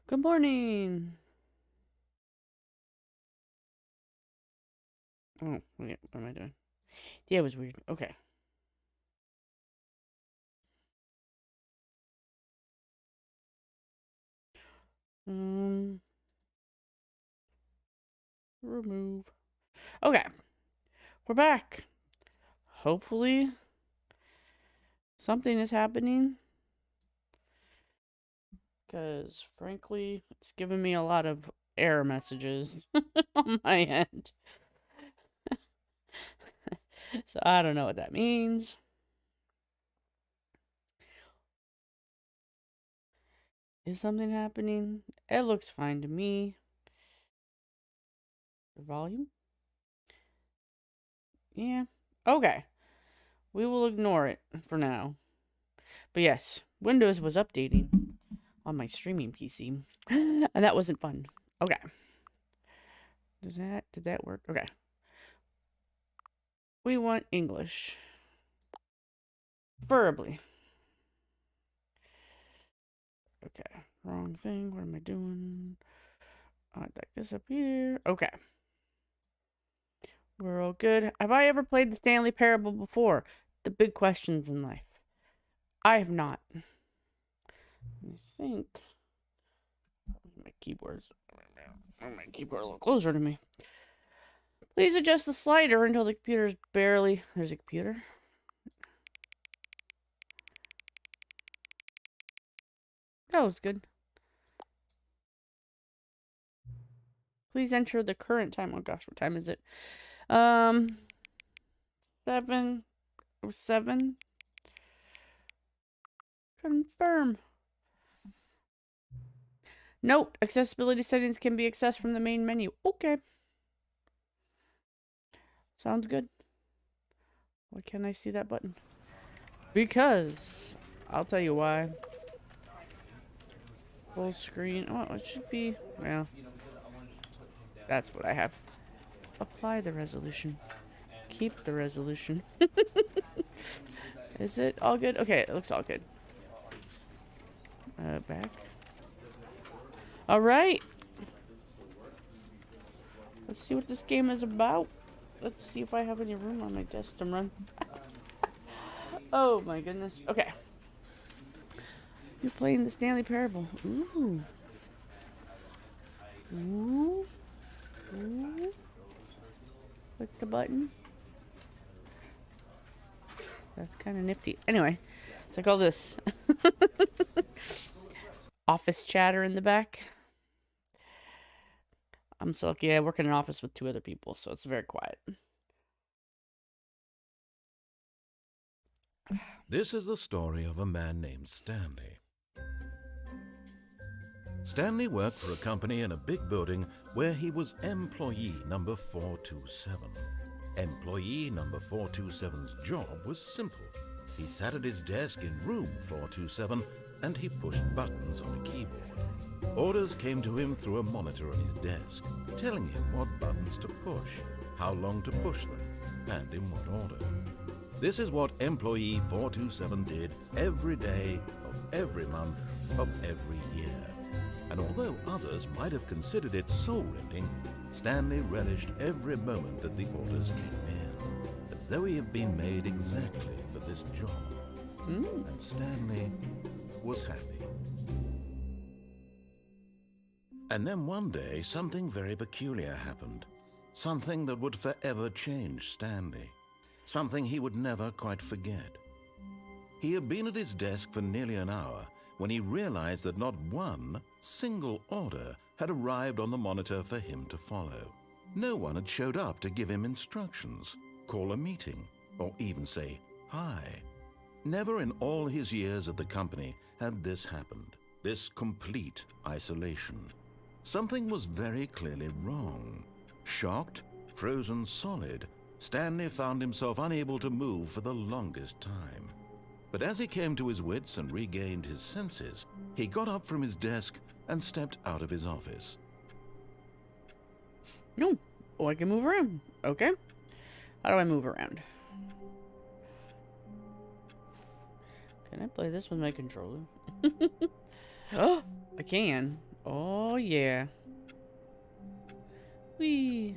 Good morning. Oh, wait, what am I doing? Yeah, it was weird. Okay. Um, remove. Okay, we're back. Hopefully, something is happening. Because, frankly, it's giving me a lot of error messages on my end. So, I don't know what that means. Is something happening? It looks fine to me. The volume? Yeah. Okay. We will ignore it for now. But yes, Windows was updating on my streaming PC. And that wasn't fun. Okay. Did that work? Okay. We want English. Preferably. Okay. Wrong thing. What am I doing? I'd like this up here. Okay. We're all good. Have I ever played the Stanley Parable before? The big questions in life. I have not. I think my keyboard's my keyboard a little closer to me. Please adjust the slider until the computer is barely. There's a computer. That was good. Please enter the current time. Oh gosh, what time is it? 7:07. Confirm. Note, accessibility settings can be accessed from the main menu. Okay. Sounds good. Why can't I see that button? Because I'll tell you why. Full screen. Oh, it should be. Well, that's what I have. Apply the resolution. Keep the resolution. Is it all good? Okay, it looks all good. Back. All right. Let's see what this game is about. Let's see if I have any room on my desk to run. Oh my goodness. Okay. You're playing the Stanley Parable. Ooh. Ooh. Ooh. Click the button. That's kind of nifty. Anyway, it's like all this office chatter in the back. I'm so lucky I work in an office with 2 other people, so it's very quiet. This is the story of a man named Stanley. Stanley worked for a company in a big building where he was employee number 427. Employee number 427's job was simple. He sat at his desk in room 427 and he pushed buttons on a keyboard. Orders came to him through a monitor on his desk, telling him what buttons to push, how long to push them, and in what order. This is what employee 427 did every day of every month of every year. And although others might have considered it soul-rending, Stanley relished every moment that the orders came in, as though he had been made exactly for this job. And Stanley was happy. And then one day, something very peculiar happened. Something that would forever change Stanley. Something he would never quite forget. He had been at his desk for nearly an hour when he realized that not one single order had arrived on the monitor for him to follow. No one had showed up to give him instructions, call a meeting, or even say hi. Never in all his years at the company had this happened, this complete isolation. Something was very clearly wrong. Shocked, frozen solid, Stanley found himself unable to move for the longest time. But as he came to his wits and regained his senses, he got up from his desk and stepped out of his office. No. Oh, I can move around. Okay. How do I move around? Can I play this with my controller? Oh, I can. Oh, yeah. Whee.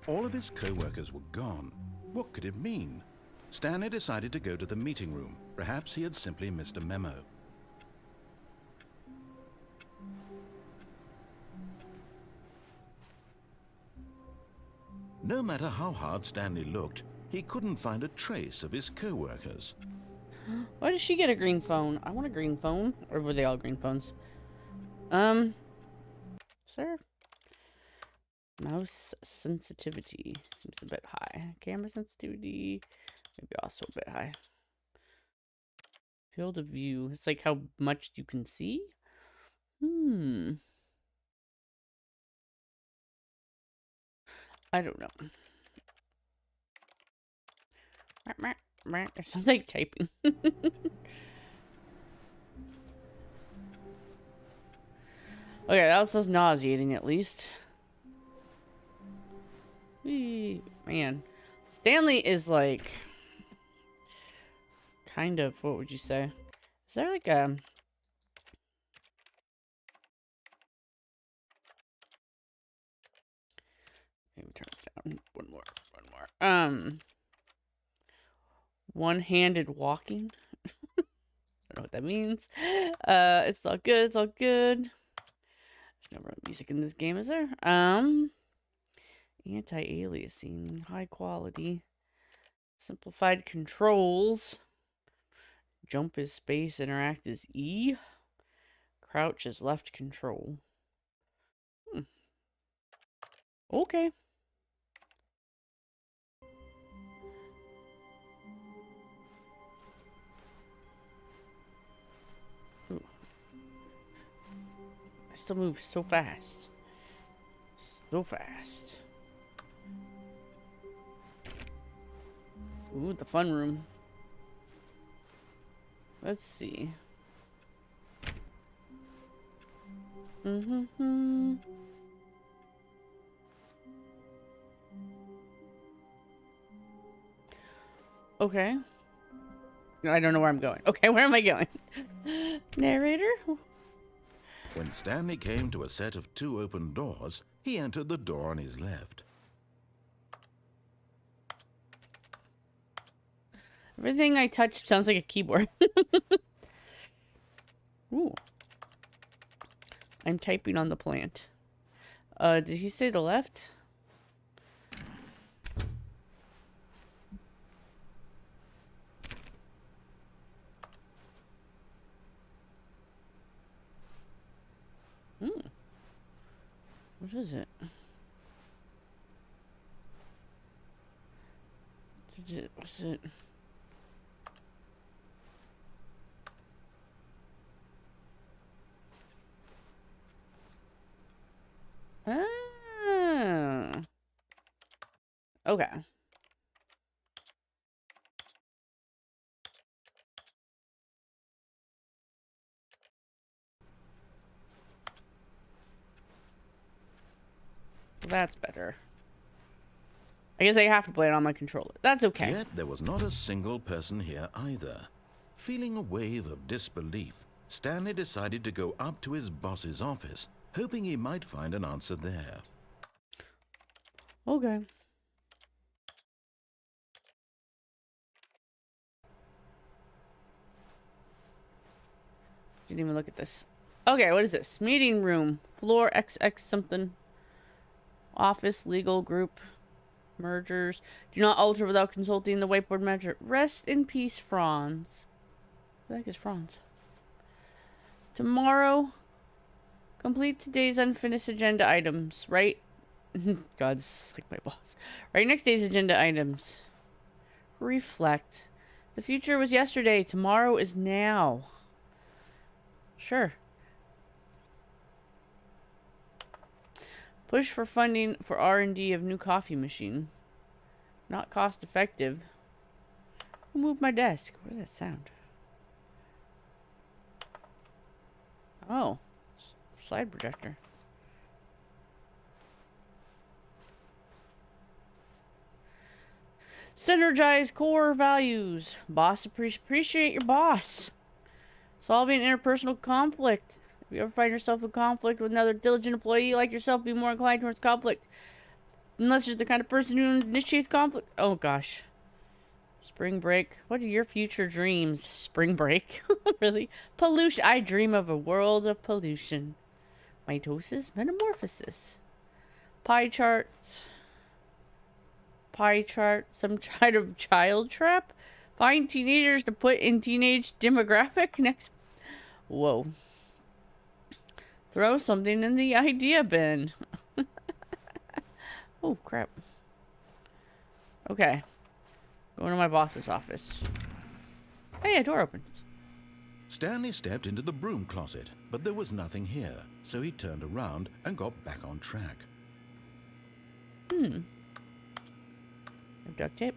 All of his co-workers were gone. What could it mean? Stanley decided to go to the meeting room. Perhaps he had simply missed a memo. No matter how hard Stanley looked, he couldn't find a trace of his co-workers. Why did she get a green phone? I want a green phone. Or were they all green phones? Sir? Mouse sensitivity seems a bit high. Camera sensitivity, maybe also a bit high. Field of view. It's like how much you can see? I don't know. It sounds like typing. Okay, that sounds nauseating at least. Whee, man. Stanley is like kind of, what would you say? Is there like a maybe turn it down one more. One-handed walking. I don't know what that means. It's all good, it's all good. There's no real music in this game, is there? Anti-aliasing, high quality. Simplified controls. Jump is space, interact is E. Crouch is left control. Okay. Ooh. I still move so fast. So fast. Ooh, the fun room. Let's see. Okay. I don't know where I'm going. Okay, where am I going? Narrator? When Stanley came to a set of 2 open doors, he entered the door on his left. Everything I touch sounds like a keyboard. Ooh. I'm typing on the plant. Did he say the left? What is it? What's it? Ah. Okay. That's better. I guess I have to play it on my controller. That's okay. Yet there was not a single person here either. Feeling a wave of disbelief, Stanley decided to go up to his boss's office, hoping he might find an answer there. Okay. Didn't even look at this. Okay, what is this? Meeting room. Floor XX something. Office, legal group. Mergers. Do not alter without consulting the whiteboard manager. Rest in peace, Franz. What the heck is Franz? Tomorrow. Complete today's unfinished agenda items. Right? God's like my boss. Right next day's agenda items. Reflect. The future was yesterday. Tomorrow is now. Sure. Push for funding for R&D of new coffee machine. Not cost effective. Who moved my desk? What did that sound? Oh. Slide projector. Synergize core values. Boss appreciate your boss. Solving interpersonal conflict. If you ever find yourself in conflict with another diligent employee like yourself, be more inclined towards conflict. Unless you're the kind of person who initiates conflict. Oh gosh. Spring break. What are your future dreams? Spring break? Really? Pollution. I dream of a world of pollution. Mitosis, metamorphosis. Pie charts. Pie chart. Some kind of child trap. Find teenagers to put in teenage demographic. Next. Whoa. Throw something in the idea bin. Oh, crap. Okay. Going to my boss's office. Hey, a door opens. Stanley stepped into the broom closet, but there was nothing here, so he turned around and got back on track. No duct tape.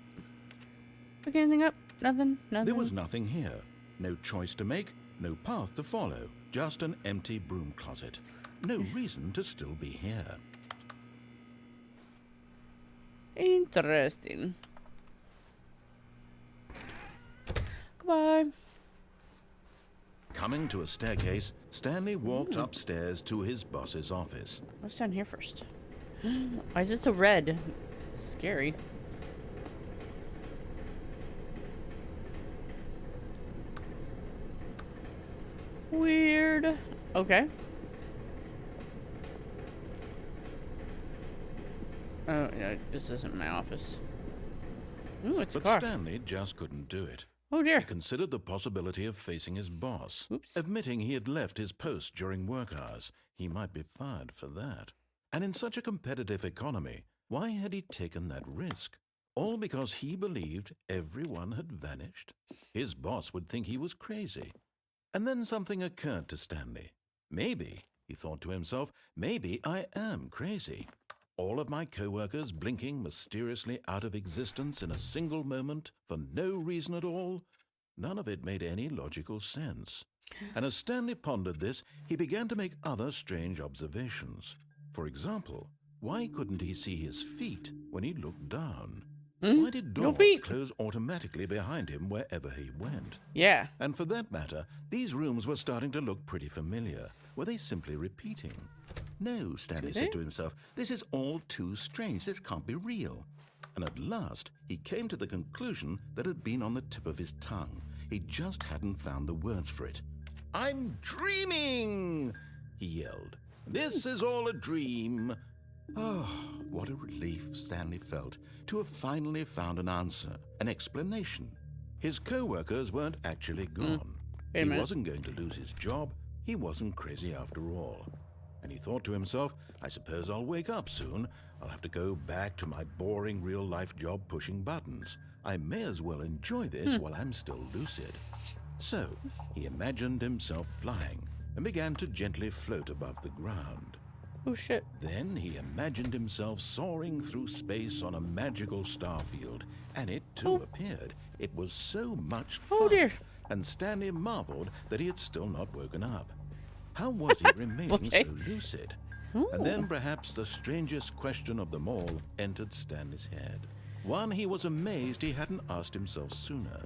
Pick anything up? Nothing? Nothing? There was nothing here. No choice to make, no path to follow, just an empty broom closet. No reason to still be here. Interesting. Goodbye. Coming to a staircase, Stanley walked upstairs to his boss's office. What's down here first? Why is it so red? It's scary. Weird. Okay. Oh, yeah, this isn't my office. Ooh, it's a But car. Stanley just couldn't do it. Oh, dear. He considered the possibility of facing his boss. Oops. Admitting he had left his post during work hours, he might be fired for that. And in such a competitive economy, why had he taken that risk? All because he believed everyone had vanished? His boss would think he was crazy. And then something occurred to Stanley. Maybe, he thought to himself, maybe I am crazy. All of my co-workers blinking mysteriously out of existence in a single moment for no reason at all? None of it made any logical sense. And as Stanley pondered this, he began to make other strange observations. For example, why couldn't he see his feet when he looked down? Why did No doors feet. close automatically behind him wherever he went? Yeah. And for that matter, these rooms were starting to look pretty familiar. Were they simply repeating? No, Stanley said to himself, this is all too strange. This can't be real. And at last, he came to the conclusion that had been on the tip of his tongue. He just hadn't found the words for it. I'm dreaming, he yelled. This is all a dream. Oh, what a relief Stanley felt to have finally found an answer, an explanation. His co-workers weren't actually gone. Wait a He minute. wasn't going to lose his job. He wasn't crazy after all. And he thought to himself, I suppose I'll wake up soon. I'll have to go back to my boring real-life job pushing buttons. I may as well enjoy this while I'm still lucid. So he imagined himself flying and began to gently float above the ground. Oh, shit. Then he imagined himself soaring through space on a magical starfield, and it too appeared. It was so much fun. Oh, dear. And Stanley marveled that he had still not woken up. How was he remaining Okay. so lucid? And then perhaps the strangest question of them all entered Stanley's head. One he was amazed he hadn't asked himself sooner.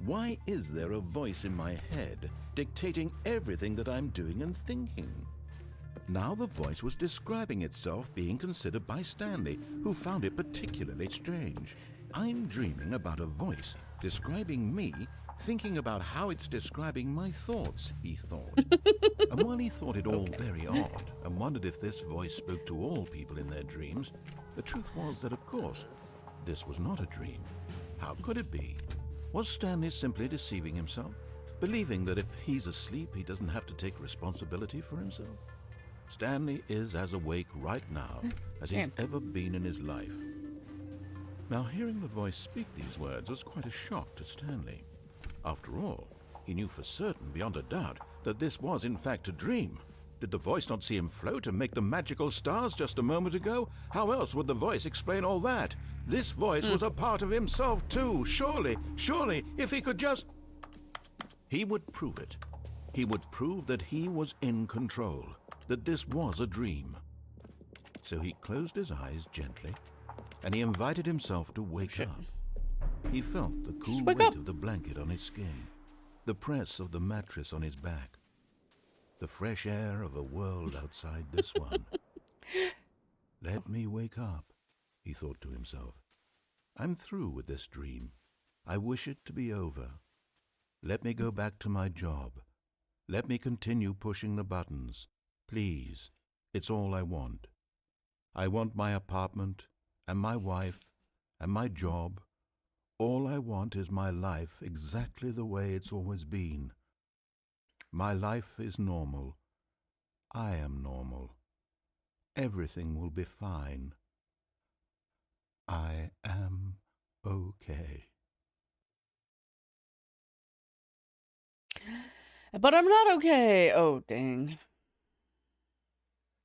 Why is there a voice in my head dictating everything that I'm doing and thinking? Now the voice was describing itself being considered by Stanley, who found it particularly strange. I'm dreaming about a voice describing me, thinking about how it's describing my thoughts, he thought. And while he thought it all very odd and wondered if this voice spoke to all people in their dreams, the truth was that, of course, this was not a dream. How could it be? Was Stanley simply deceiving himself, believing that if he's asleep, he doesn't have to take responsibility for himself? Stanley is as awake right now as he's ever been in his life. Now, hearing the voice speak these words was quite a shock to Stanley. After all, he knew for certain, beyond a doubt, that this was in fact a dream. Did the voice not see him float and make the magical stars just a moment ago? How else would the voice explain all that? This voice was a part of himself too. Surely, if he could just... He would prove it. He would prove that he was in control, that this was a dream. So he closed his eyes gently, and he invited himself to wake up. He felt the cool Just wake weight up. of the blanket on his skin, the press of the mattress on his back, the fresh air of a world outside this one. Let me wake up, he thought to himself. I'm through with this dream. I wish it to be over. Let me go back to my job. Let me continue pushing the buttons. Please, it's all I want. I want my apartment and my wife and my job. All I want is my life exactly the way it's always been. My life is normal. I am normal. Everything will be fine. I am okay. But I'm not okay. Oh, dang.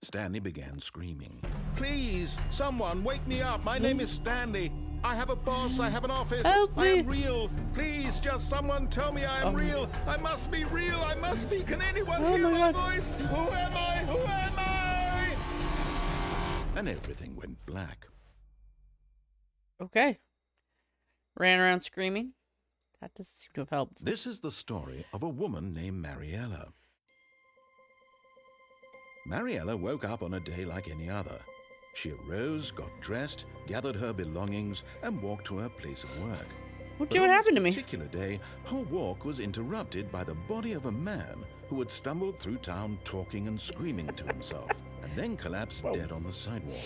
Stanley began screaming. Please, someone, wake me up. My name is Stanley. I have a boss. I have an office. Help I am me. real. Please, just someone tell me I am real. I must be real. I must be. Can anyone Oh hear my my God. voice? Who am I? Who am I? And everything went black. Okay. Ran around screaming. That doesn't seem to have helped. This is the story of a woman named Mariella. Mariella woke up on a day like any other. She arose, got dressed, gathered her belongings, and walked to her place of work. What But on happened to this me? particular day, her walk was interrupted by the body of a man who had stumbled through town talking and screaming to himself, and then collapsed dead on the sidewalk.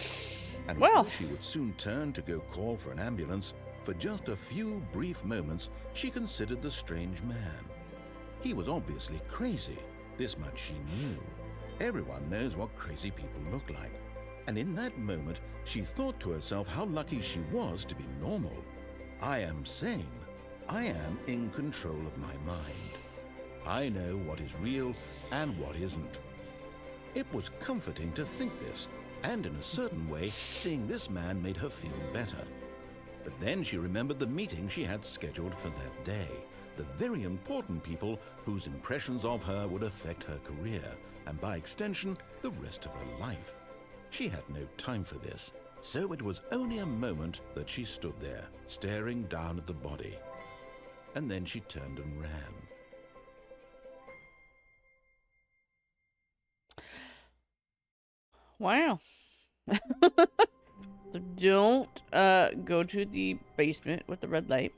And Well. although she would soon turn to go call for an ambulance, for just a few brief moments, she considered the strange man. He was obviously crazy. This much she knew. Everyone knows what crazy people look like. And in that moment, she thought to herself how lucky she was to be normal. I am sane. I am in control of my mind. I know what is real and what isn't. It was comforting to think this, and in a certain way, seeing this man made her feel better. But then she remembered the meeting she had scheduled for that day, the very important people whose impressions of her would affect her career, and by extension, the rest of her life. She had no time for this, so it was only a moment that she stood there, staring down at the body. And then she turned and ran. Wow. So don't go to the basement with the red light.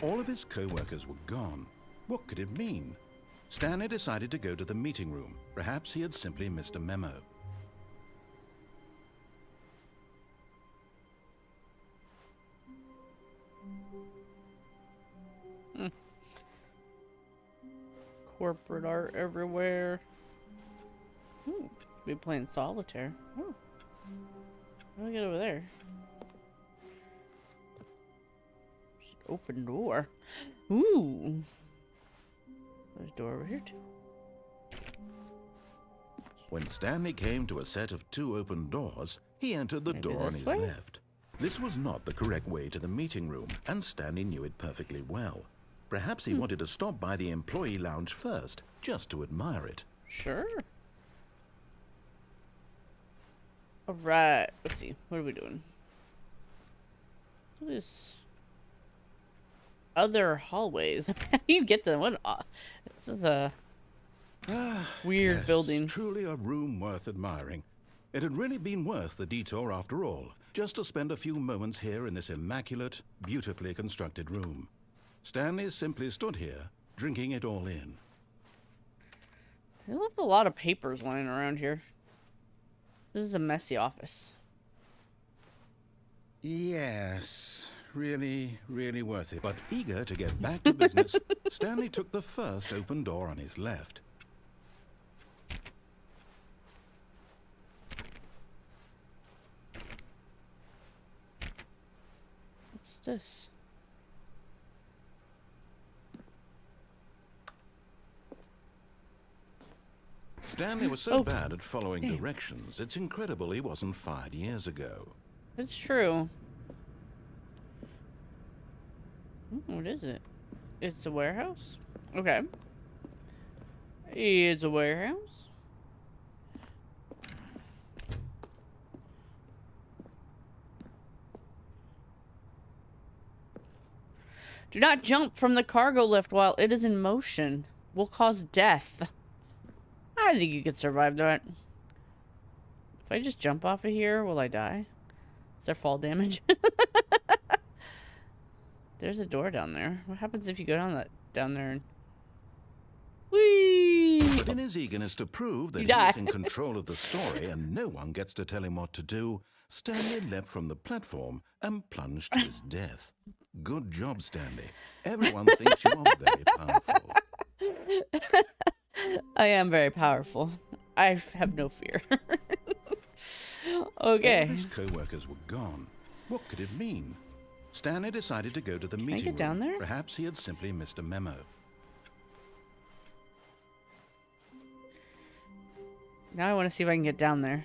All of his co-workers were gone. What could it mean? Stanley decided to go to the meeting room. Perhaps he had simply missed a memo. Corporate art everywhere. Be playing solitaire. Ooh. What do I get over there? Open door. Ooh. There's a door over here too. When Stanley came to a set of 2 open doors, he entered the Maybe door on this his way? left. This was not the correct way to the meeting room, and Stanley knew it perfectly well. Perhaps he wanted to stop by the employee lounge first, just to admire it. Sure. Alright. Let's see. What are we doing? This other hallways. How do you get to them? What? This is a weird Yes, building. Truly a room worth admiring. It had really been worth the detour after all, just to spend a few moments here in this immaculate, beautifully constructed room. Stanley simply stood here, drinking it all in. They left a lot of papers lying around here. This is a messy office. Yes, really, really worth it. But eager to get back to business, Stanley took the first open door on his left. What's this? Stanley was so Oh, bad at following damn. directions, it's incredible he wasn't fired years ago. It's true. What is it? It's a warehouse? Okay. It's a warehouse. Do not jump from the cargo lift while it is in motion. Will cause death. I think you could survive that. If I just jump off of here, will I die? Is there fall damage? There's a door down there. What happens if you go down there and... Whee! But in his eagerness to prove that You he die. is in control of the story and no one gets to tell him what to do, Stanley leapt from the platform and plunged to his death. Good job, Stanley. Everyone thinks you are very powerful. I am very powerful. I have no fear. All Okay. of his co-workers were gone. What could it mean? Stanley decided to go to the I meeting get down room. there? Perhaps he had simply missed a memo. Now I want to see if I can get down there.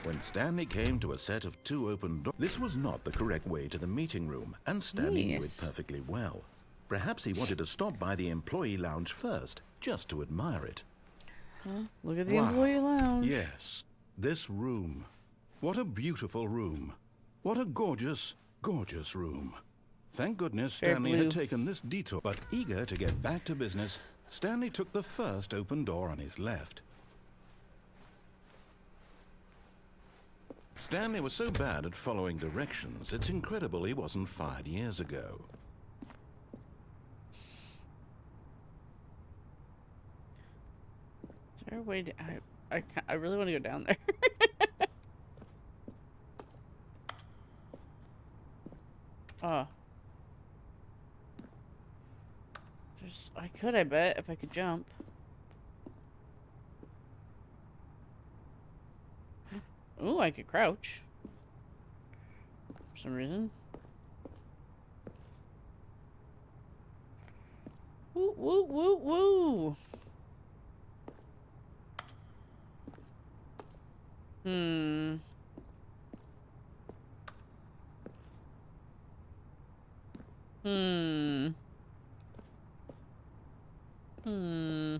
When Stanley came to a set of 2 open doors, this was not the correct way to the meeting room, and Stanley knew it Yes. perfectly well. Perhaps he wanted to stop by the employee lounge first, just to admire it. Look at the Wow. employee lounge. Yes, this room. What a beautiful room. What a gorgeous, gorgeous room. Thank goodness Very Stanley blue. had taken this detour, but eager to get back to business, Stanley took the first open door on his left. Stanley was so bad at following directions, it's incredible he wasn't fired years ago. Is there a way to... I really want to go down there. Oh. I bet, if I could jump. Ooh, I could crouch. For some reason. Woo, woo, woo, woo! Hmm. Hmm. Hmm.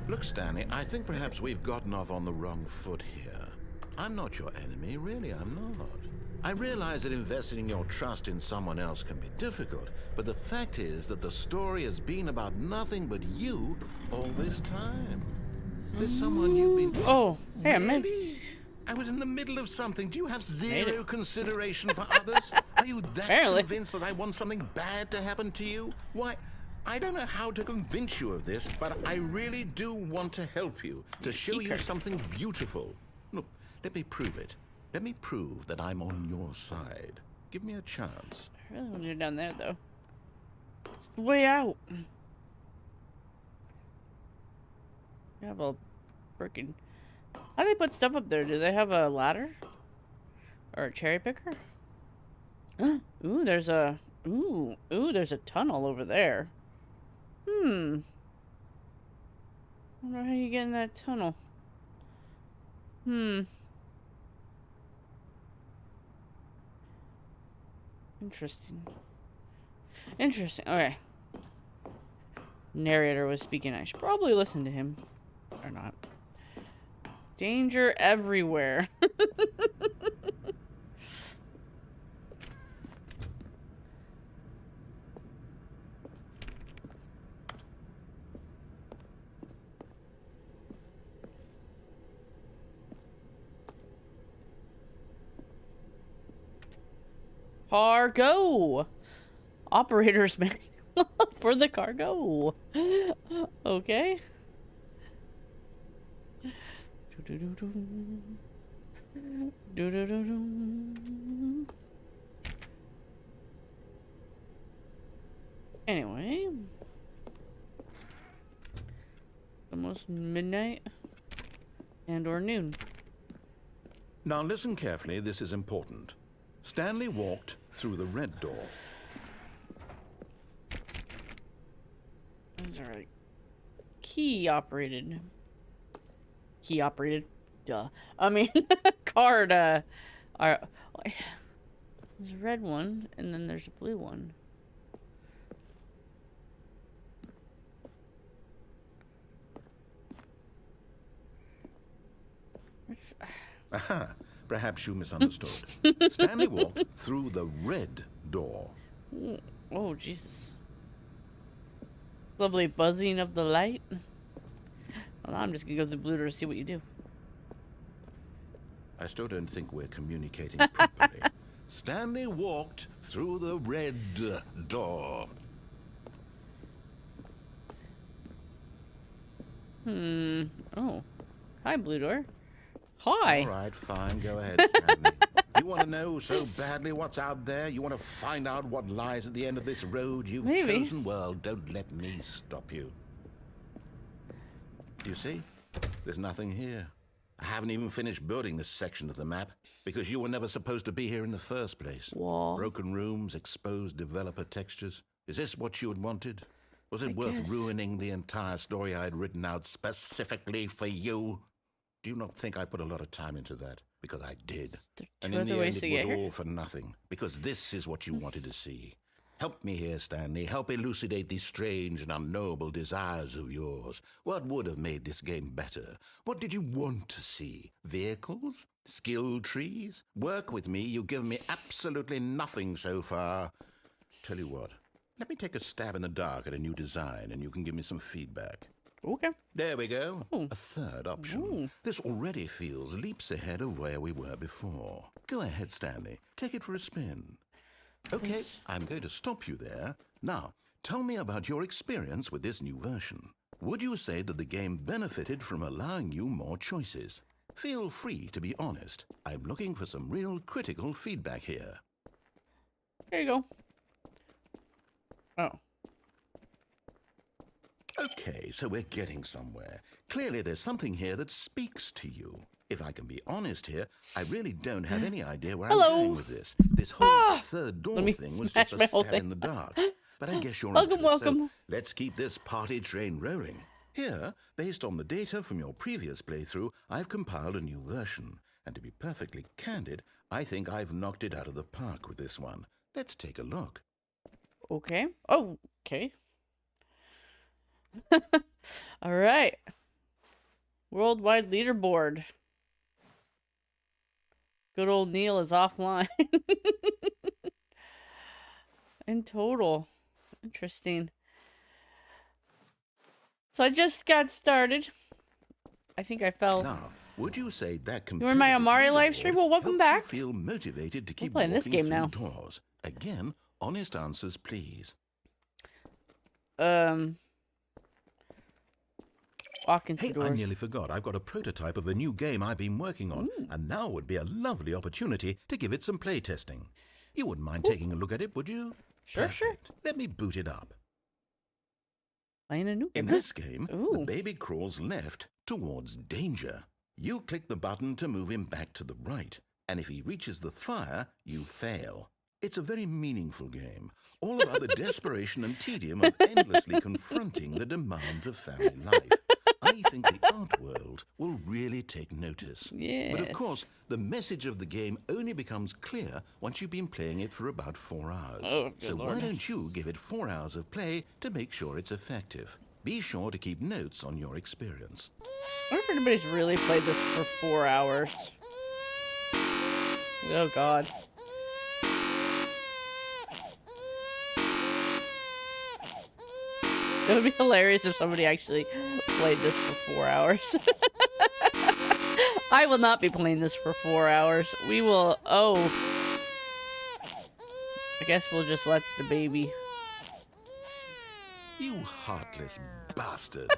Look, Stanley, I think perhaps we've gotten off on the wrong foot here. I'm not your enemy, really, I'm not. I realize that investing your trust in someone else can be difficult, but the fact is that the story has been about nothing but you all this time. There's someone you've been... Oh, hey, I made... Really? I was in the middle of something. Do you have Made zero it. consideration for others? Are you that Apparently. convinced that I want something bad to happen to you? Why, I don't know how to convince you of this, but I really do want to help you, to show you card. something beautiful. Look, let me prove it. Let me prove that I'm on your side. Give me a chance. I really want to go down there, though. It's the way out. You have a freaking... How do they put stuff up there? Do they have a ladder? Or a cherry picker? Ooh, there's a... Ooh, there's a tunnel over there. I wonder how you get in that tunnel. Interesting. Interesting. Okay. Narrator was speaking. I should probably listen to him. Or not. Danger everywhere. Cargo. Operator's manual for the cargo. Okay. Anyway. Almost midnight and or noon. Now listen carefully, this is important. Stanley walked through the red door. Those are like key operated. Key operated. Duh. I mean, card All right. There's a red one, and then there's a blue one. It's... Aha, perhaps you misunderstood. Stanley walked through the red door. Oh, Jesus. Lovely buzzing of the light. Well, I'm just gonna go to the blue door to see what you do. I still don't think we're communicating properly. Stanley walked through the red door. Oh. Hi, blue door. Hi. All right, fine, go ahead, Stanley. You want to know so badly what's out there? You want to find out what lies at the end of this road you've Maybe. chosen? Well, don't let me stop you. You see? There's nothing here. I haven't even finished building this section of the map because you were never supposed to be here in the first place. Whoa. Broken rooms, exposed developer textures. Is this what you had wanted? Was it worth guess. ruining the entire story I had written out specifically for you? Do you not think I put a lot of time into that? Because I did. And in the end, it was all for nothing. Because this is what you wanted to see. Help me here, Stanley. Help elucidate these strange and unknowable desires of yours. What would have made this game better? What did you want to see? Vehicles? Skill trees? Work with me. You've given me absolutely nothing so far. Tell you what. Let me take a stab in the dark at a new design, and you can give me some feedback. Okay. There we go. Ooh. A third option. Ooh. This already feels leaps ahead of where we were before. Go ahead, Stanley. Take it for a spin. Okay, I'm going to stop you there. Now, tell me about your experience with this new version. Would you say that the game benefited from allowing you more choices? Feel free to be honest. I'm looking for some real critical feedback here. There you go. Oh. Okay, so we're getting somewhere. Clearly there's something here that speaks to you. If I can be honest here, I really don't have any idea where I'm going with this. This whole third door thing was just a stab in the dark. But I guess you're into it, so let's keep this party train rolling. Here, based on the data from your previous playthrough, I've compiled a new version. And to be perfectly candid, I think I've knocked it out of the park with this one. Let's take a look. Okay. Oh, okay. All right. Worldwide leaderboard. Good old Neil is offline. In total. Interesting. So I just got started. I think I fell. Now, would you say that You were in my Amari live stream? Well, welcome back. Feel motivated to keep playing this game now. Doors. Again, honest answers, please. Walking through Hey, doors. I nearly forgot. I've got a prototype of a new game I've been working on, and now would be a lovely opportunity to give it some play testing. You wouldn't mind taking a look at it, would you? Sure, Perfect. Let me boot it up. Playing a new game. In this game, the Ooh. baby crawls left towards danger. You click the button to move him back to the right, and if he reaches the fire, you fail. It's a very meaningful game, all about the desperation and tedium of endlessly confronting the demands of family life. I think the art world will really take notice. Yes. But of course, the message of the game only becomes clear once you've been playing it for about 4 hours. Oh, good So Lord. why don't you give it 4 hours of play to make sure it's effective? Be sure to keep notes on your experience. I wonder if anybody's really played this for 4 hours. Oh, God. It would be hilarious if somebody actually played this for 4 hours. I will not be playing this for 4 hours. We will... Oh. I guess we'll just let the baby... You heartless bastard.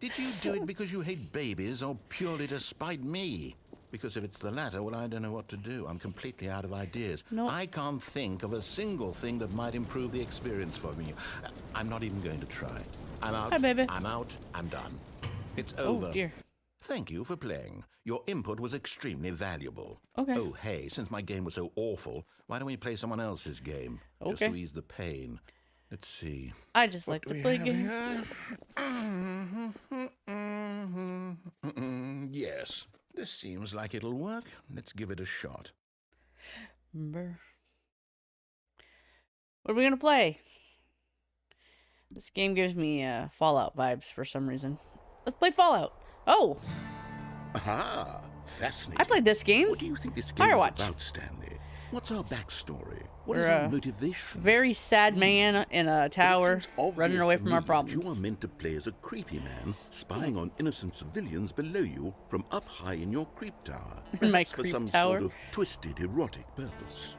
Did you do it because you hate babies or purely to spite me? Because if it's the latter, well, I don't know what to do. I'm completely out of ideas. No. I can't think of a single thing that might improve the experience for me. I'm not even going to try. I'm out. Hi, baby. I'm out. I'm done. It's Oh, over. dear. Thank you for playing. Your input was extremely valuable. Okay. Oh, hey, since my game was so awful, why don't we play someone else's game? Just Okay. to ease the pain. Let's see. I just like to play games. Yes, this seems like it'll work. Let's give it a shot. Remember? What are we gonna play? This game gives me Fallout vibes for some reason. Let's play Fallout. Oh, Aha! Fascinating. I played this game. What do you think this game is Firewatch. about, Stanley? What's our backstory? What We're is our a motivation? very sad man in a Well, it tower seems obvious running away to from our me that problems. You are meant to play as a creepy man, spying on innocent civilians below you from up high in your creep tower. In my Perhaps for creep some tower? sort of twisted erotic purpose.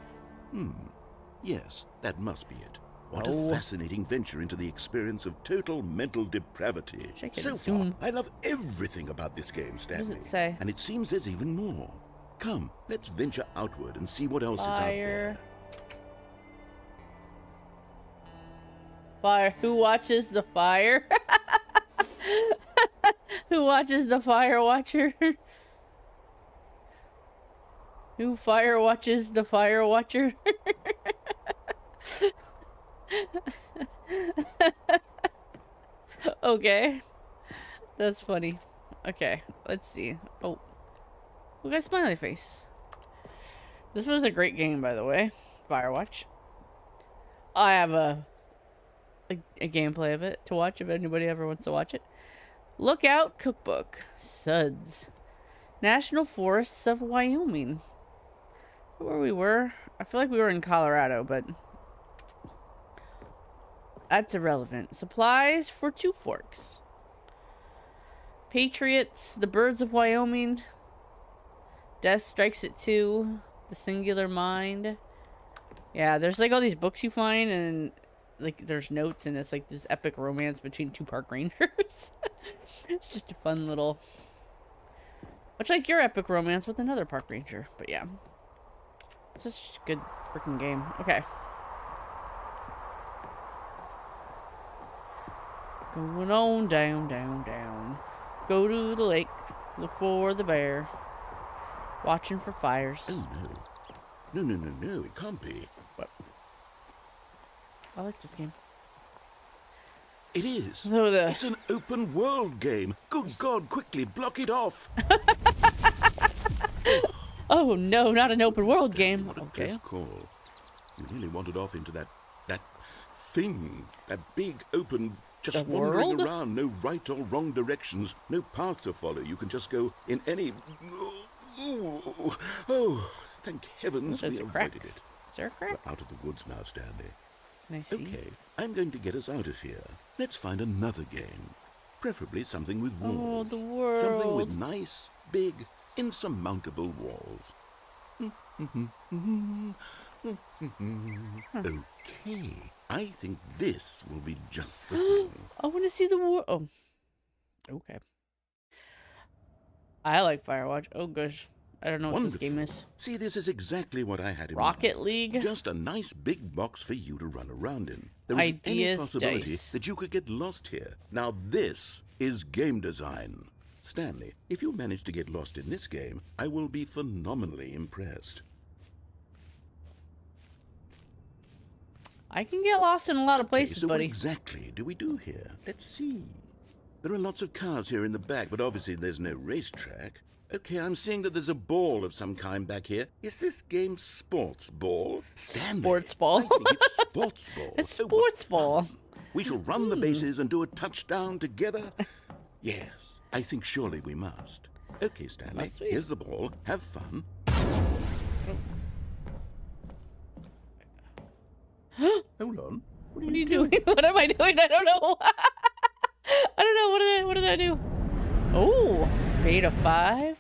Yes, that must be it. What Oh. a fascinating venture into the experience of total mental depravity. Check it, So zoom. far, I love everything about this game, Stanley. it say? And it seems there's even more. Come, let's venture outward and see what else is out Fire. there. Fire. Who watches the fire? Who watches the fire watcher? Who fire watches the fire watcher? Okay. That's funny. Okay, let's see. Oh. We got a smiley face. This was a great game, by the way. Firewatch. I have a gameplay of it to watch if anybody ever wants to watch it. Lookout Cookbook. Suds. National Forests of Wyoming. Where we were? I feel like we were in Colorado, but that's irrelevant. Supplies for Two Forks. Patriots, The Birds of Wyoming. Death Strikes at 2. The Singular Mind. Yeah, there's like all these books you find, and like there's notes, and it's like this epic romance between two park rangers. It's just a fun little, much like your epic romance with another park ranger. But yeah, it's just a good freaking game. Okay, going on down, down, down. Go to the lake, look for the bear. Watching for fires. Oh, no. No, it can't be. What? I like this game. It is. Oh, It's an open world game. Good God, quickly, block it off. Oh no, not an open world game. What a Okay. close call. You really wandered off into that thing. That big, open, just The wandering world? around. No right or wrong directions. No path to follow. You can just go in any... Oh, thank heavens There's we a crack. avoided it. Is there a crack? We're out of the woods now, Stanley. Can I see? Okay, I'm going to get us out of here. Let's find another game. Preferably something with walls. Oh, the world. Something with nice, big, insurmountable walls. Okay, I think this will be just the thing. I want to see the world. Oh. Okay. I like Firewatch. Oh gosh. I don't know what Wonderful. this game is. See, this is exactly what I had in Rocket mind. League? Just a nice big box for you to run around in. There isn't any Ideas possibility dice. that you could get lost here. Now this is game design. Stanley, if you manage to get lost in this game, I will be phenomenally impressed. I can get lost in a lot of places, So buddy. what exactly do we do here? Let's see. There are lots of cars here in the back, but obviously there's no racetrack. Okay, I'm seeing that there's a ball of some kind back here. Is this game sports ball? Stanley, Sports ball. I think it's sports ball. It's Oh, what sports fun. ball. We shall run the bases and do a touchdown together. Yes, I think surely we must. Okay, Stanley, Must we? here's the ball. Have fun. Hold on. What are you doing? What am I doing? I don't know. I don't know. What did I do? Oh, beta 5.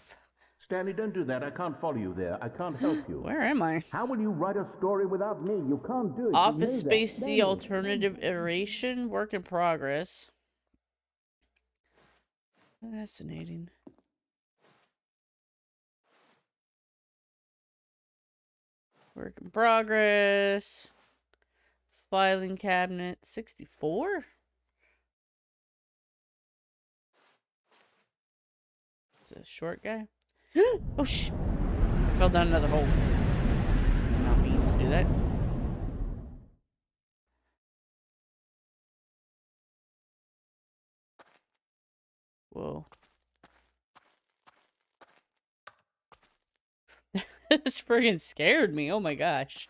Stanley, don't do that. I can't follow you there. I can't help you. Where am I? How will you write a story without me? You can't do it. You Office know that. Space C No. alternative iteration. Work in progress. Fascinating. Work in progress. Filing cabinet 64. It's a short guy. Oh sh! I fell down another hole. Did not mean to do that. Whoa. This friggin' scared me. Oh my gosh.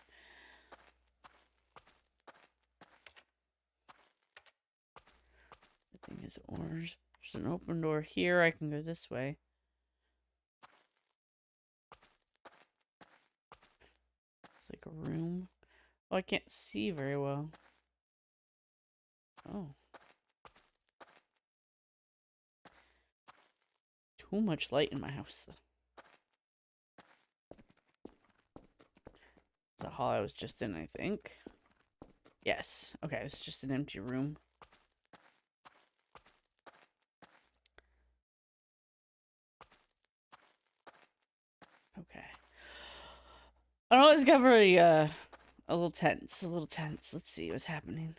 The thing is orange. There's an open door here. I can go this way. It's like a room. Oh, I can't see very well. Oh. Too much light in my house. It's a hall I was just in, I think. Yes. Okay, it's just an empty room. Okay. I know it's got very, a little tense. A little tense. Let's see what's happening.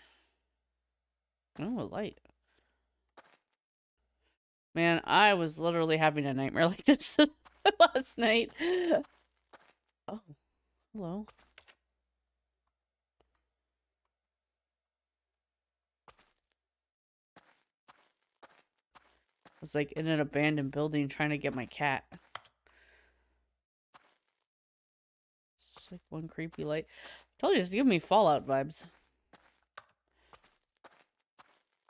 Oh, a light. Man, I was literally having a nightmare like this last night. Oh, hello. I was like in an abandoned building trying to get my cat. It's like one creepy light. I told you, it's giving me Fallout vibes.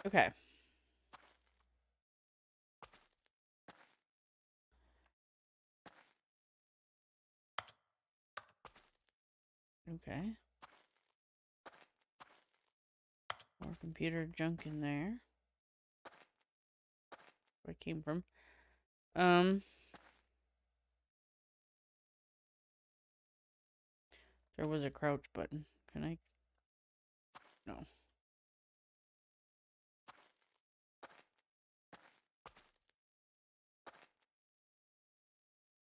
Okay. Okay. More computer junk in there. Where I came from. There was a crouch button. Can I? No.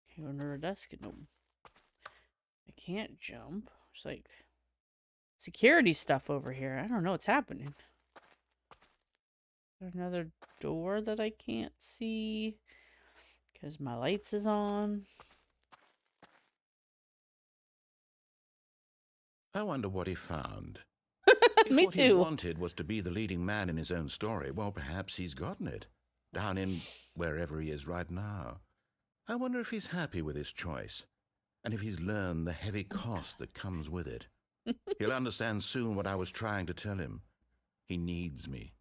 Hey, under a desk? No. I can't jump. It's like security stuff over here. I don't know what's happening. There's another door that I can't see because my lights is on. I wonder what he found. Me If what he too. wanted was to be the leading man in his own story, well, perhaps he's gotten it. Down in wherever he is right now. I wonder if he's happy with his choice, and if he's learned the heavy cost that comes with it. He'll understand soon what I was trying to tell him. He needs me.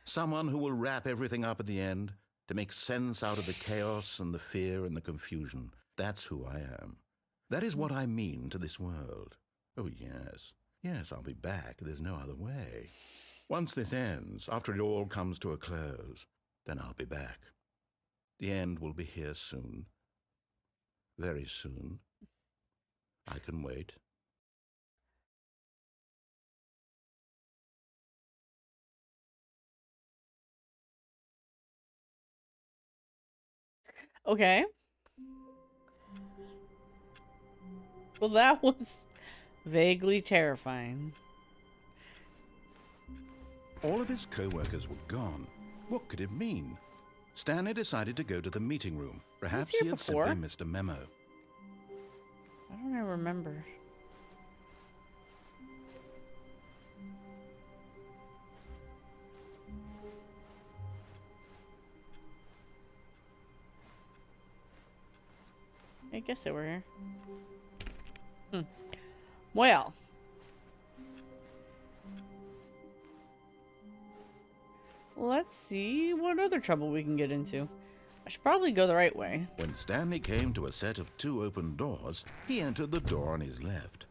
Someone who will wrap everything up at the end, to make sense out of the chaos and the fear and the confusion. That's who I am. That is what I mean to this world. Oh, yes. Yes, I'll be back. There's no other way. Once this ends, after it all comes to a close, then I'll be back. The end will be here soon. Very soon. I can wait. Okay. Well, that was vaguely terrifying. All of his co-workers were gone. What could it mean? Stanley decided to go to the meeting room. Perhaps here he had before. simply missed a memo. I don't ever remember. I guess they were here. Well. Let's see what other trouble we can get into. I should probably go the right way. When Stanley came to a set of 2 open doors, he entered the door on his left.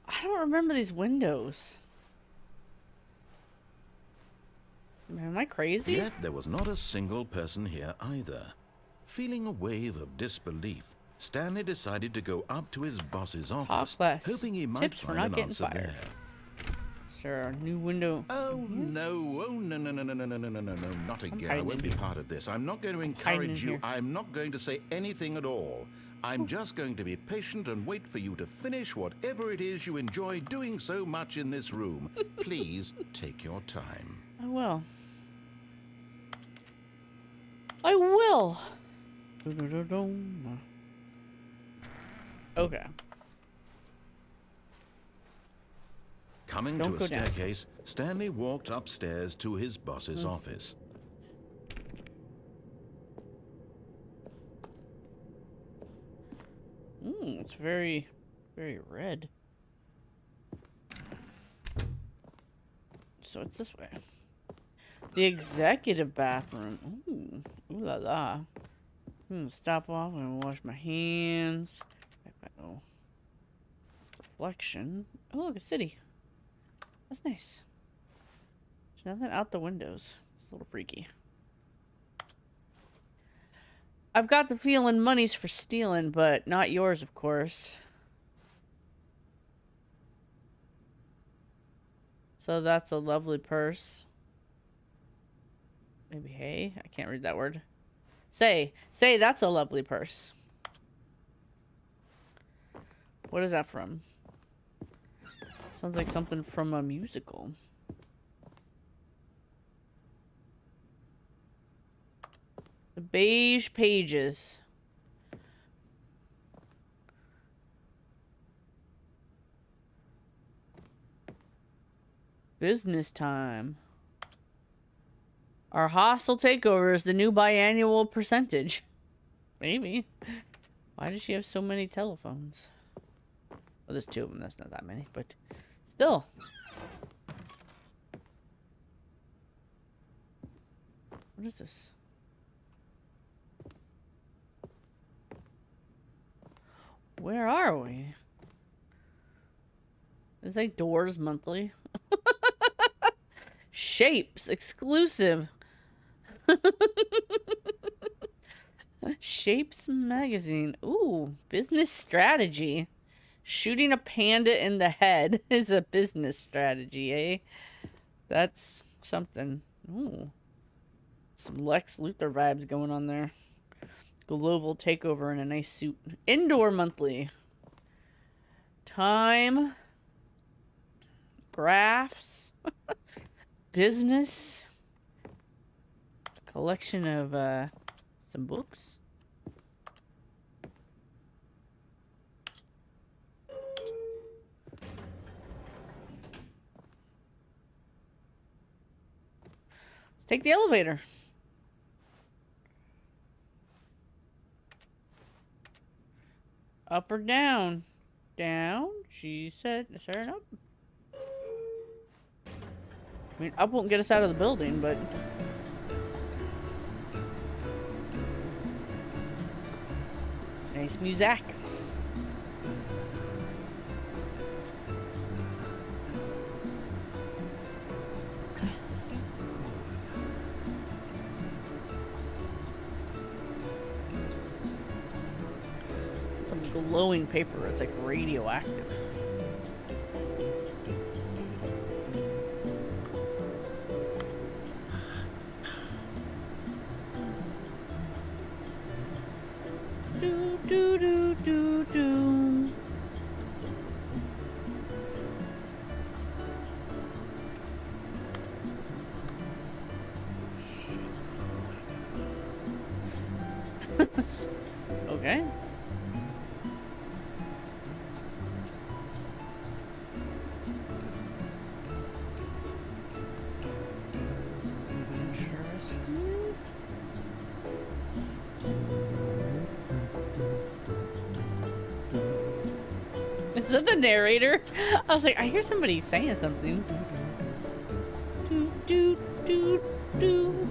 I don't remember these windows. Am I crazy? Yet there was not a single person here either. Feeling a wave of disbelief, Stanley decided to go up to his boss's office, less. hoping he might Tips for find not an getting answer fired. there. Sure, a new window. Oh no, no, not again. I hiding won't in be here. part of this. I'm not going to hiding encourage in you. here. I'm not going to say anything at all. I'm just going to be patient and wait for you to finish whatever it is you enjoy doing so much in this room. Please take your time. I will. I will. Okay. Coming Don't to go a down. staircase, Stanley walked upstairs to his boss's office. very, very red. So it's this way. The executive bathroom. Ooh, ooh la la. I'm gonna stop off and wash my hands. Oh, reflection. Oh, look, a city. That's nice. There's nothing out the windows. It's a little freaky. I've got the feeling money's for stealing, but not yours, of course. So that's a lovely purse. Maybe hey? I can't read that word. Say that's a lovely purse. What is that from? Sounds like something from a musical. The beige pages. Business time. Our hostile takeover is the new biannual percentage. Maybe. Why does she have so many telephones? Well, there's 2 of them. That's not that many, but still. What is this? Where are we? Is like Doors Monthly? Shapes exclusive. Shapes magazine. Ooh, business strategy. Shooting a panda in the head is a business strategy, eh? That's something. Ooh. Some Lex Luthor vibes going on there. Global takeover in a nice suit. Indoor Monthly. Time. Graphs. Business. Collection of some books. Let's take the elevator. Up or down? Down, she said. Turn up. I mean, up won't get us out of the building, but... Nice music. Some glowing paper. It's like radioactive. Do do do do. Okay. Is that the narrator? I was like, I hear somebody saying something. Do, do, do, do.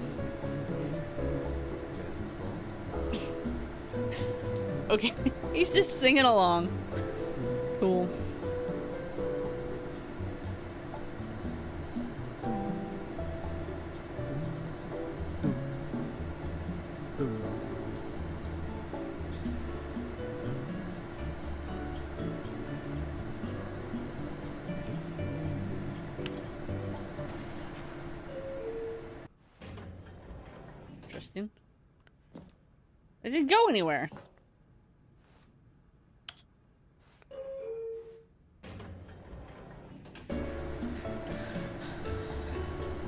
Okay, he's just singing along. Cool. Interesting. It didn't go anywhere.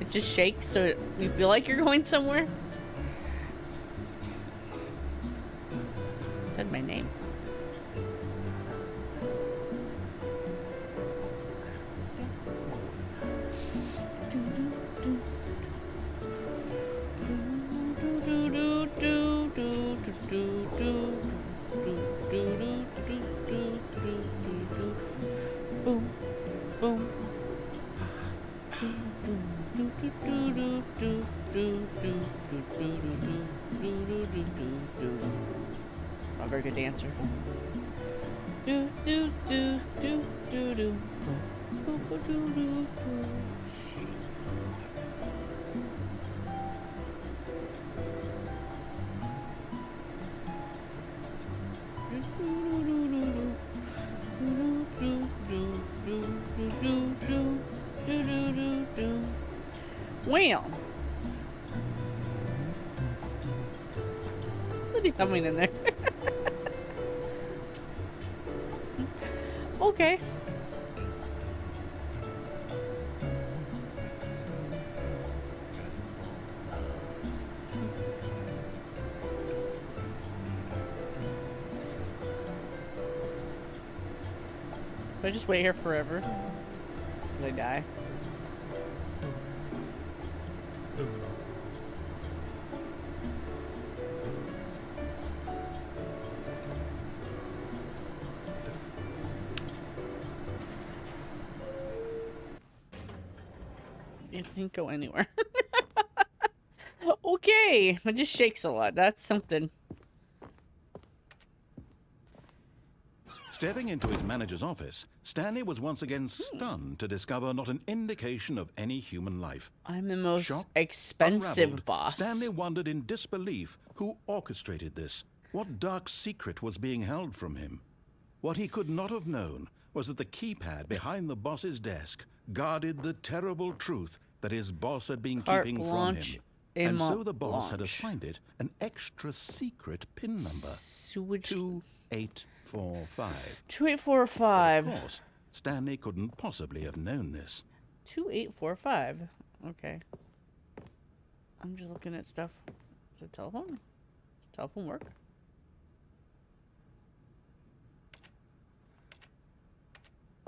It just shakes so you feel like you're going somewhere. It said my name. Boom. Boom. I'm a very good dancer. Do do do do do do. Do do do do. Well, what is coming in there? Okay. Do I just wait here forever? Will I die? It didn't go anywhere. Okay, it just shakes a lot. That's something. Stepping into his manager's office, Stanley was once again stunned to discover not an indication of any human life. I'm the most Shocked, expensive unraveled, boss. Stanley wondered in disbelief who orchestrated this. What dark secret was being held from him? What he could not have known was that the keypad behind the boss's desk guarded the terrible truth that his boss had been Carte keeping from blanche him. And so et the boss had blanche. assigned it an extra secret PIN number. Sewage 2845. 2845. Of course, Stanley couldn't possibly have known this. 2845. Okay. I'm just looking at stuff. Is it telephone? Telephone work?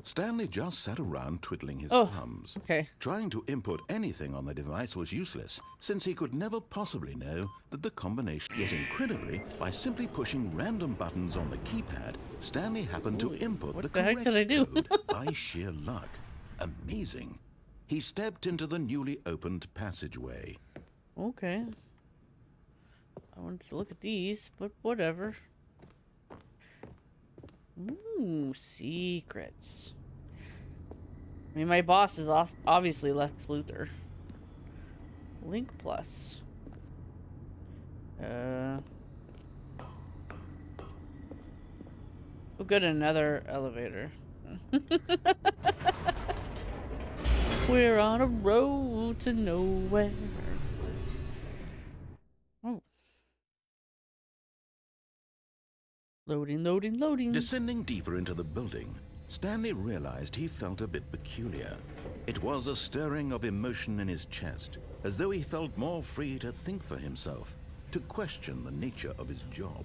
Stanley just sat around twiddling his Oh, thumbs. okay. Trying to input anything on the device was useless, since he could never possibly know that the combination. Yet incredibly, by simply pushing random buttons on the keypad, Stanley happened to input what the the heck correct did I do? code by sheer luck. Amazing. He stepped into the newly opened passageway. Okay. I wanted to look at these, but whatever. Ooh, secrets. I mean, my boss is obviously Lex Luthor. Link Plus. We'll go to another elevator. We're on a road to nowhere. Oh. Loading, loading, loading. Descending deeper into the building, Stanley realized he felt a bit peculiar. It was a stirring of emotion in his chest, as though he felt more free to think for himself, to question the nature of his job.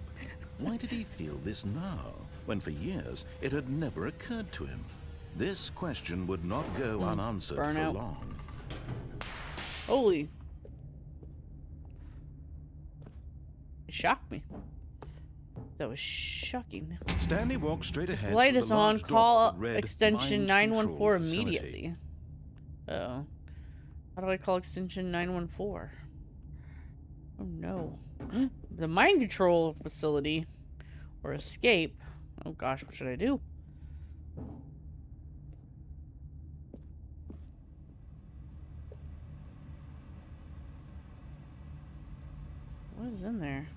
Why did he feel this now, when for years it had never occurred to him? This question would not go unanswered for burnout. long. Holy. It shocked me. That was shocking. Stanley walked straight ahead. Light through is the on. large door Call that read extension Mind Control 914 Facility. immediately. Oh. How do I call extension 914? Oh no. The mind control facility. Or escape. Oh gosh, what should I do? What is in there?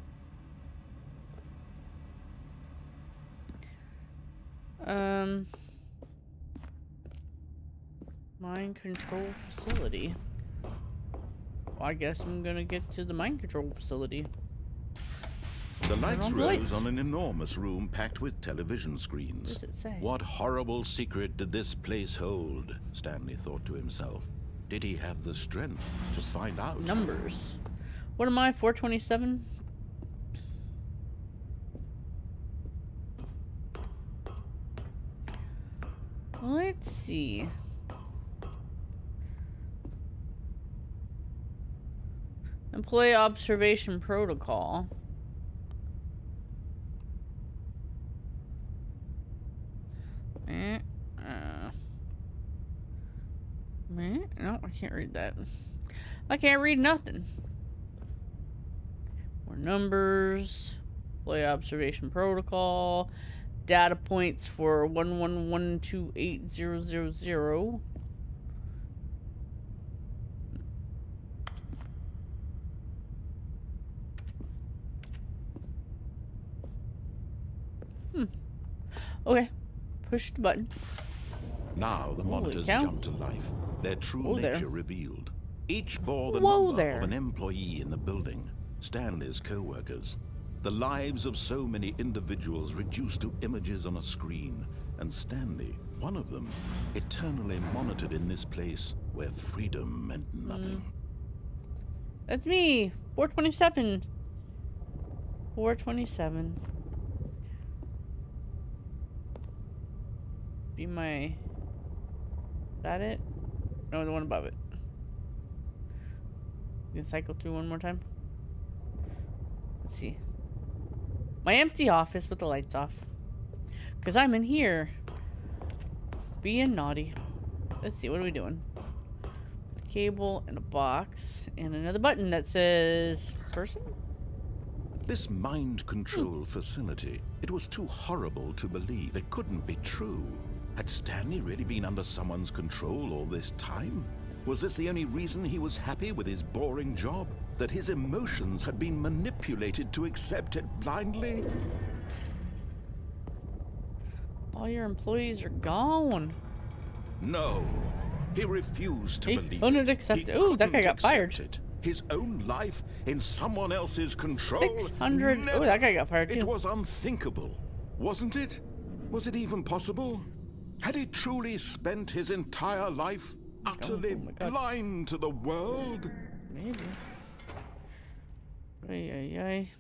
Mind control facility. Well, I guess I'm gonna get to the mind control facility. The lights on the rose lights. on an enormous room packed with television screens. What does it say? What horrible secret did this place hold? Stanley thought to himself. Did he have the strength to find out? Numbers. What am I? 427? Let's see. Employee observation protocol. No, I can't read that. I can't read nothing. More numbers. Play observation protocol. Data points for 11128000. Okay. Push the button. Now the Holy monitors cow. jumped to life, their true Whoa there. nature revealed. Each bore the Whoa number there. of an employee in the building, Stanley's co-workers. The lives of so many individuals reduced to images on a screen, and Stanley, one of them, eternally monitored in this place where freedom meant nothing. That's me. 427. 427. Be my... Is that it? No, the one above it. You can cycle through one more time. Let's see. My empty office with the lights off. Because I'm in here. Being naughty. Let's see, what are we doing? A cable and a box. And another button that says... Person? This mind control facility, it was too horrible to believe. It couldn't be true. Had Stanley really been under someone's control all this time? Was this the only reason he was happy with his boring job? That his emotions had been manipulated to accept it blindly? All your employees are gone. No. He refused to He believe couldn't it. accept He it. Ooh, that guy couldn't got fired. accept it. His own life in someone else's control. 600. Never. Oh, that guy got fired too. It was unthinkable, wasn't it? Was it even possible? Had he truly spent his entire life utterly my God. blind to the world? Maybe. Ay, ay, ay.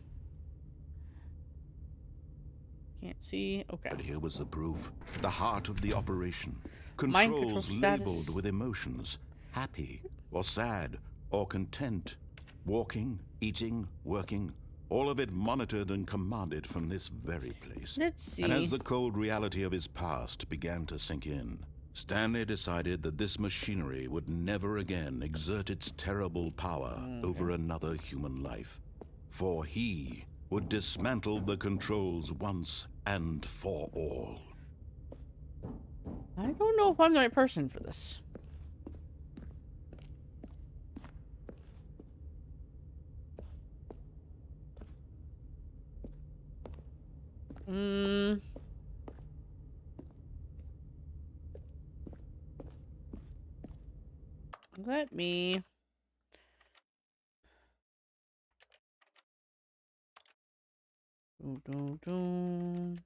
Can't see. Okay. But here was the proof. The heart of the operation. Mind control Controls status. labeled with emotions. Happy, or sad, or content. Walking, eating, working. All of it monitored and commanded from this very place. Let's see. And as the cold reality of his past began to sink in, Stanley decided that this machinery would never again exert its terrible power over another human life. For he would dismantle the controls once and for all. I don't know if I'm the right person for this. Let me... Dun.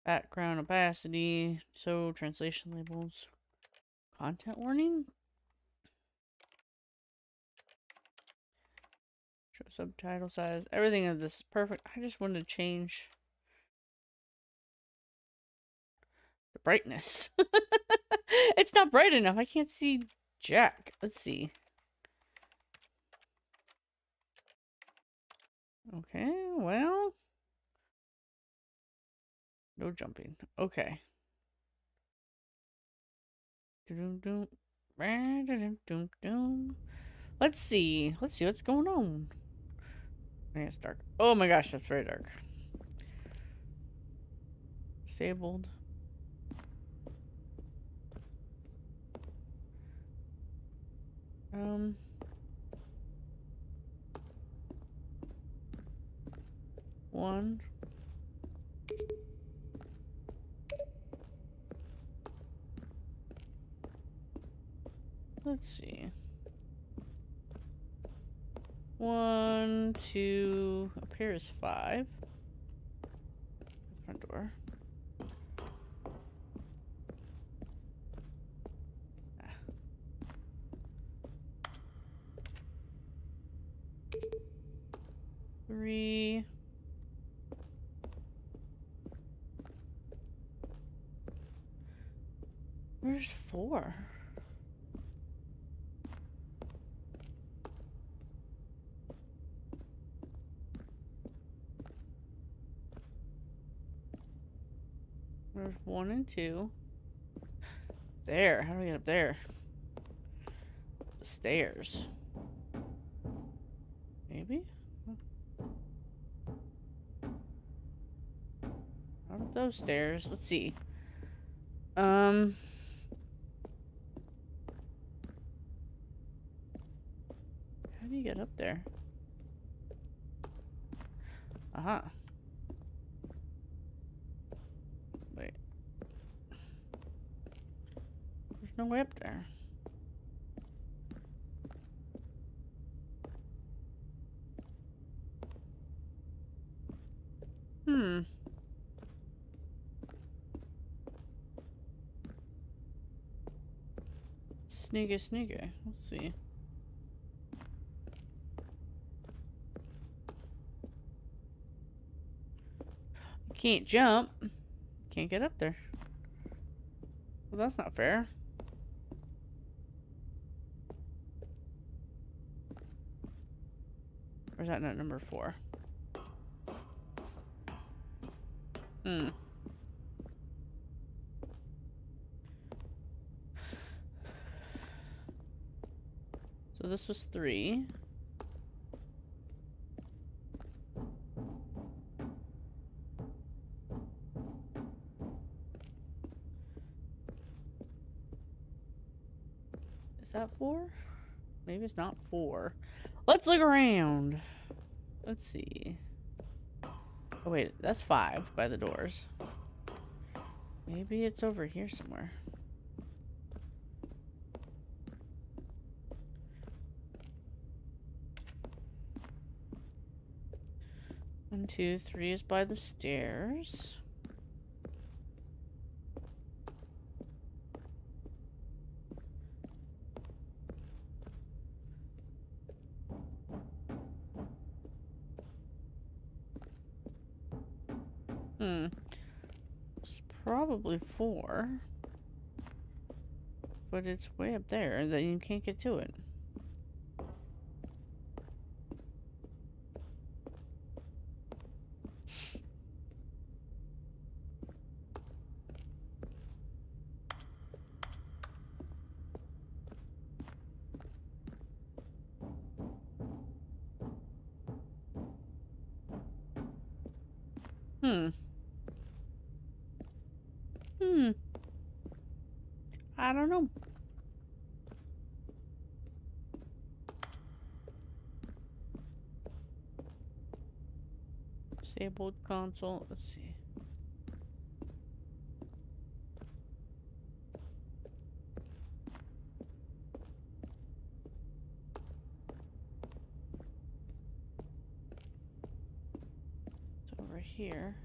Background opacity. So, translation labels. Content warning? Show subtitle size. Everything of this is perfect. I just wanted to change the brightness. It's not bright enough. I can't see jack. Let's see. Okay, well. No jumping. Okay. Let's see. Let's see what's going on. Yeah, it's dark. Oh my gosh, that's very dark. Disabled. One. Let's see. 1, 2, up here is 5. Front door. Three. Where's 4? There's 1 and 2. There. How do I get up there? The stairs. Maybe? Not up those stairs. Let's see. How do you get up there? Aha. Wait. There's no way up there. Snigger. Let's see. Can't jump. Can't get up there. Well, that's not fair. Or is that not number 4? So this was 3. Is that 4? Maybe it's not 4. Let's look around. Let's see. Oh wait, that's 5 by the doors. Maybe it's over here somewhere. One, 2, 3 is by the stairs. It's probably 4. But it's way up there and then you can't get to it. I don't know. Disabled console. Let's see. It's over here.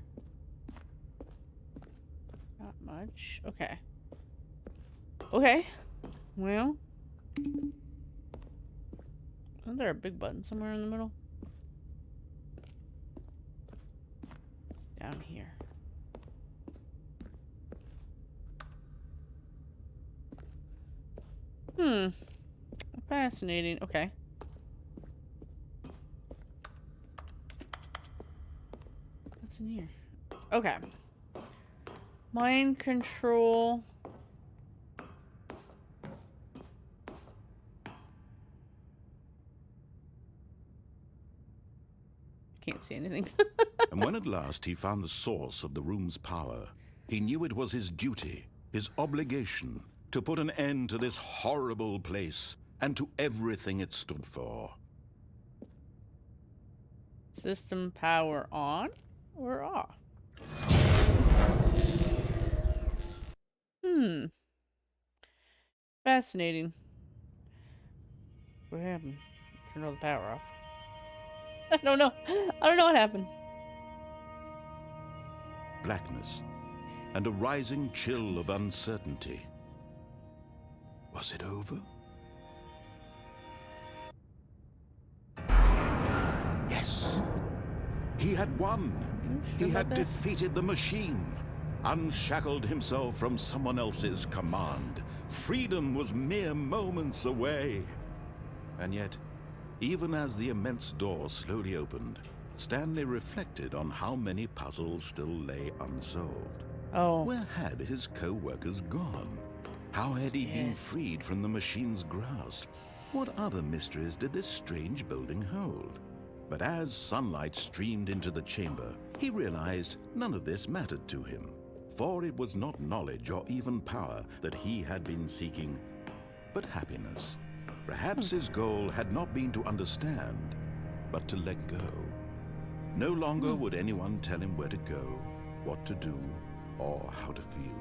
Not much. Okay. Okay. Well. Isn't there a big button somewhere in the middle? It's down here. Fascinating. Okay. What's in here? Okay. Mind control. Can't see anything. And when at last he found the source of the room's power, he knew it was his duty, his obligation, to put an end to this horrible place and to everything it stood for. System power on or off? Fascinating. What happened? Turn all the power off. I don't know. I don't know what happened. Blackness and a rising chill of uncertainty. Was it over? Yes. He had won. He had defeated the machine, unshackled himself from someone else's command. Freedom was mere moments away. And yet, even as the immense door slowly opened, Stanley reflected on how many puzzles still lay unsolved. Oh. Where had his co-workers gone? How had he been Yes. freed from the machine's grasp? What other mysteries did this strange building hold? But as sunlight streamed into the chamber, he realized none of this mattered to him, for it was not knowledge or even power that he had been seeking, but happiness. Perhaps his goal had not been to understand, but to let go. No longer would anyone tell him where to go, what to do, or how to feel.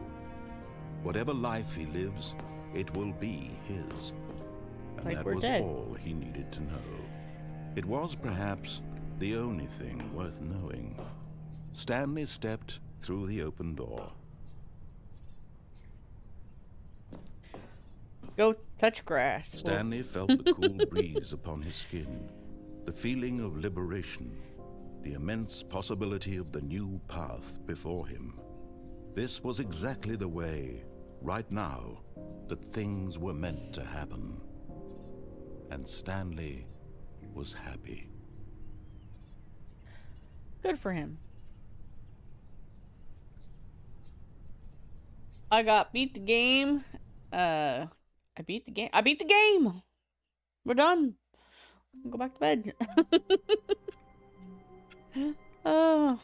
Whatever life he lives, it will be his. And Like that we're was dead. all he needed to know. It was perhaps the only thing worth knowing. Stanley stepped through the open door. Go touch grass. Whoa. Stanley felt the cool breeze upon his skin, the feeling of liberation, the immense possibility of the new path before him. This was exactly the way, right now, that things were meant to happen. And Stanley was happy. Good for him. I beat the game. I beat the game. I beat the game. We're done. I'll go back to bed. Oh.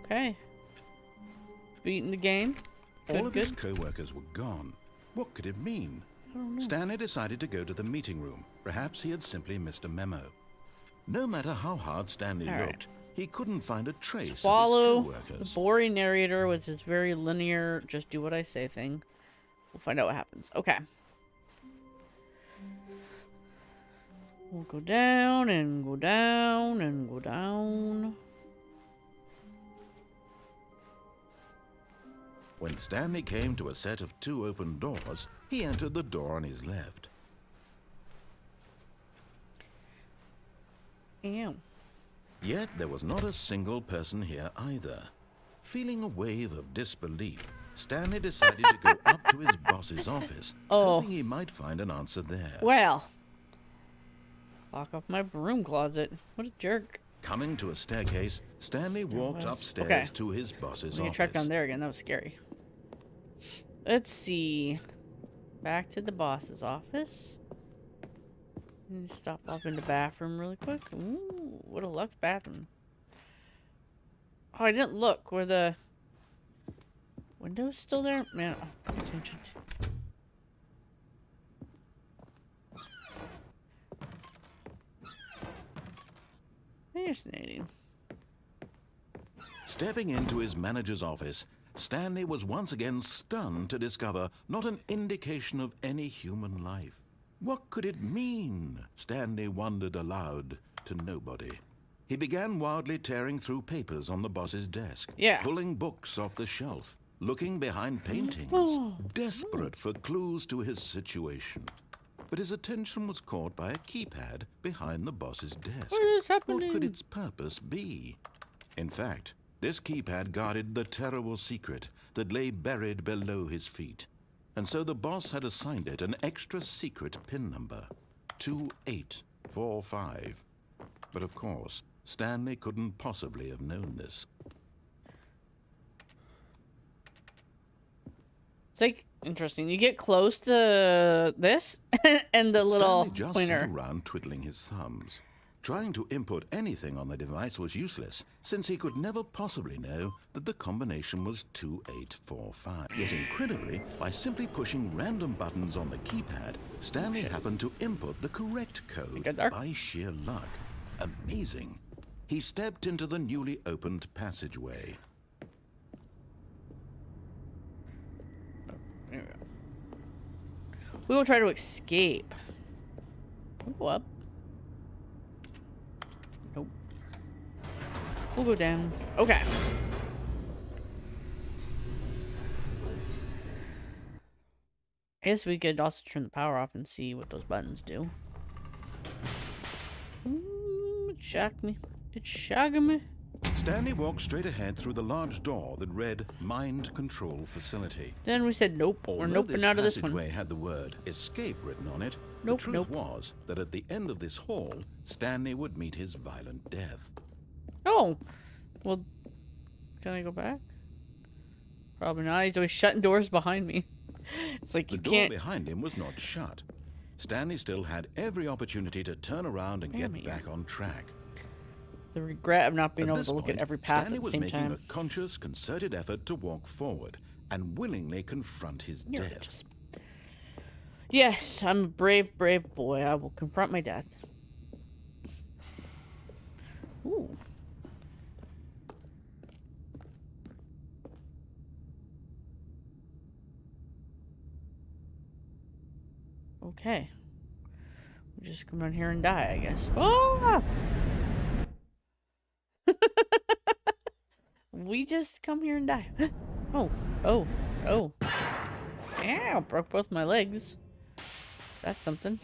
Okay. Beating the game. All of his co-workers were gone. What could it mean? I don't know. Stanley decided to go to the meeting room. Perhaps he had simply missed a memo. No matter how hard Stanley All right. looked, he couldn't find a trace of Follow his the co-workers. boring narrator with his very linear, just do what I say thing. We'll find out what happens. Okay. We'll go down and go down and go down. When Stanley came to a set of 2 open doors, he entered the door on his left. Ew. Yet there was not a single person here either. Feeling a wave of disbelief, Stanley decided to go up to his boss's office, Oh. hoping he might find an answer there. Well. Lock off my broom closet. What a jerk. Coming to a staircase, Stanley walked was- upstairs okay. to his boss's We can office. track down there again. That was scary. Let's see. Back to the boss's office. Stop off in the bathroom really quick. Ooh, what a luxe bathroom. Oh, I didn't look. Were the windows still there? Man, oh, pay attention. Fascinating. Stepping into his manager's office, Stanley was once again stunned to discover not an indication of any human life. What could it mean? Stanley wondered aloud to nobody. He began wildly tearing through papers on the boss's desk, Yeah. pulling books off the shelf, looking behind paintings, Oh. desperate for clues to his situation. But his attention was caught by a keypad behind the boss's desk. What is What happening? could its purpose be? In fact, this keypad guarded the terrible secret that lay buried below his feet. And so the boss had assigned it an extra secret PIN number, 2845. But of course, Stanley couldn't possibly have known this. It's like interesting. You get close to this, and the little Stanley just pointer. sat around twiddling his thumbs. Trying to input anything on the device was useless, since he could never possibly know that the combination was 2845. Yet incredibly, by simply pushing random buttons on the keypad, Stanley happened to input the correct code got dark. by sheer luck. Amazing. He stepped into the newly opened passageway. There we go. We will try to escape. We'll go up. Nope. We'll go down. Okay. I guess we could also turn the power off and see what those buttons do. It shocked me. It shocked me. Stanley walked straight ahead through the large door that read Mind Control Facility. Then we said nope. We're Although noping this out of this one. passageway had the word escape written on it, Nope, the truth nope. was that at the end of this hall, Stanley would meet his violent death. Oh, well, can I go back? Probably not. He's always shutting doors behind me. It's like The you door can't. behind him was not shut. Stanley still had every opportunity to turn around and Damn get it. back on track. The regret of not being At able this to look point, at every path Stanley at the was same making time. a conscious, concerted effort to walk forward and willingly confront his You're death. just- Yes, I'm a brave, brave boy. I will confront my death. Ooh. Okay. We just come down here and die, I guess. Oh! We just come here and die. Oh, oh, oh. Ow, broke both my legs. That's something.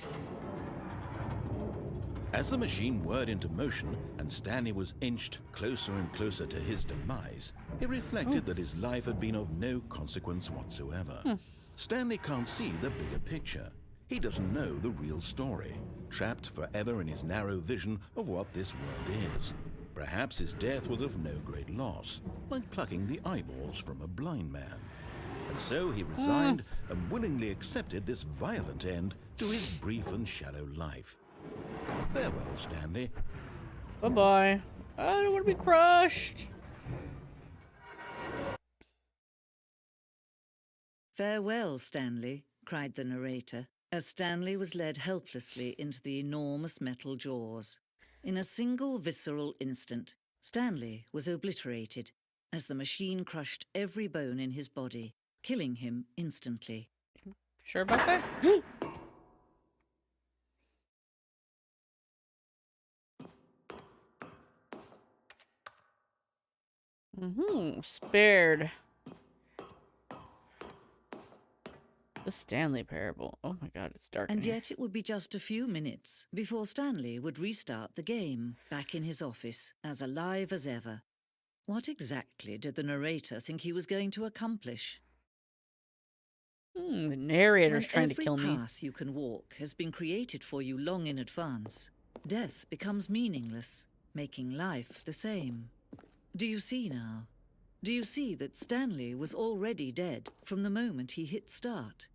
As the machine whirred into motion and Stanley was inched closer and closer to his demise, he reflected that his life had been of no consequence whatsoever. Stanley can't see the bigger picture. He doesn't know the real story, trapped forever in his narrow vision of what this world is. Perhaps his death was of no great loss, like plucking the eyeballs from a blind man. And so he resigned and willingly accepted this violent end to his brief and shallow life. Farewell, Stanley. Bye-bye. I don't want to be crushed. "Farewell, Stanley," cried the narrator, as Stanley was led helplessly into the enormous metal jaws. In a single visceral instant, Stanley was obliterated as the machine crushed every bone in his body, killing him instantly. Sure about that? Spared. The Stanley Parable. Oh my god, it's dark. And in here. yet it would be just a few minutes before Stanley would restart the game, back in his office, as alive as ever. What exactly did the narrator think he was going to accomplish? The narrator's When trying to kill every me. path you can walk has been created for you long in advance, death becomes meaningless, making life the same. Do you see now? Do you see that Stanley was already dead from the moment he hit start?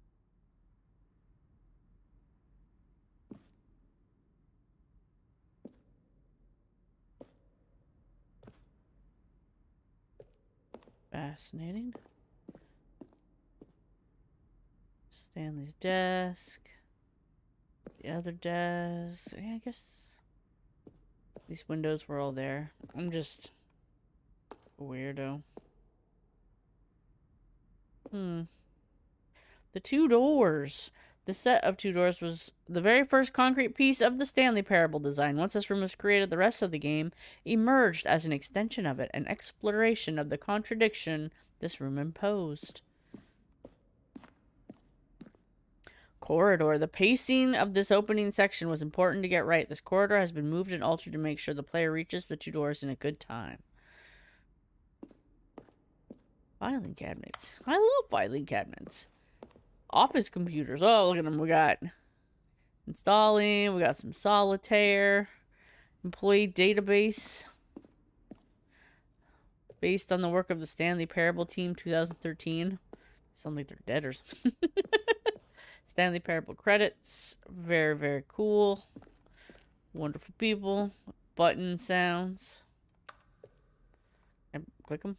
Fascinating. Stanley's desk. The other desk. Yeah, I guess these windows were all there. I'm just a weirdo. The two doors. The set of two doors was the very first concrete piece of the Stanley Parable design. Once this room was created, the rest of the game emerged as an extension of it, an exploration of the contradiction this room imposed. Corridor. The pacing of this opening section was important to get right. This corridor has been moved and altered to make sure the player reaches the two doors in a good time. Filing cabinets. I love filing cabinets. Office computers. Oh, look at them. We got installing. We got some solitaire. Employee database. Based on the work of the Stanley Parable team, 2013. Sound like they're dead or something. Stanley Parable credits. Very, very cool. Wonderful people. Button sounds. And click them.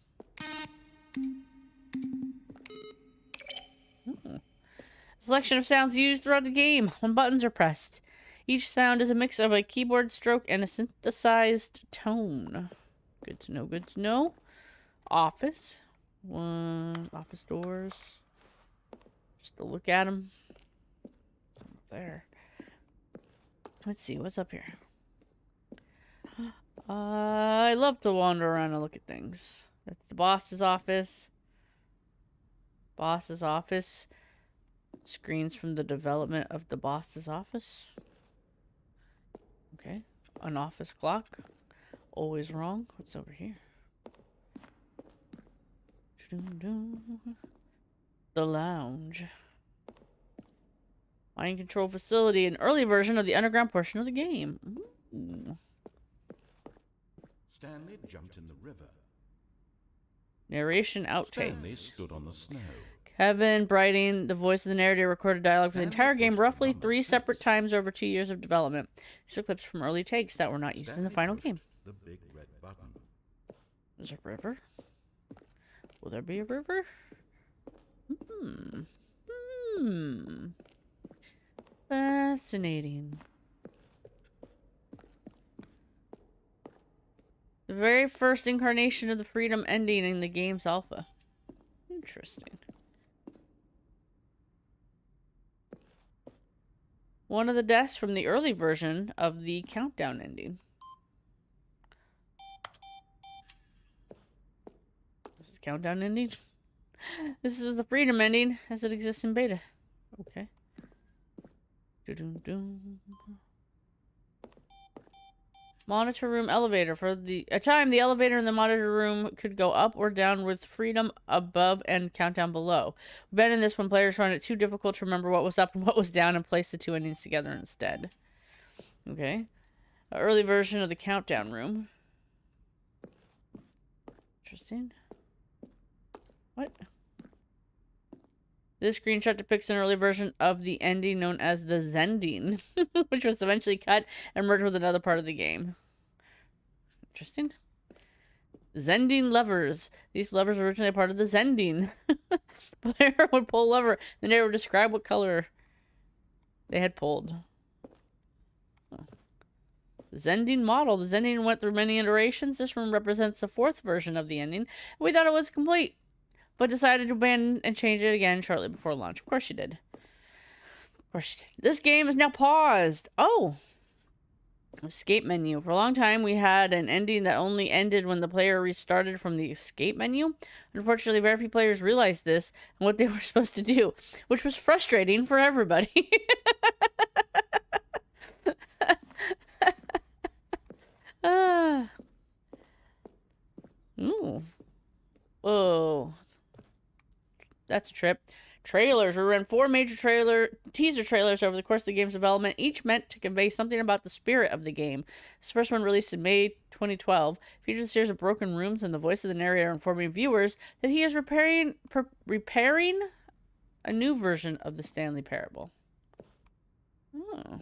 Selection of sounds used throughout the game when buttons are pressed. Each sound is a mix of a keyboard stroke and a synthesized tone. Good to know, good to know. Office. Office doors. Just to look at them. There. Let's see, what's up here? I love to wander around and look at things. That's the boss's office. Boss's office. Screens from the development of the boss's office. Okay. An office clock. Always wrong. What's over here? The lounge. Mind control facility. An early version of the underground portion of the game. Ooh. Stanley jumped in the river. Narration Stanley outtakes. stood on the snow. Kevin Brighting, the voice of the narrator, recorded dialogue for the Stanley entire game pushed the roughly number 3 separate 6. times over 2 years of development. These are clips from early takes that were not used in the Stanley final pushed game. the big red button. There's a river. Will there be a river? Fascinating. The very first incarnation of the freedom ending in the game's alpha. Interesting. One of the deaths from the early version of the countdown ending. This is the countdown ending? This is the freedom ending as it exists in beta. Okay. Doo-doo-doo. Monitor room elevator. For a time, the elevator in the monitor room could go up or down with freedom above and countdown below. Ben in this one, players found it too difficult to remember what was up and what was down and placed the two endings together instead. Okay. An early version of the countdown room. Interesting. What? This screenshot depicts an early version of the ending known as the Zending, which was eventually cut and merged with another part of the game. Interesting. Zending levers. These levers were originally part of the Zending. The player would pull a lever, then they would describe what color they had pulled. The Zending model. The Zending went through many iterations. This one represents the 4th version of the ending. We thought it was complete, but decided to ban and change it again shortly before launch. Of course you did. Of course you did. This game is now paused. Oh! Escape menu. For a long time, we had an ending that only ended when the player restarted from the escape menu. Unfortunately, very few players realized this and what they were supposed to do, which was frustrating for everybody. Ooh. Oh. That's a trip. Trailers. We ran 4 major teaser trailers over the course of the game's development, each meant to convey something about the spirit of the game. This first one, released in May 2012, features a series of broken rooms and the voice of the narrator informing viewers that he is repairing a new version of the Stanley Parable. Oh.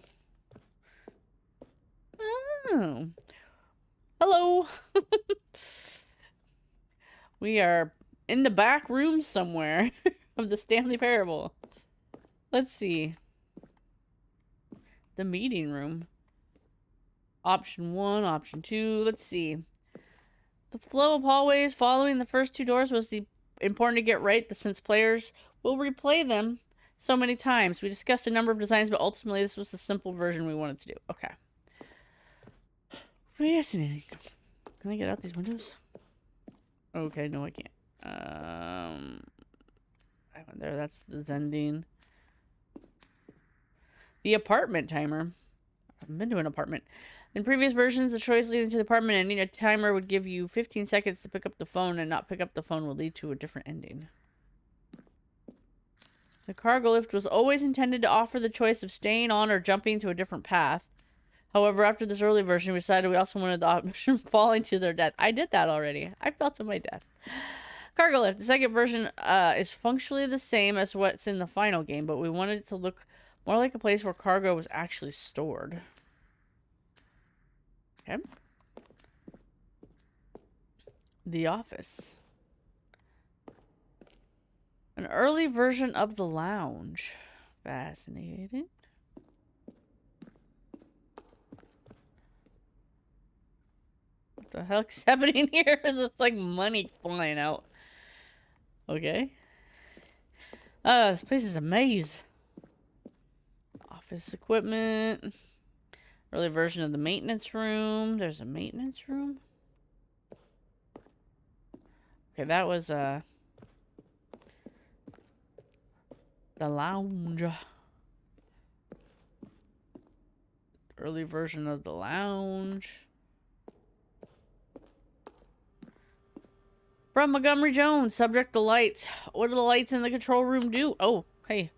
Oh. Hello. We are in the back room somewhere of the Stanley Parable. Let's see. The meeting room. Option 1, option 2. Let's see. The flow of hallways following the first 2 doors was important to get right, since players will replay them so many times. We discussed a number of designs, but ultimately this was the simple version we wanted to do. Okay. Fascinating. Can I get out these windows? Okay, no I can't. I went there. That's the Zending. The apartment timer. I've been to an apartment. In previous versions, the choice leading to the apartment ending, a timer would give you 15 seconds to pick up the phone, and not pick up the phone will lead to a different ending. The cargo lift was always intended to offer the choice of staying on or jumping to a different path. However, after this early version, we decided we also wanted the option of falling to their death. I did that already. I fell to my death. Cargo lift. The second version is functionally the same as what's in the final game, but we wanted it to look more like a place where cargo was actually stored. Okay. The office. An early version of the lounge. Fascinating. What the heck's happening here? There's like money flying out. Okay. This place is a maze. Office equipment. Early version of the maintenance room. There's a maintenance room. Okay, that was the lounge. Early version of the lounge. From Montgomery Jones, subject to lights. What do the lights in the control room do? Oh, hey.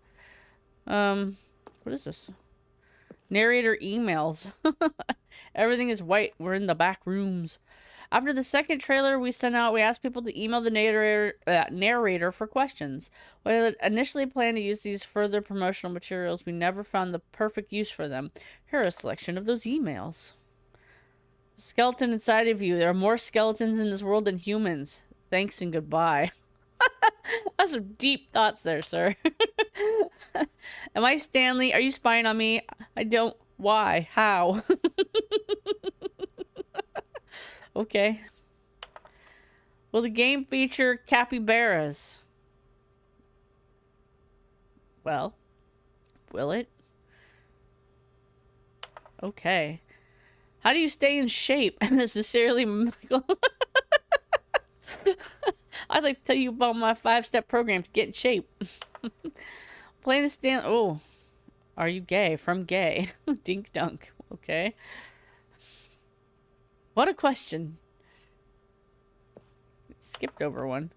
What is this? Narrator emails. Everything is white. We're in the back rooms. After the second trailer we sent out, we asked people to email the narrator for questions. We had initially planned to use these further promotional materials. We never found the perfect use for them. Here are a selection of those emails. Skeleton inside of you. There are more skeletons in this world than humans. Thanks and goodbye. That's some deep thoughts there, sir. Am I Stanley? Are you spying on me? I don't. Why? How? Okay. Will the game feature capybaras? Well, will it? Okay. How do you stay in shape? Sincerely, Michael. I'd like to tell you about my 5-step program to get in shape. Playing the stand. Oh, are you gay? From gay. Dink dunk. Okay. What a question. Skipped over one.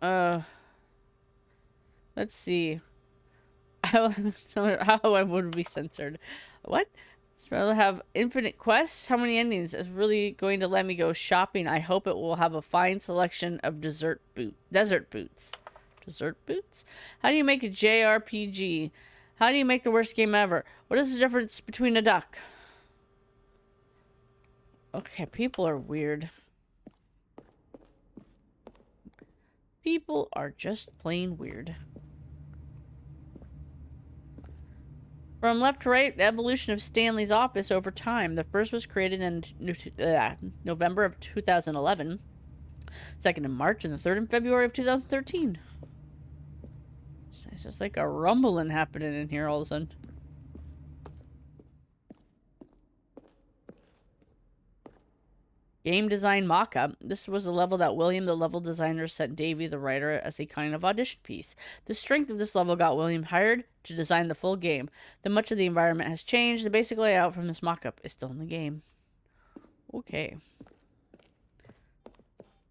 Let's see. How I would be censored. What? So I have infinite quests? How many endings? Is really going to let me go shopping. I hope it will have a fine selection of desert boots. Desert boots? How do you make a JRPG? How do you make the worst game ever? What is the difference between a duck? Okay, people are weird. People are just plain weird. From left to right, the evolution of Stanley's office over time. The first was created in November of 2011, second in March, and the third in February of 2013. It's just like a rumbling happening in here all of a sudden. Game design mock-up. This was the level that William, the level designer, sent Davey, the writer, as a kind of audition piece. The strength of this level got William hired to design the full game. Though much of the environment has changed, the basic layout from this mock-up is still in the game. Okay.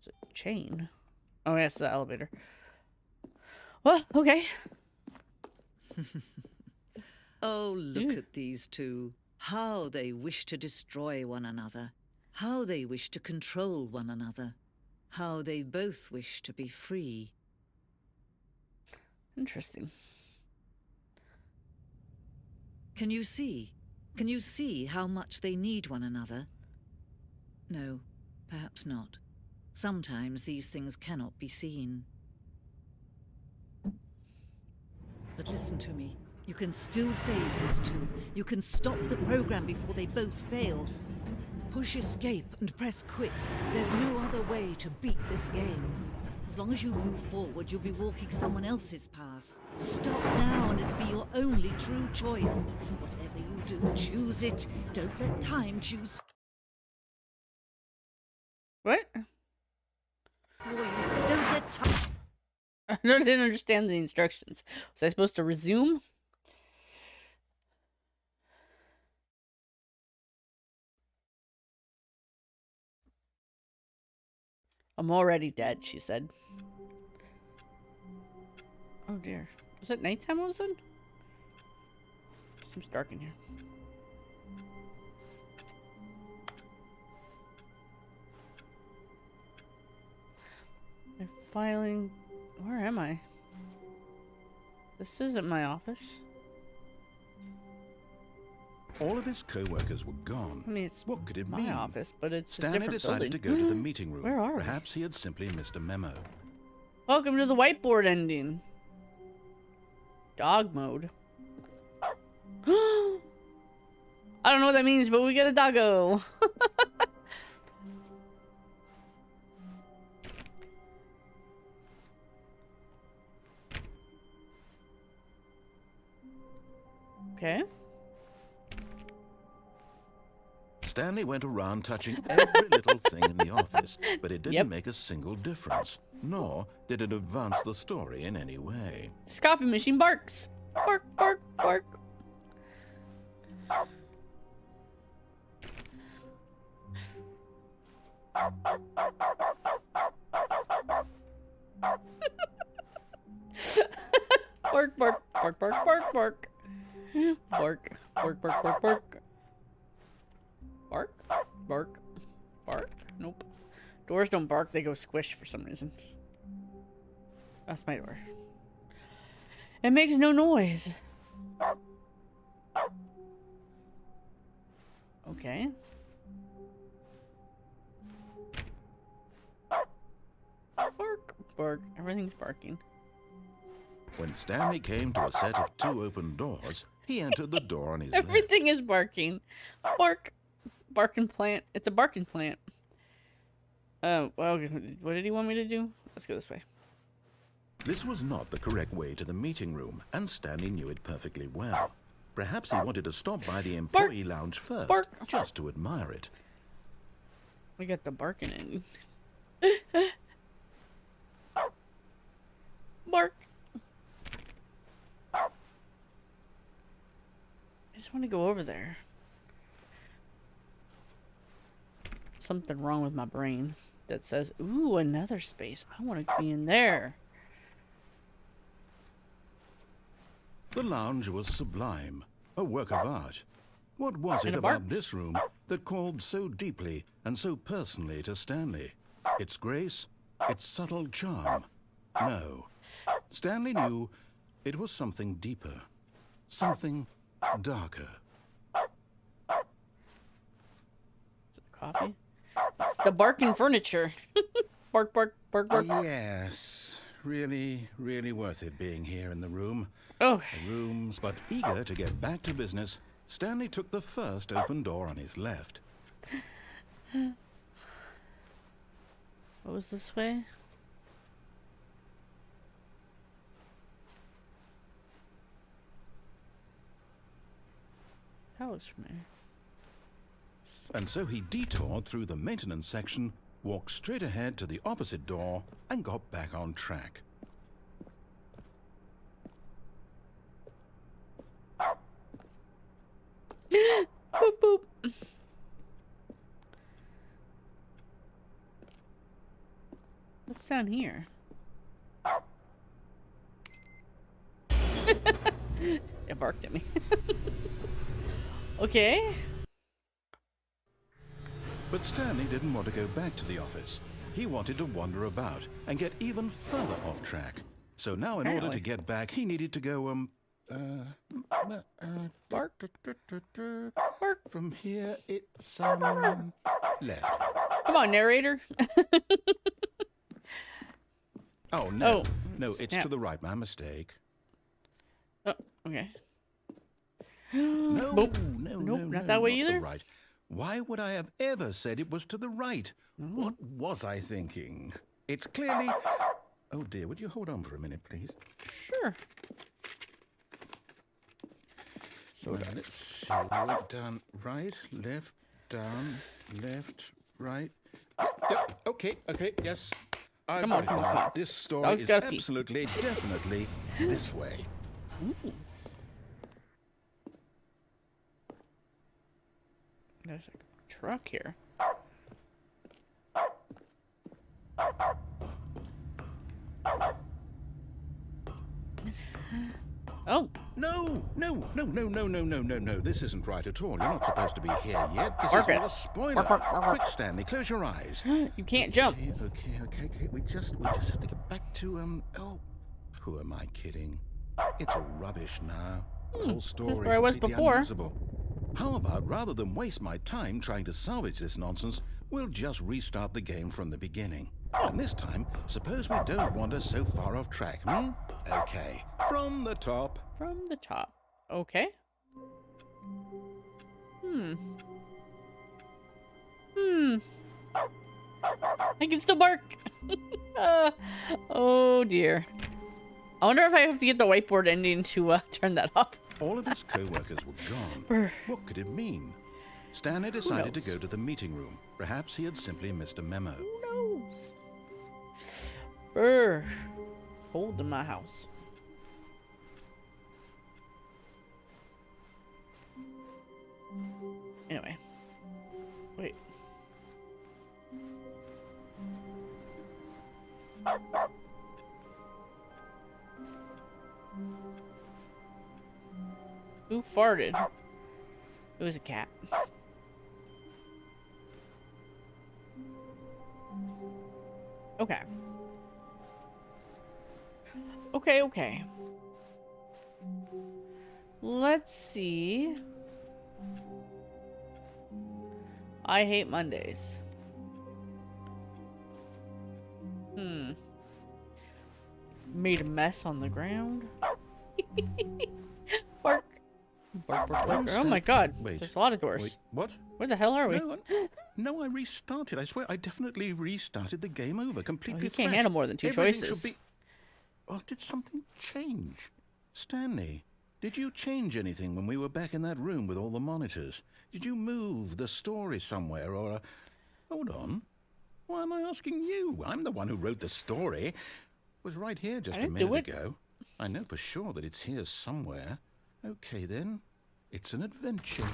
It's a chain. Oh, yeah, it's the elevator. Well, okay. Oh, look at these two. How they wish to destroy one another. How they wish to control one another. How they both wish to be free. Interesting. Can you see? Can you see how much they need one another? No, perhaps not. Sometimes these things cannot be seen. But listen to me. You can still save these two. You can stop the program before they both fail. Push escape and press quit. There's no other way to beat this game. As long as you move forward, you'll be walking someone else's path. Stop now and it'll be your only true choice. Whatever you do, choose it. Don't let time choose What? for you. Don't let time... I didn't understand the instructions. Was I supposed to resume? I'm already dead, she said. Oh dear. Was it nighttime all of a sudden? Seems dark in here. I'm filing... Where am I? This isn't my office. All of his co-workers were gone. I mean, it's What could it my mean? office, but it's a Stanley different decided building. to go to the meeting room. Where are we? Perhaps he had simply missed a memo. Welcome to the whiteboard ending. Dog mode. I don't know what that means, but we get a doggo. Okay. Stanley went around touching every little thing in the office, but it didn't make a single difference, nor did it advance the story in any way. This copy machine barks. Bark, bark, bark. Bark, bark, bark, bark, bark, bark. Bark, bark, bark, bark, bark. Bark. Bark? Nope. Doors don't bark, they go squish for some reason. That's my door. It makes no noise. Okay. Bark. Bark. Everything's barking. When Stanley came to a set of 2 open doors, he entered the door on his left. Everything is barking. Bark. Barking plant. It's a barking plant. Oh, well, what did he want me to do? Let's go this way. This was not the correct way to the meeting room, and Stanley knew it perfectly well. Perhaps he wanted to stop by the employee lounge first, Bark. just to admire it. We got the barking in. Bark. I just want to go over there. Something wrong with my brain that says, ooh, another space. I want to be in there. The lounge was sublime, a work of art. What was And it it about barks. this room that called so deeply and so personally to Stanley? Its grace? Its subtle charm? No. Stanley knew it was something deeper, something darker. Is it coffee? It's the barking furniture. Bark, bark, bark, bark. Yes, really, really worth it being here in the room. Oh, The rooms, but eager to get back to business, Stanley took the first open door on his left. what was this way? That looks familiar. And so he detoured through the maintenance section, walked straight ahead to the opposite door, and got back on track. Boop, boop. What's down here? It barked at me. Okay. But Stanley didn't want to go back to the office. He wanted to wander about and get even further off track. So now in order to Apparently. get back, he needed to go, Bark. bark. From here, it's, left. Come on, narrator. Oh, no. Oh, No, it's snap. to the right. My mistake. Oh, okay. No, Boop. no, Nope, no, not no, that way the either. right. Why would I have ever said it was to the right? What was I thinking? It's clearly... Oh, dear, would you hold on for a minute, please? Sure. So let's see. We went down, right, left, down, left, right. Yep, okay, yes. I've Come got on, it come on, now. come on. This story Dog's is gotta pee. absolutely, definitely this way. There's a truck here. Oh, No. This isn't right at all. You're not supposed to be here yet. This Bark is it. all a spoiler. Bark, bark, bark, bark. Quick, Stanley, close your eyes. you can't jump. Okay. We just have to get back to, oh, who am I kidding? It's all rubbish now. The whole story where I was completely before. unusable. How about, rather than waste my time trying to salvage this nonsense, we'll just restart the game from the beginning. And this time, suppose we don't wander so far off track, hmm? Okay, from the top. From the top. Okay. I can still bark. Oh dear. I wonder if I have to get the whiteboard ending to turn that off. All of his co-workers were gone. Brr. What could it mean? Stanley decided to knows? go to the meeting room. Perhaps he had simply missed a memo. Who knows? Brr. Cold in my house. Anyway. Wait. Who farted? It was a cat. Okay. Okay, okay. Let's see. I hate Mondays. Made a mess on the ground. Bark. Bark, bark, bark. Oh my god. Wait. There's a lot of doors. Wait, what? Where the hell are we? No, I restarted. I swear, I definitely restarted the game over completely. Oh, you can't fresh. handle more than two Everything choices. Should be... Oh, did something change? Stanley, did you change anything when we were back in that room with all the monitors? Did you move the story somewhere or... Hold on. Why am I asking you? I'm the one who wrote the story. It was right here just a minute ago. I know for sure that it's here somewhere. Okay, then. It's an adventure.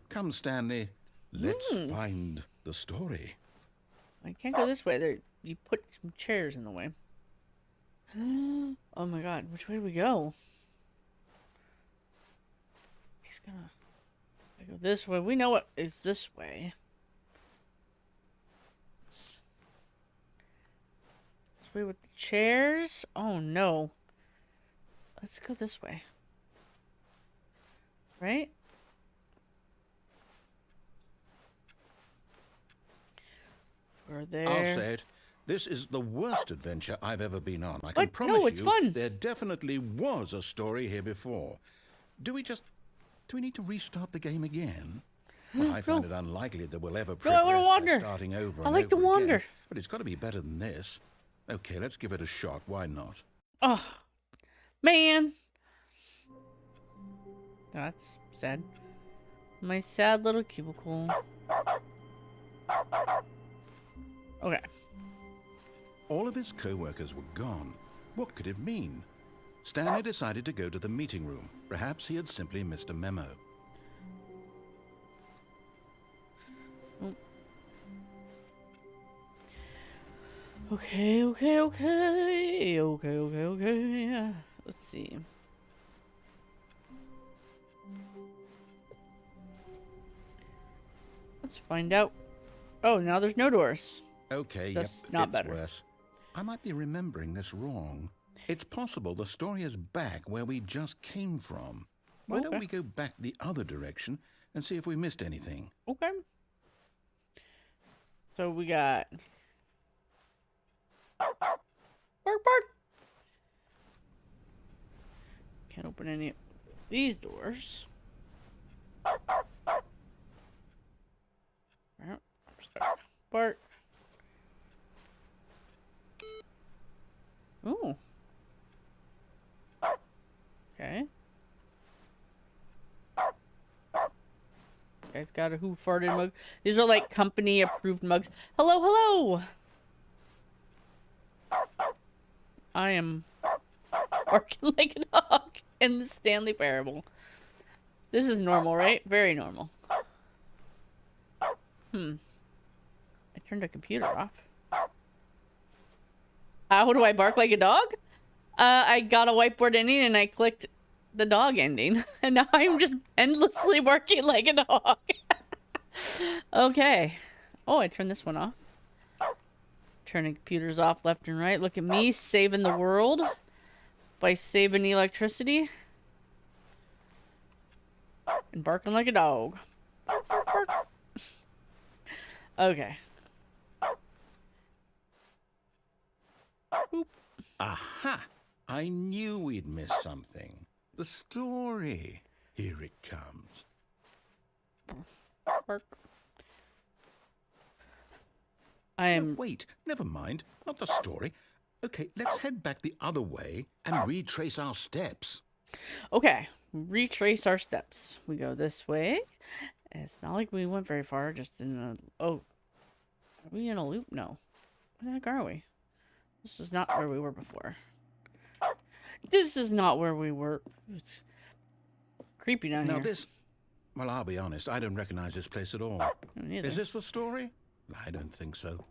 Come, Stanley. Let's find the story. I can't go this way. There, you put some chairs in the way. Oh my god, which way do we go? He's gonna go this way. We know what is this way. This way with the chairs? Oh no. Let's go this way. Right? We're there. I'll say it. This is the worst adventure I've ever been on. I can What? promise No, it's you fun. there definitely was a story here before. Do we need to restart the game again? Well, I find it unlikely that we'll ever No, I wanna progress wander. by starting over I and like to over wander. again. But it's got to be better than this. Okay, let's give it a shot. Why not? Oh, man. That's sad. My sad little cubicle. Okay. All of his co-workers were gone. What could it mean? Stanley decided to go to the meeting room. Perhaps he had simply missed a memo. Okay. Let's see. Let's find out. Oh, now there's no doors. Okay, That's yep, not it's better. worse. I might be remembering this wrong. It's possible the story is back where we just came from. Why don't Okay. we go back the other direction and see if we missed anything? Okay. So we got... Bark. Can't open any of these doors. Bark. Ooh. Okay. Guys got a who farted mug. These are like company approved mugs. Hello. I am barking like a dog in the Stanley Parable. This is normal, right? Very normal. I turned the computer off. How do I bark like a dog? I got a whiteboard ending and I clicked the dog ending. And now I'm just endlessly barking like a dog. Okay. Oh, I turned this one off. Turning computers off left and right. Look at me saving the world by saving electricity. And barking like a dog. Bark. Okay. Boop. Aha! I knew we'd missed something. The story. Here it comes. Bark. I am... Wait, never mind. Not the story. Okay, let's head back the other way and retrace our steps. Okay. Retrace our steps. We go this way. It's not like we went very far. Just in a... Oh. Are we in a loop? No. Where the heck are we? This is not where we were before. This is not where we were. It's creepy down Now here. this... Well, I'll be honest. I don't recognize this place at all. Me neither. Is this the story? I don't think so.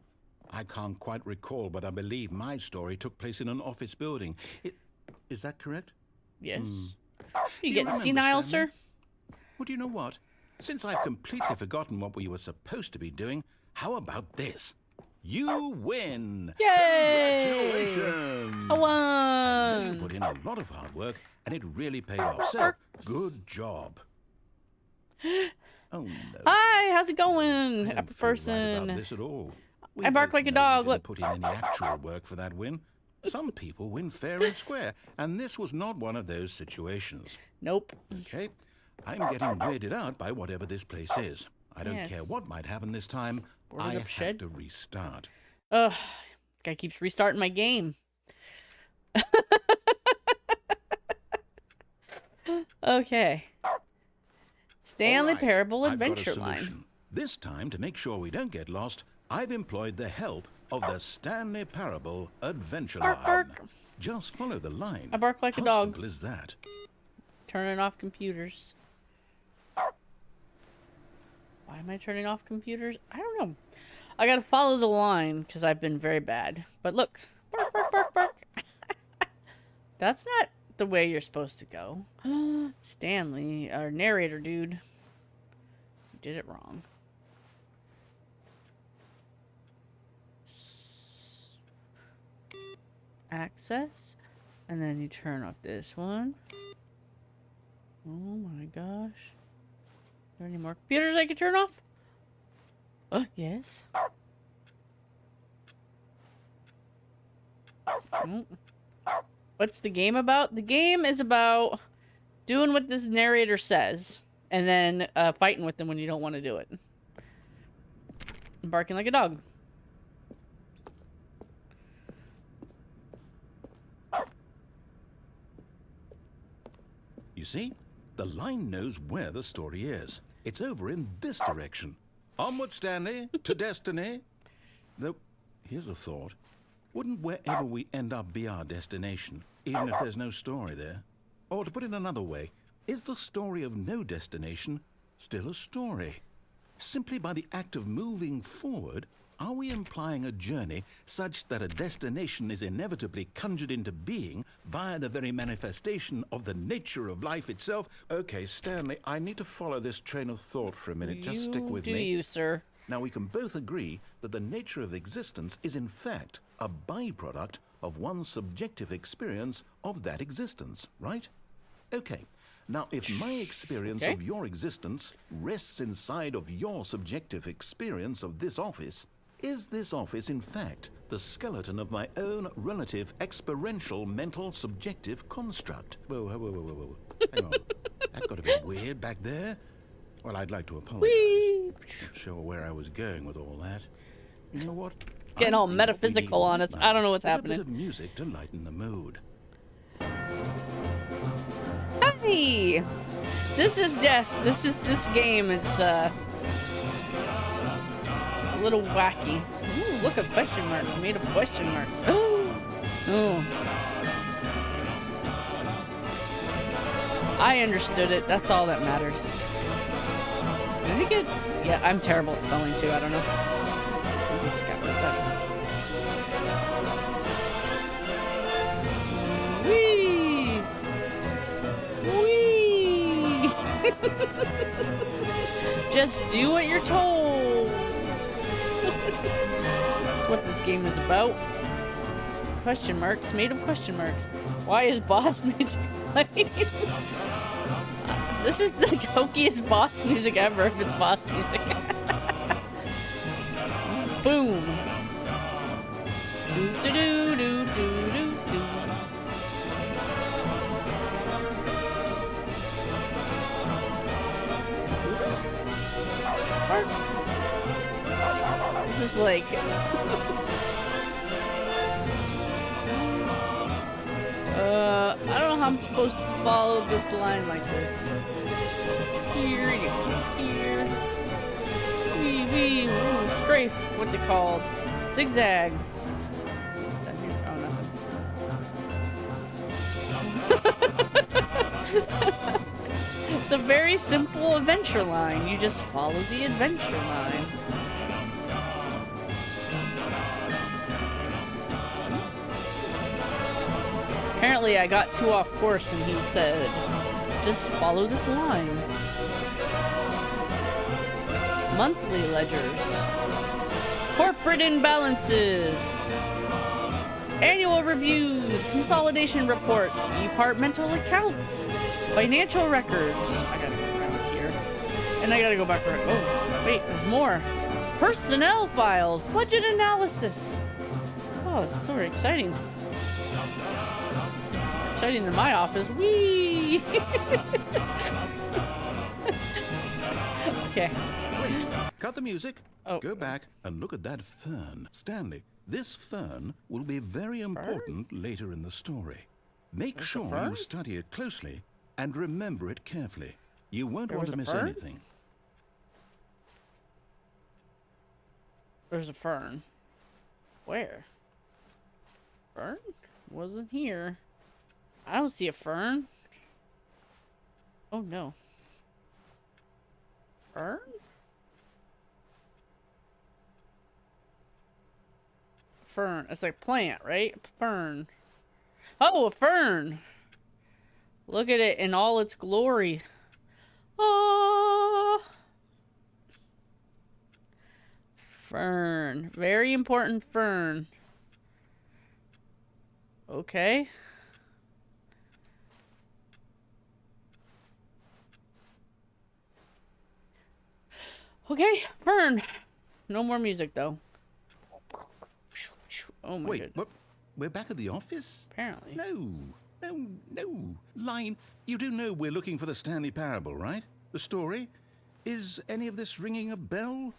I can't quite recall, but I believe my story took place in an office building. Is that correct? Yes. Do You you getting remember, senile, Stanley? sir? Well, do you know what? Since I've completely forgotten what we were supposed to be doing, how about this? You win! Yay! Congratulations! I I know you won! put in a lot of hard work, and it really paid off. So, good job. Oh no! Hi, how's it I going, don't happy feel right person? about this at all. We I bark both like a know you dog, didn't look. put in any actual work for that win. Some people win fair and square, and this was not one of those situations. Nope. Okay? I'm getting weirded out by whatever this place is. I don't care Yes. what might happen this time. Boarded I up have shed? to restart. Ugh, guy keeps restarting my game. Okay. Stanley All right, Parable I've got a Adventure Line. solution. This time, to make sure we don't get lost, I've employed the help of the Stanley Parable Adventure Bark, Line. bark. Just follow the line. I bark like a How dog. simple is that? Turning off computers. Why am I turning off computers? I don't know. I gotta follow the line because I've been very bad. But look. Bark, bark, bark, bark. That's not the way you're supposed to go. Stanley, our narrator dude, you did it wrong. Access. And then you turn off this one. Oh my gosh. Are there any more computers I can turn off? Oh, yes. Oh. What's the game about? The game is about doing what this narrator says and then fighting with them when you don't want to do it. And barking like a dog. You see? The line knows where the story is. It's over in this direction. Onward, Stanley, to destiny. Though, here's a thought. Wouldn't wherever we end up be our destination, even if there's no story there? Or to put it another way, is the story of no destination still a story? Simply by the act of moving forward, are we implying a journey such that a destination is inevitably conjured into being via the very manifestation of the nature of life itself? Okay, Stanley, I need to follow this train of thought for a minute. Just stick with Do me. you, sir? Now, we can both agree that the nature of existence is in fact a byproduct of one's subjective experience of that existence, right? Okay. Now, if my experience Okay. of your existence rests inside of your subjective experience of this office, is this office in fact the skeleton of my own relative experiential mental subjective construct? Whoa, whoa, whoa, whoa, whoa, whoa. Hang on. That got a bit weird back there. Well, I'd like to apologize. Whee! Not sure where I was going with all that. You know what? Getting I all think what we metaphysical need on right us. now I don't know what's is happening. A bit of music to lighten the mood. Hey! This is this game. It's a little wacky. Ooh, look, a question mark made of question marks. Oh. I understood it. That's all that matters. I think it's... Yeah, I'm terrible at spelling, too. I don't know. I suppose I just got rid of that. Whee! Whee! Just do what you're told. That's what this game is about. Question marks made of question marks. Why is boss music playing? This is the hokiest boss music ever if it's boss music. Boom. Do do do do do do. This is like I don't know how I'm supposed to follow this line like this. Here, you go here. Wee wee, ooh, strafe. What's it called? Zigzag. What's that here? Oh, nothing. It's a very simple adventure line. You just follow the adventure line. Apparently I got too off course and he said, just follow this line. Monthly ledgers. Corporate imbalances. Annual reviews, consolidation reports, departmental accounts, financial records. I gotta go around here. And I gotta go back around. Oh, wait, there's more. Personnel files, budget analysis. Oh, this is sort of exciting. Exciting in my office. Whee! Okay. Wait, cut the music. Oh. Go back and look at that fern. Stanley, this fern will be very important later in the story. Make There's a sure fern? you study it closely and remember it carefully. You won't There want was to a miss fern? anything. There's a fern. Where? Fern? Wasn't here. I don't see a fern. Oh no. Fern? Fern. It's like plant, right? Fern. Oh, a fern! Look at it in all its glory. Oh! Fern. Very important fern. Okay. Okay, fern. No more music, though. Oh my Wait, god. what? We're back at the office? Apparently. No. Line, you do know we're looking for the Stanley Parable, right? The story? Is any of this ringing a bell?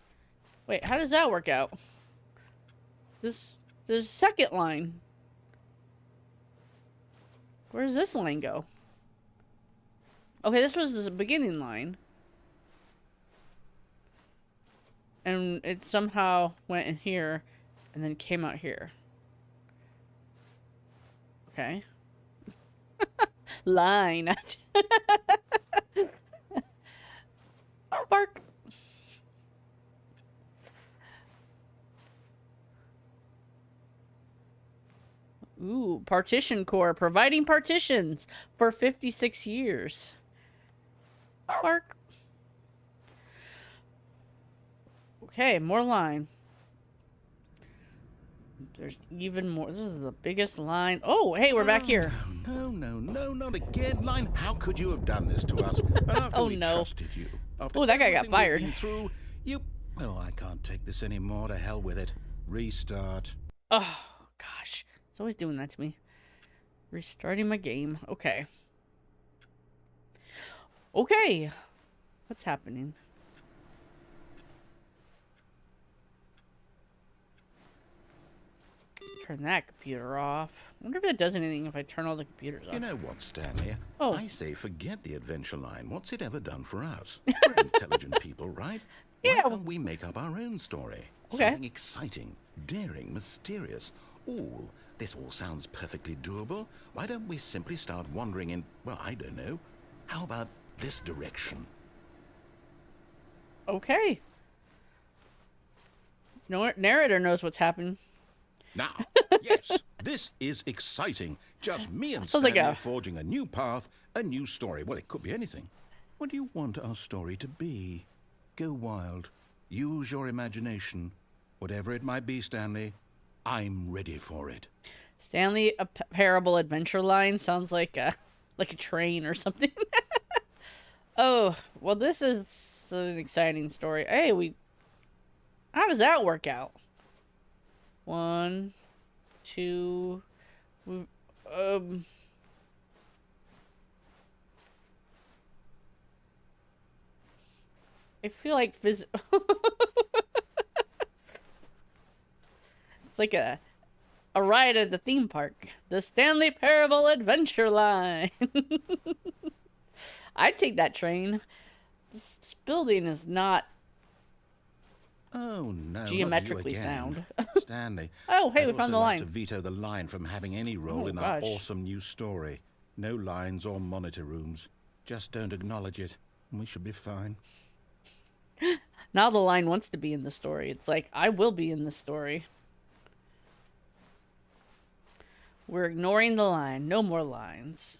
Wait, how does that work out? There's a second line. Where does this line go? Okay, this was the beginning line. And it somehow went in here and then came out here. Okay. Line. Bark. Ooh, Partition Corps providing partitions for 56 years. Bark. Okay, more line. There's even more. This is the biggest line. Oh, hey, we're back here. No, not again, Line. How could you have done this to us? And after Oh, we no. trusted you. After Oh, that guy got everything we've fired. been through, you... Oh, I can't take this anymore. To hell with it. Restart. Oh, gosh. It's always doing that to me. Restarting my game. Okay. Okay. What's happening? Turn that computer off. I wonder if it does anything if I turn all the computers off. You know what, Stanley? Oh. I say forget the adventure line. What's it ever done for us? We're intelligent people, right? Yeah. Why can't we make up our own story? Okay. Something exciting, daring, mysterious. This all sounds perfectly doable. Why don't we simply start wandering in, well, I don't know. How about this direction? Okay. No narrator knows what's happening. Now, yes, this is exciting. Just me and Sounds like Stanley a- forging a new path, a new story. Well, it could be anything. What do you want our story to be? Go wild. Use your imagination. Whatever it might be, Stanley, I'm ready for it. Stanley Parable adventure line sounds like a train or something. Oh, well, this is an exciting story. Hey, how does that work out? 1, 2, I feel like it's like a ride at the theme park. The Stanley Parable Adventure Line. I'd take that train. This building is not Oh, no. geometrically not you again. sound. Stanley. Oh, hey, I'd we found also the like line. to veto the line from having any role Oh, in our gosh. awesome new story. No lines or monitor rooms. Just don't acknowledge it, and we should be fine. Now the line wants to be in the story. It's like, I will be in the story. We're ignoring the line. No more lines.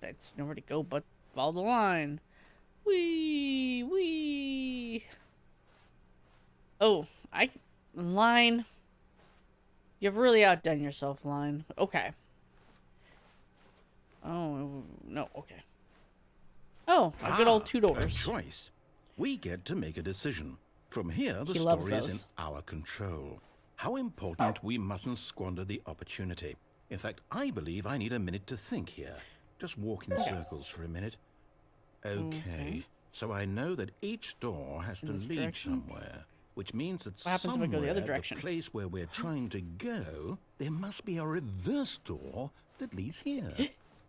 That's nowhere to go but follow the line. Wee. Oh, Line. You've really outdone yourself, Line. Okay. Oh, no, okay. Oh, a good old 2 A doors. choice. We get to make a decision. From here, the He loves story is in those. our control. How important we mustn't squander the opportunity. In fact, I believe I need a minute to think here. Just walk in circles for a minute. Okay, so I know that each door has to this lead direction? somewhere, which means that What happens if I go the other direction? the place where we're trying to go, there must be a reverse door that leads here.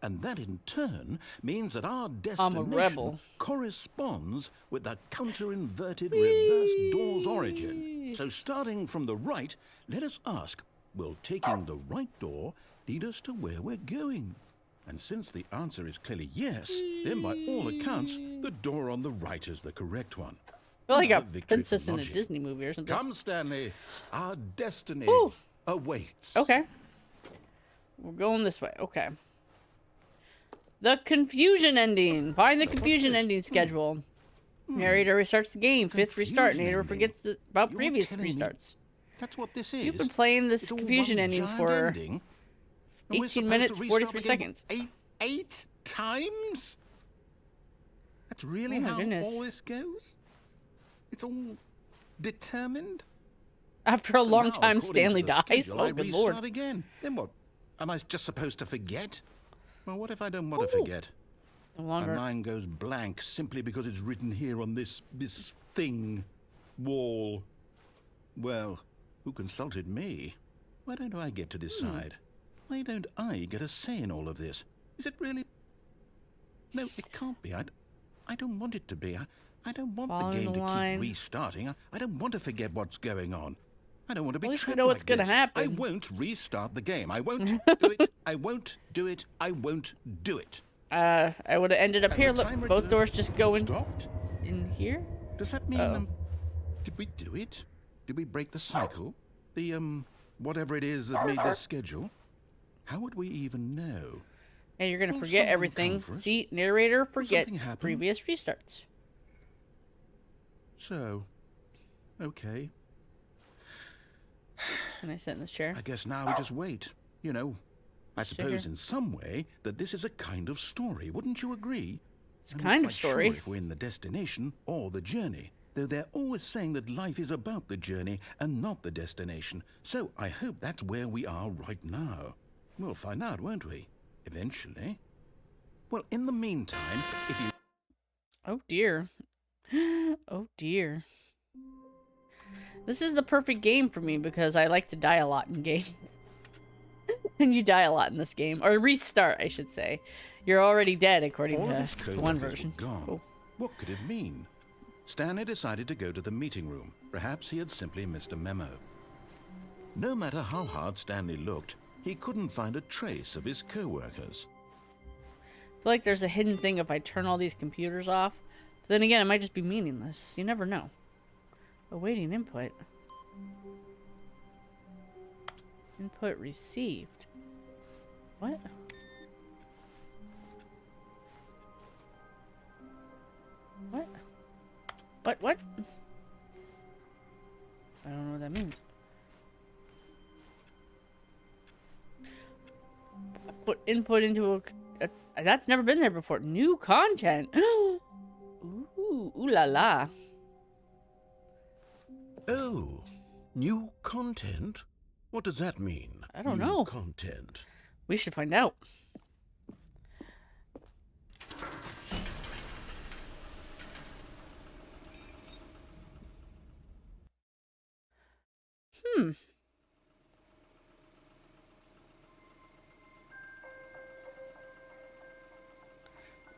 And that in turn means that our destination rebel. corresponds with the counter-inverted reverse door's origin. So starting from the right, let us ask, will taking the right door lead us to where we're going? And since the answer is clearly yes, then by all accounts, the door on the right is the correct one. I feel like a Another victory for princess in a logic. Disney movie or something. Come, Stanley. Our destiny Ooh. awaits. Okay. We're going this way. Okay. The confusion ending. Find the confusion this? ending schedule. Narrator restarts the game. 5th restart. Confusion Narrator ending. forgets about You're previous telling me restarts. That's what this is. You've been playing this It's all confusion one ending giant for ending? And we're 18 supposed minutes, to restart 43 the game seconds. Eight times? That's really Oh my how goodness. all this goes? It's all determined? After a So long now, time, according to Stanley the dies. schedule, Oh, I good restart lord. again. Then what? Am I just supposed to forget? Well, what if I don't want to Ooh. forget? No My longer. mind goes blank simply because it's written here on this thing, wall. Well, who consulted me? Why don't I get to decide? Why don't I get a say in all of this? Is it really? No, it can't be. I don't want it to be. I don't want Following the game the to line. keep restarting. I don't want to forget what's going on. I don't want to be At least we trapped know what's like gonna this. I happen. won't restart the game. I won't do it. I won't do it. I won't do it. I would have ended up And here. the Look, timer both doors just go in stopped. here. Does that mean, Uh-oh. did we do it? Did we break the cycle? The, whatever it is that made this schedule? How would we even know? And you're gonna Will forget someone everything. come for us? See, narrator something forgets happen? previous restarts. So, okay. Can I sit in this chair? I guess now we just wait. You know, I suppose in some way that this is a kind of story. Wouldn't you agree? It's a I'm kind not of quite story. Sure if we're in the destination or the journey, though they're always saying that life is about the journey and not the destination. So I hope that's where we are right now. We'll find out, won't we? Eventually. Well, in the meantime, if you... Oh dear. Oh dear. This is the perfect game for me because I like to die a lot in games. And you die a lot in this game. Or restart, I should say. You're already dead, according all of to his the one co-workers version. were gone. Oh. What could it mean? Stanley decided to go to the meeting room. Perhaps he had simply missed a memo. No matter how hard Stanley looked, he couldn't find a trace of his co-workers. I feel like there's a hidden thing if I turn all these computers off. But then again, it might just be meaningless. You never know. Awaiting input. Input received. What? What? What? I don't know what that means. Put input into a that's never been there before. New content. Ooh, ooh la la. Oh, new content? What does that mean? I don't new know. Content. We should find out.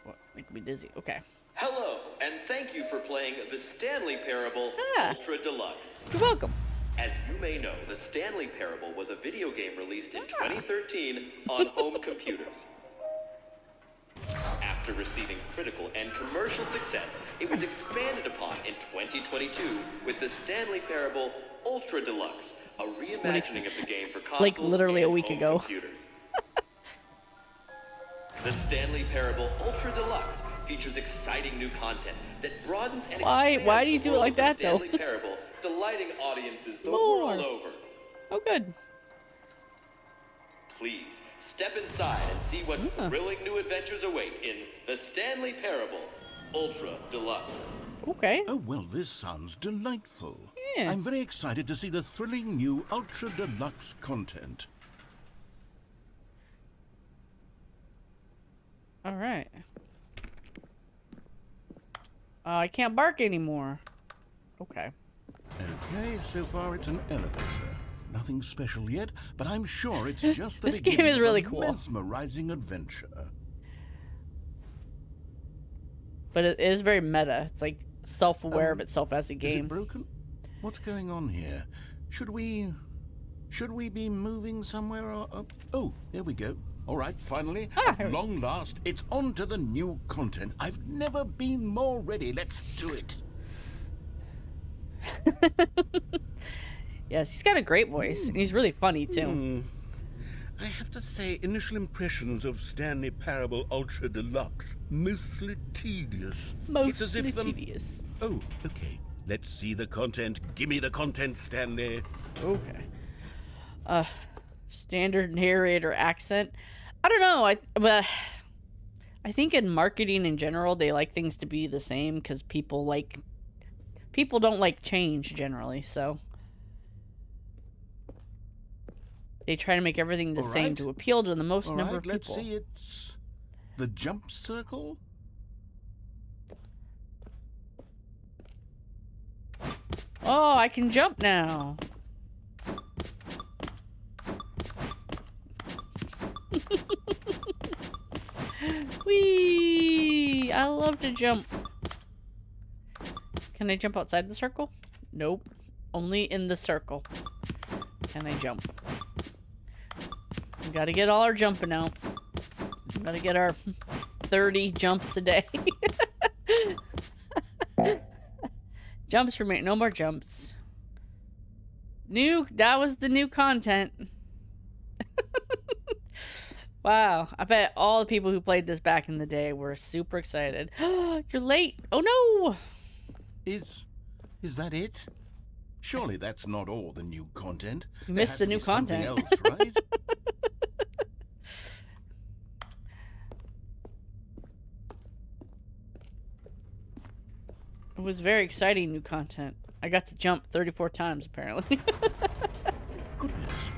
What? Make me dizzy. Okay. Hello, and thank you for playing the Stanley Parable Ah. Ultra Deluxe. You're welcome. As you may know, the Stanley Parable was a video game released in 2013 on home computers. After receiving critical and commercial success, it was expanded upon in 2022 with the Stanley Parable Ultra Deluxe, a reimagining of the game for consoles Like literally a and week home ago. computers. The Stanley Parable Ultra Deluxe features exciting new content that broadens and Why expands do you the do it world like of the that, though? Stanley Parable delighting audiences the More. world over. Oh, good. Please, step inside and see what thrilling new adventures await in The Stanley Parable Ultra Deluxe. Okay. Oh, well, this sounds delightful. Yes. I'm very excited to see the thrilling new Ultra Deluxe content. All right. I can't bark anymore. Okay. Okay, so far it's an elevator. Nothing special yet, but I'm sure it's just the This game beginning is really of a cool. mesmerizing adventure. But it is very meta. It's like self-aware of itself as a Is it game. broken? What's going on here? Should we be moving somewhere or oh, there we go. All right, finally, at long last, it's on to the new content. I've never been more ready. Let's do it. Yes, he's got a great voice, and he's really funny too. I have to say, initial impressions of Stanley Parable Ultra Deluxe, mostly tedious. It's as Mostly if tedious. Oh, okay. Let's see the content. Give me the content, Stanley. Okay. Standard narrator accent. I don't know. I think in marketing in general, they like things to be the same because people don't like change generally. So they try to make everything the same right. to appeal to the most All number right, of people. let's see. It's the jump circle. Oh, I can jump now. Whee! I love to jump. Can I jump outside the circle? Nope. Only in the circle can I jump. We gotta get all our jumping out. We gotta get our 30 jumps a day. Jumps for me. No more jumps. That was the new content. Wow. I bet all the people who played this back in the day were super excited. You're late. Oh no. Is that it? Surely that's not all the new content. You missed the new content. Something else, right? It was very exciting new content. I got to jump 34 times apparently. Goodness.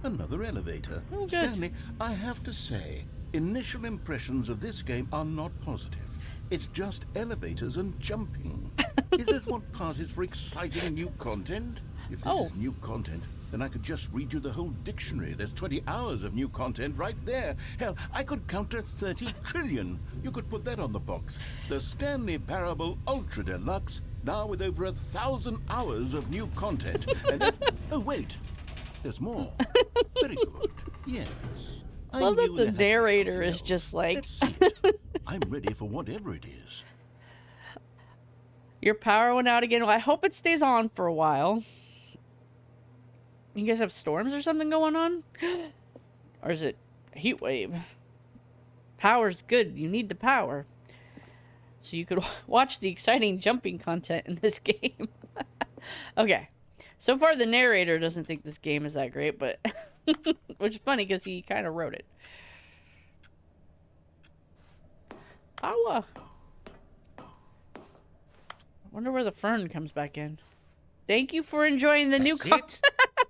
Another elevator. Oh, good. Stanley, I have to say, initial impressions of this game are not positive. It's just elevators and jumping. Is this what passes for exciting new content? If this is new content, then I could just read you the whole dictionary. There's 20 hours of new content right there. Hell, I could count to 30 trillion. You could put that on the box. The Stanley Parable Ultra Deluxe, now with over 1,000 hours of new content. And oh, wait. There's more. Very good. Yes. I love that the narrator is just like... Let's see it. I'm ready for whatever it is. Your power went out again. Well, I hope it stays on for a while. You guys have storms or something going on? Or is it a heat wave? Power's good. You need the power. So you could watch the exciting jumping content in this game. Okay. So far, the narrator doesn't think this game is that great, but... which is funny, because he kind of wrote it. Power! Wonder where the fern comes back in. Thank you for enjoying the new content.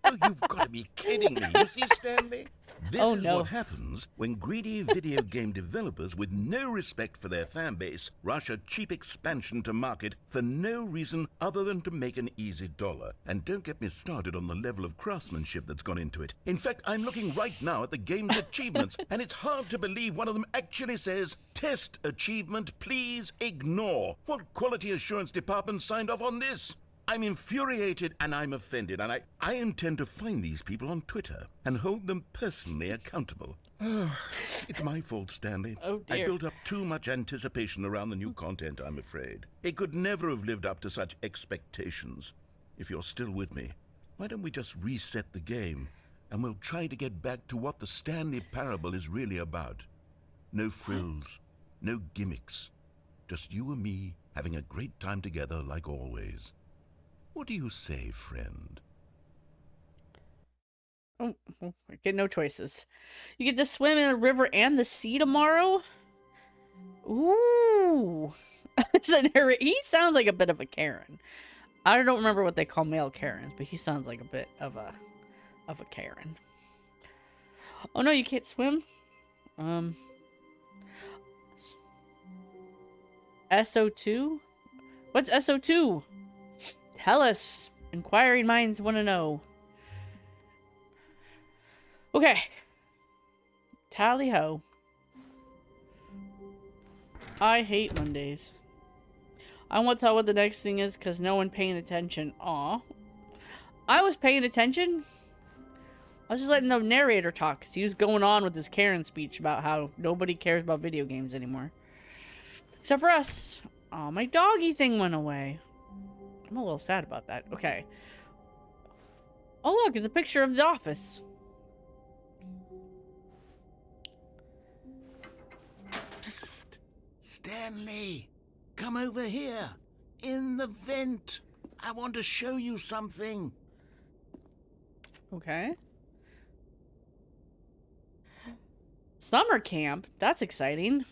Oh, you've got to be kidding me. You see, Stanley? This is no. what happens when greedy video game developers with no respect for their fan base rush a cheap expansion to market for no reason other than to make an easy dollar. And don't get me started on the level of craftsmanship that's gone into it. In fact, I'm looking right now at the game's achievements, and it's hard to believe one of them actually says, "Test achievement, please ignore." What quality assurance department signed off on this? I'm infuriated and I'm offended, and I intend to find these people on Twitter and hold them personally accountable. It's my fault, Stanley. Oh, dear. I built up too much anticipation around the new content, I'm afraid. It could never have lived up to such expectations. If you're still with me, why don't we just reset the game and we'll try to get back to what the Stanley Parable is really about. No frills, no gimmicks. Just you and me having a great time together like always. What do you say, friend? Oh, well, I get no choices. You get to swim in the river and the sea tomorrow? Ooh. He sounds like a bit of a Karen. I don't remember what they call male Karens, but he sounds like a bit of a Karen. Oh no, you can't swim? SO2? What's SO2? Tell us. Inquiring minds want to know. Okay. Tally ho. I hate Mondays. I won't tell what the next thing is because no one paying attention. Aw. I was paying attention. I was just letting the narrator talk because he was going on with his Karen speech about how nobody cares about video games anymore. Except for us. Oh, my doggy thing went away. I'm a little sad about that. Okay. Oh, look, it's a picture of the office. Psst! Stanley! Come over here! In the vent! I want to show you something! Okay. Summer camp? That's exciting.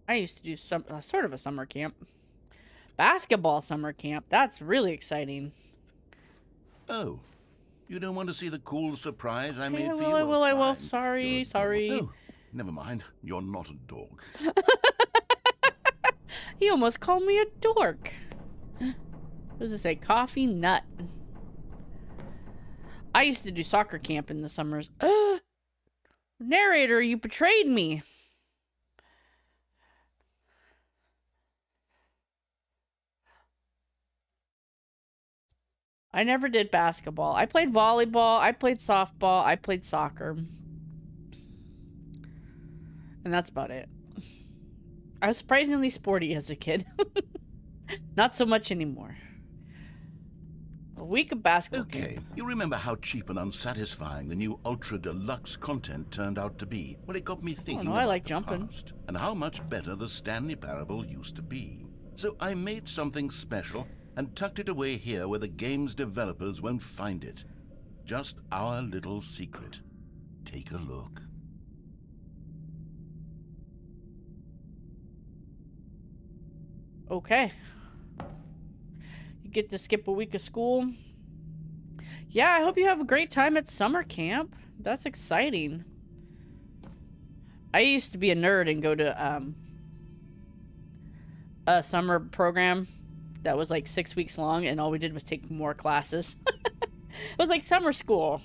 I used to do some sort of a summer camp. Basketball summer camp. That's really exciting. Oh, you don't want to see the cool surprise I made Yeah, for well, you? I will, I will. Fine. Sorry, You're a sorry. dog. Oh, never mind. You're not a dog. He almost called me a dork. What does it say? Coffee nut. I used to do soccer camp in the summers. Narrator, you betrayed me. I never did basketball. I played volleyball, I played softball, I played soccer. And that's about it. I was surprisingly sporty as a kid. Not so much anymore. A week of basketball Okay, camp. you remember how cheap and unsatisfying the new Ultra Deluxe content turned out to be? Well, it got me thinking I about like the jumping. past and how much better the Stanley Parable used to be. So I made something special and tucked it away here where the game's developers won't find it. Just our little secret. Take a look. Okay. You get to skip a week of school. Yeah, I hope you have a great time at summer camp. That's exciting. I used to be a nerd and go to a summer program that was like 6 weeks long, and all we did was take more classes. It was like summer school,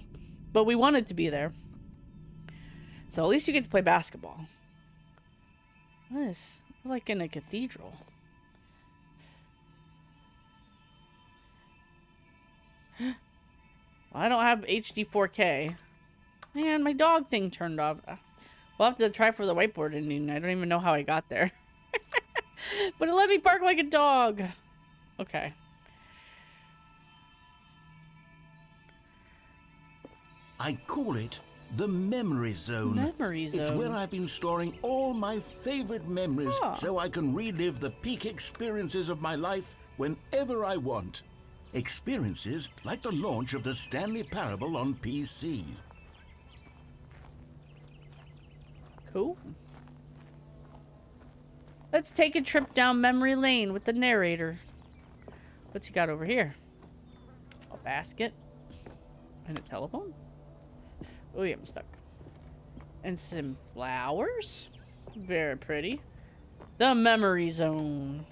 but we wanted to be there. So at least you get to play basketball. What is like in a cathedral? I don't have HD 4K. Man, my dog thing turned off. We'll have to try for the whiteboard ending. I don't even know how I got there. But it let me bark like a dog. Okay. I call it the Memory Zone. Memory It's Zone. where I've been storing all my favorite memories Ah. so I can relive the peak experiences of my life whenever I want. Experiences like the launch of the Stanley Parable on PC. Cool. Let's take a trip down memory lane with the narrator. What's he got over here? A basket. And a telephone. Oh yeah, I'm stuck. And some flowers. Very pretty. The Memory Zone.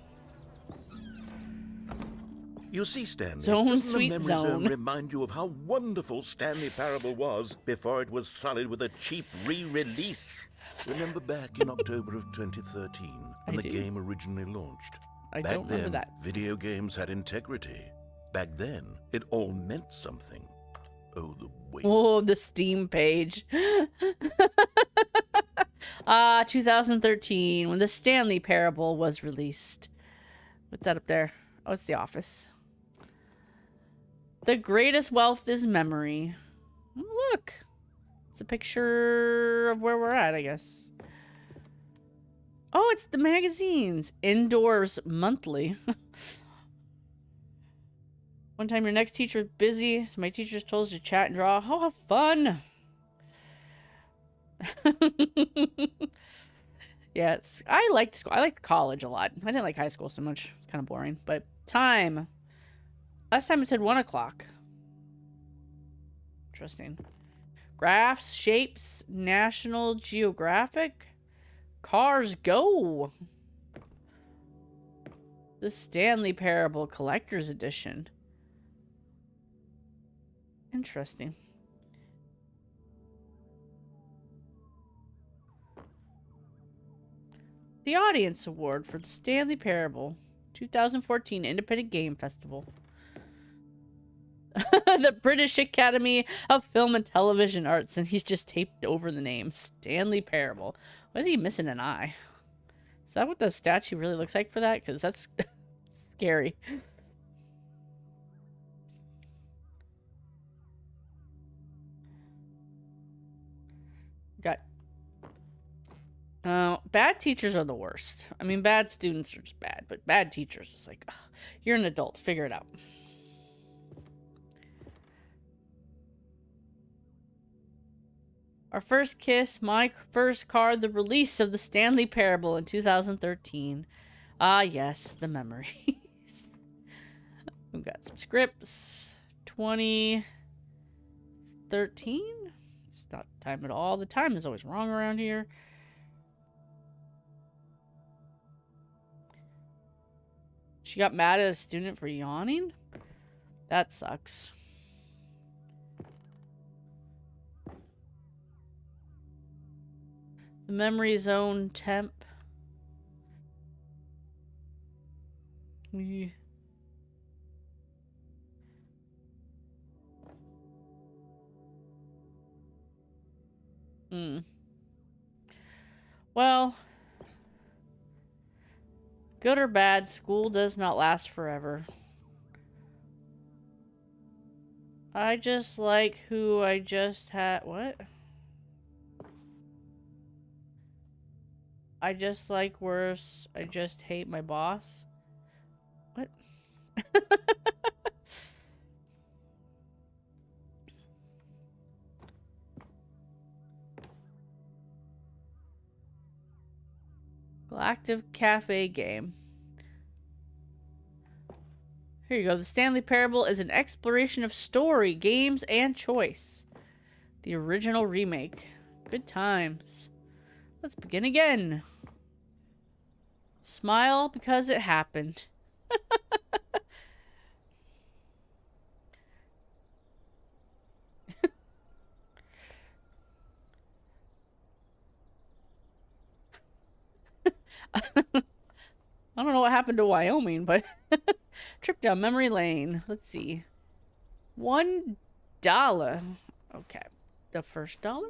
You see, Stanley, Zone, doesn't sweet the Memory zone. remind you of how wonderful Stanley Parable was before it was sullied with a cheap re-release? Remember back in October of 2013 when I the do. game originally launched? I Back don't remember then, that. video games had integrity. Back then, it all meant something. Oh, the weight. Oh, the Steam page. 2013, when the Stanley Parable was released. What's that up there? Oh, it's the office. The greatest wealth is memory. Oh, look. It's a picture of where we're at, I guess. Oh, it's the magazines. Indoors Monthly. One time your next teacher was busy, so my teachers told us to chat and draw. Oh, how fun! Yeah, I liked school. I liked college a lot. I didn't like high school so much. It's kind of boring. But time. Last time it said 1 o'clock. Interesting. Graphs, shapes, National Geographic. Cars Go. The Stanley Parable Collector's Edition. Interesting. The Audience Award for the Stanley Parable 2014 Independent Game Festival. The British Academy of Film and Television Arts, and he's just taped over the name. Stanley Parable. Why is he missing an eye? Is that what the statue really looks like for that? Because that's scary. Got... bad teachers are the worst. I mean, bad students are just bad, but bad teachers is like, ugh, you're an adult. Figure it out. Our First Kiss, My First Card, the release of the Stanley Parable in 2013. Ah, yes, the memories. We've got some scripts. 2013? It's not time at all. The time is always wrong around here. She got mad at a student for yawning? That sucks. The Memory Zone temp. Well, good or bad, school does not last forever. I just like who I just had. What? I just like worse. I just hate my boss. What? Galactic Cafe game. Here you go. The Stanley Parable is an exploration of story, games, and choice. The original remake. Good times. Let's begin again. Smile because it happened. I don't know what happened to Wyoming, but trip down memory lane. Let's see. $1. Okay. The first dollar?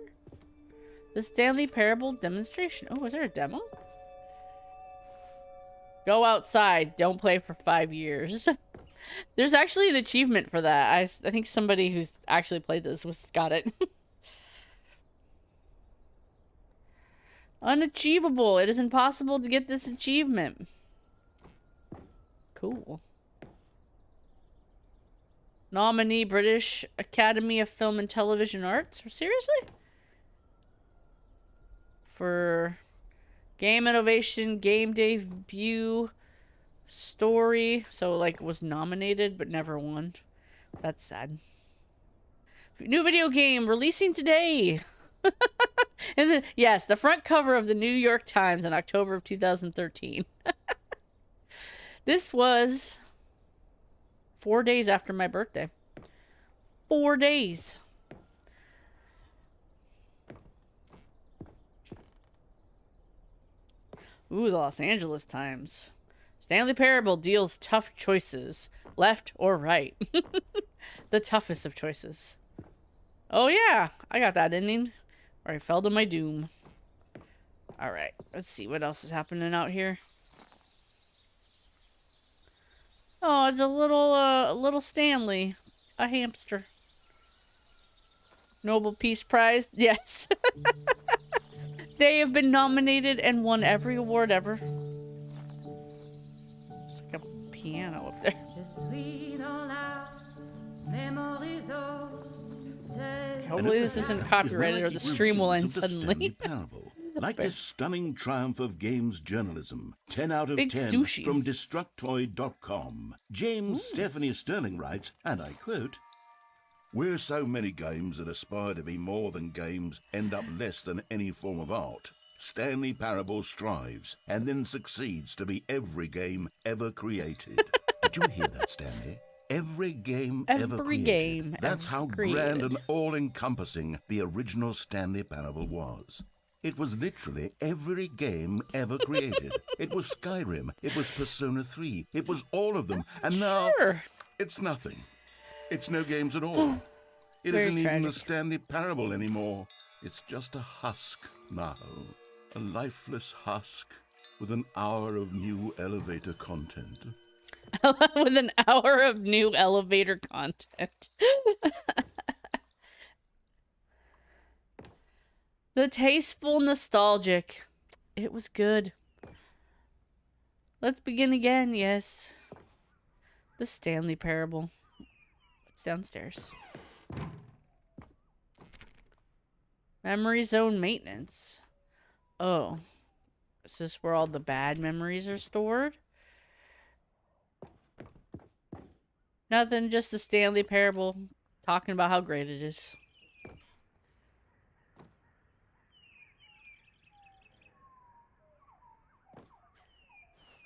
The Stanley Parable demonstration. Oh, is there a demo? Go outside. Don't play for 5 years. There's actually an achievement for that. I think somebody who's actually played this got it. Unachievable. It is impossible to get this achievement. Cool. Nominee British Academy of Film and Television Arts. Seriously? For game innovation, game debut, story. So, like, was nominated but never won. That's sad. New video game releasing today. And then, yes, the front cover of the New York Times in October of 2013. This was 4 days after my birthday. 4 days. Ooh, the Los Angeles Times. Stanley Parable deals tough choices. Left or right. The toughest of choices. Oh yeah, I got that ending. Where I fell to my doom. Alright, let's see what else is happening out here. Oh, it's a little Stanley. A hamster. Nobel Peace Prize. Yes. They have been nominated and won every award ever. It's like a piano up there. Hopefully this isn't copyrighted or the stream will end suddenly. Like this stunning triumph of games journalism. 10 out of Big 10 sushi. from Destructoid.com. James Stephanie Sterling writes, and I quote, "Where so many games that aspire to be more than games end up less than any form of art, Stanley Parable strives and then succeeds to be every game ever created." Did you hear that, Stanley? Every game ever Every created. game That's ever how created. grand and all-encompassing the original Stanley Parable was. It was literally every game ever created. It was Skyrim. It was Persona 3. It was all of them. And now, Sure. it's nothing. It's no games at all. It Very isn't even the tragic. Stanley Parable anymore. It's just a husk now. A lifeless husk with an hour of new elevator content. With an hour of new elevator content. The tasteful nostalgic. It was good. Let's begin again, yes. The Stanley Parable. It's downstairs. Memory zone maintenance. Oh. Is this where all the bad memories are stored? Nothing, just the Stanley Parable talking about how great it is.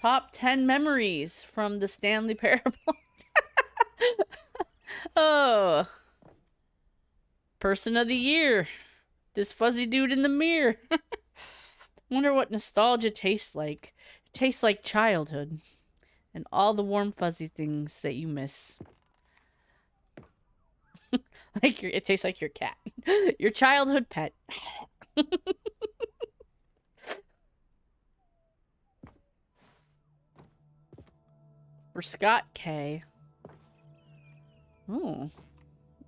Top 10 memories from the Stanley Parable. Oh. Person of the year. This fuzzy dude in the mirror. Wonder what nostalgia tastes like. It tastes like childhood. And all the warm fuzzy things that you miss. It tastes like your cat. Your childhood pet. For Scott K. Ooh.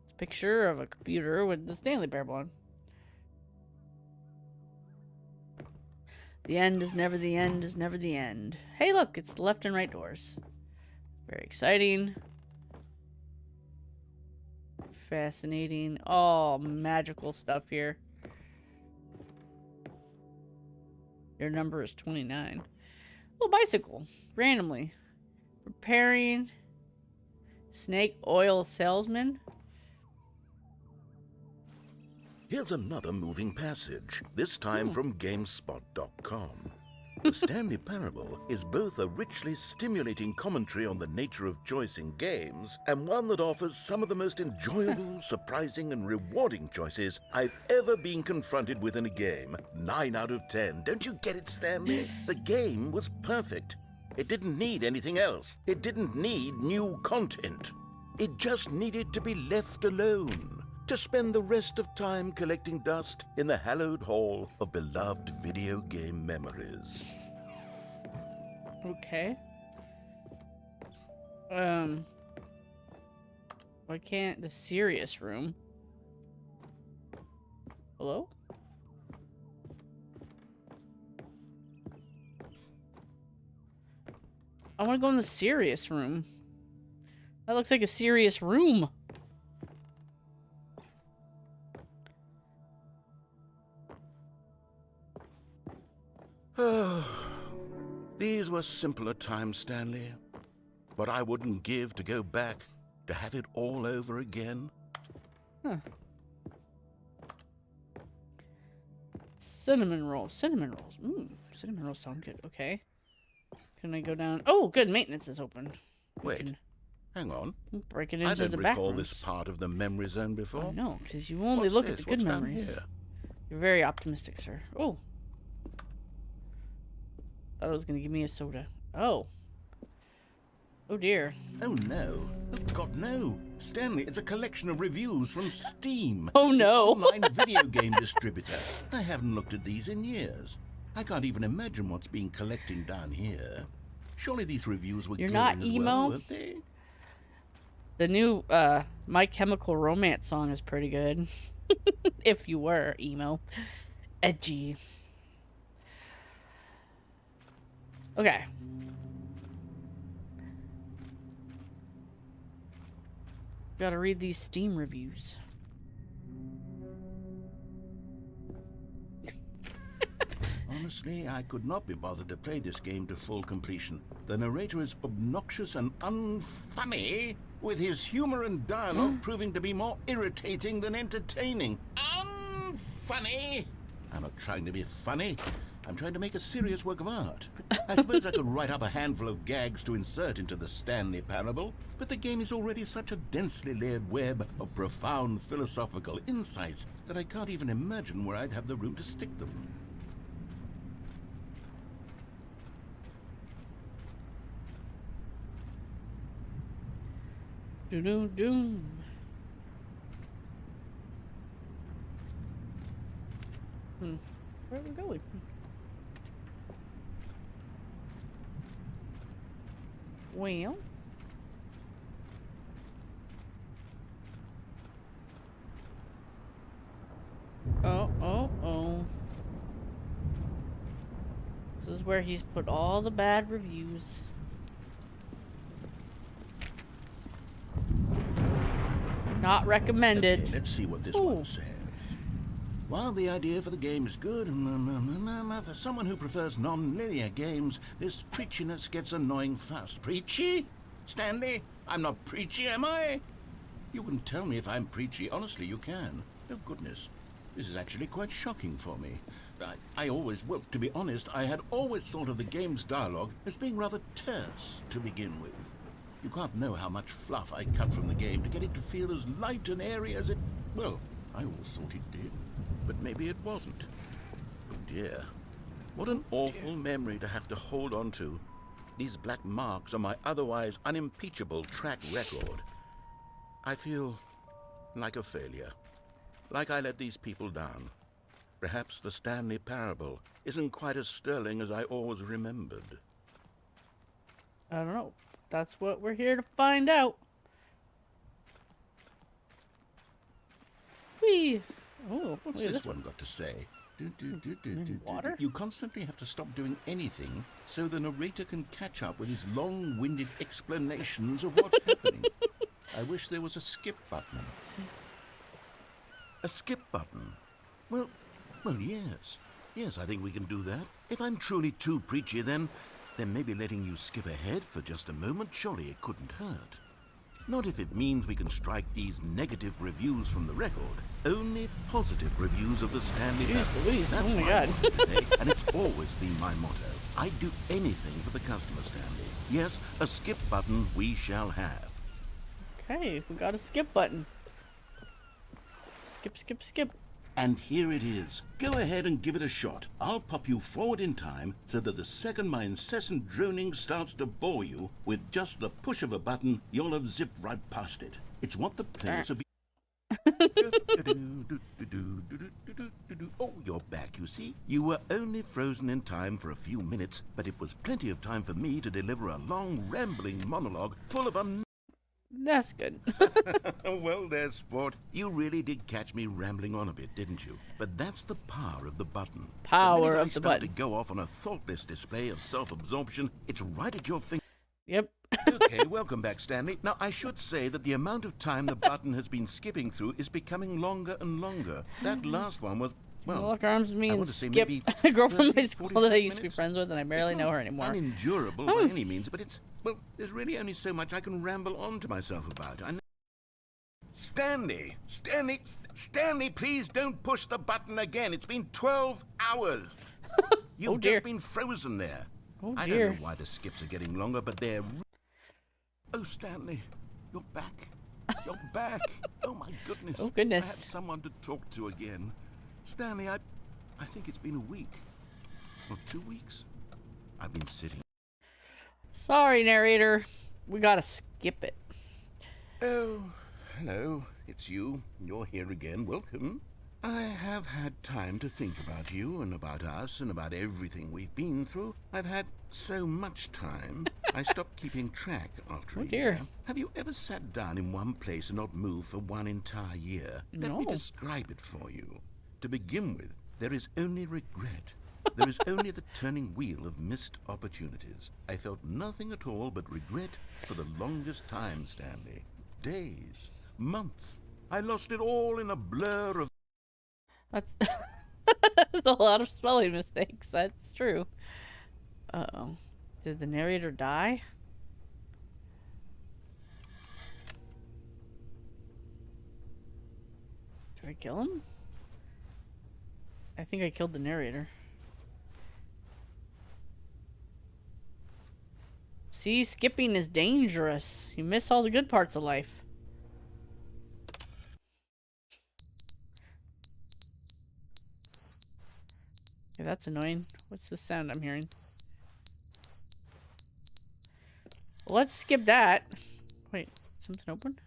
It's a picture of a computer with the Stanley Parable on. The end is never the end is never the end. Hey, look, it's the left and right doors. Very exciting. Fascinating. Oh, magical stuff here. Your number is 29. Oh, bicycle. Randomly. Preparing. Snake oil salesman. Here's another moving passage, this time from GameSpot.com. The Stanley Parable is both a richly stimulating commentary on the nature of choice in games, and one that offers some of the most enjoyable, surprising, and rewarding choices I've ever been confronted with in a game. 9 out of 10. Don't you get it, Stanley? The game was perfect. It didn't need anything else. It didn't need new content. It just needed to be left alone, to spend the rest of time collecting dust in the hallowed hall of beloved video game memories. Okay. Why can't the serious room? Hello? I want to go in the serious room. That looks like a serious room. These were simpler times, Stanley. But I wouldn't give to go back to have it all over again. Huh. Cinnamon rolls. Cinnamon rolls. Cinnamon rolls sound good. Okay. Can I go down? Oh, good. Maintenance is open. We Wait, can hang on. break it I into don't the recall back this rooms. part of the memory zone before. Oh, no, because you only What's look at this? the good What's down memories. here? You're very optimistic, sir. Oh. Thought it was going to give me a soda. Oh. Oh, dear. Oh, no. Oh, God, no. Stanley, it's a collection of reviews from Steam. Oh, no. The online video game distributor. I haven't looked at these in years. I can't even imagine what's being collecting down here. Surely these reviews were You're not glowing as emo? well, weren't they? The new My Chemical Romance song is pretty good. If you were emo. Edgy. Okay. Gotta read these Steam reviews. Honestly, I could not be bothered to play this game to full completion. The narrator is obnoxious and unfunny, with his humor and dialogue proving to be more irritating than entertaining. Unfunny! I'm not trying to be funny. I'm trying to make a serious work of art. I suppose I could write up a handful of gags to insert into the Stanley Parable, but the game is already such a densely layered web of profound philosophical insights that I can't even imagine where I'd have the room to stick them. Doom. Where are we going? Well. Oh. This is where he's put all the bad reviews. Not recommended. Okay, let's see what this one says. While the idea for the game is good, for someone who prefers non-linear games, this preachiness gets annoying fast. Preachy? Stanley? I'm not preachy, am I? You can tell me if I'm preachy. Honestly, you can. Oh, goodness. This is actually quite shocking for me. Well, to be honest, I had always thought of the game's dialogue as being rather terse to begin with. You can't know how much fluff I cut from the game to get it to feel as light and airy as it... Well, I always thought it did, but maybe it wasn't. Oh dear. What an awful memory to have to hold on to. These black marks on my otherwise unimpeachable track record. I feel like a failure. Like I let these people down. Perhaps the Stanley Parable isn't quite as sterling as I always remembered. I don't know. That's what we're here to find out. Whee! Oh, What's this one got to say? Water? You constantly have to stop doing anything so the narrator can catch up with his long-winded explanations of what's happening. I wish there was a skip button. A skip button? Well, yes. Yes, I think we can do that. If I'm truly too preachy, then maybe letting you skip ahead for just a moment, surely it couldn't hurt. Not if it means we can strike these negative reviews from the record. Only positive reviews of the Stanley Parable. Louise, That's oh my my God. motto today, and it's always been my motto. I'd do anything for the customer, Stanley. Yes, a skip button we shall have. Okay, we got a skip button. Skip. And here it is. Go ahead and give it a shot. I'll pop you forward in time so that the second my incessant droning starts to bore you, with just the push of a button, you'll have zipped right past it. It's what the players have been... Oh, you're back, you see. You were only frozen in time for a few minutes, but it was plenty of time for me to deliver a long, rambling monologue full of That's good. Well, there, sport. You really did catch me rambling on a bit, didn't you? But that's the power of the button. Power the of the start button. to go off on a thoughtless display of self-absorption, it's right at your finger. Yep. Okay, welcome back, Stanley. Now, I should say that the amount of time the button has been skipping through is becoming longer and longer. That last one was, well, Lock arms with me I and want to say Skip, maybe a girl from 30, high school that 45 I used to be minutes. friends with, and I barely know her anymore. Unendurable by any means, but it's, well, there's really only so much I can ramble on to myself about. Stanley, please don't push the button again. It's been 12 hours. You've dear. just been frozen there. Oh, I dear. don't know why the skips are getting longer, but they're... Oh, Stanley, you're back. You're back. Oh, my goodness. Oh, goodness. I have someone to talk to again. Stanley, I think it's been a week. Or 2 weeks. I've been sitting... Sorry, narrator. We gotta skip it. Oh, hello. It's you. You're here again. Welcome. I have had time to think about you and about us and about everything we've been through. I've had so much time. I stopped keeping track after Oh, a dear. year. Have you ever sat down in one place and not moved for one entire year? Let me No. describe it for you. To begin with, there is only regret. There is only the turning wheel of missed opportunities. I felt nothing at all but regret for the longest time, Stanley. Days, months. I lost it all in a blur of... That's, that's a lot of spelling mistakes. That's true. Uh-oh. Did the narrator die? Did I kill him? I think I killed the narrator. See, skipping is dangerous. You miss all the good parts of life. Okay, that's annoying. What's the sound I'm hearing? Let's skip that. Wait, something open?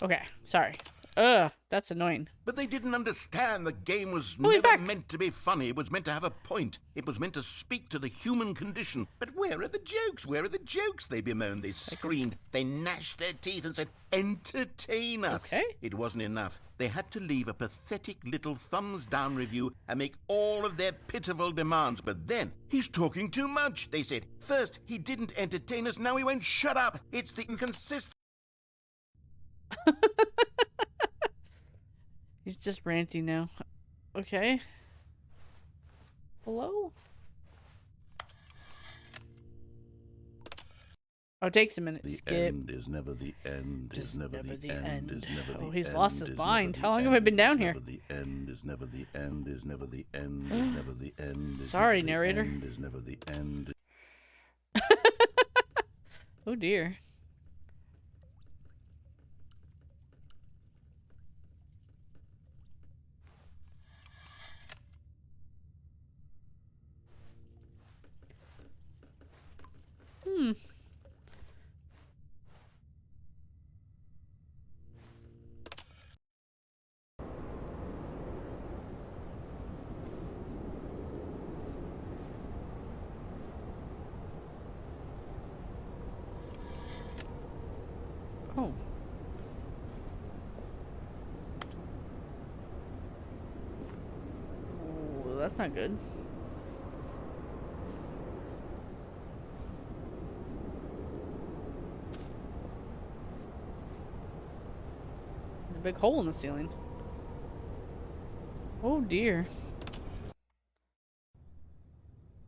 Okay, sorry. Ugh, that's annoying. But they didn't understand the game was Oh, he's never back. meant to be funny. It was meant to have a point. It was meant to speak to the human condition. But where are the jokes? Where are the jokes? They bemoaned, they screamed, they gnashed their teeth and said, entertain us. Okay. It wasn't enough. They had to leave a pathetic little thumbs-down review and make all of their pitiful demands. But then, he's talking too much, they said. First, he didn't entertain us, now he won't shut up. It's the inconsistent... He's just ranting now. Okay. Hello? Oh, it takes a minute. The Skip. end is never the end, Just is never the the end, end. is never the Oh, he's end, lost his is mind. never How the long have I end, been down is here? never the end, is never the end, is never the end, is never the end, is Sorry, never the narrator. end, is never the end. Oh dear. Hmm. Oh. Oh, that's not good. There's a big hole in the ceiling. Oh dear.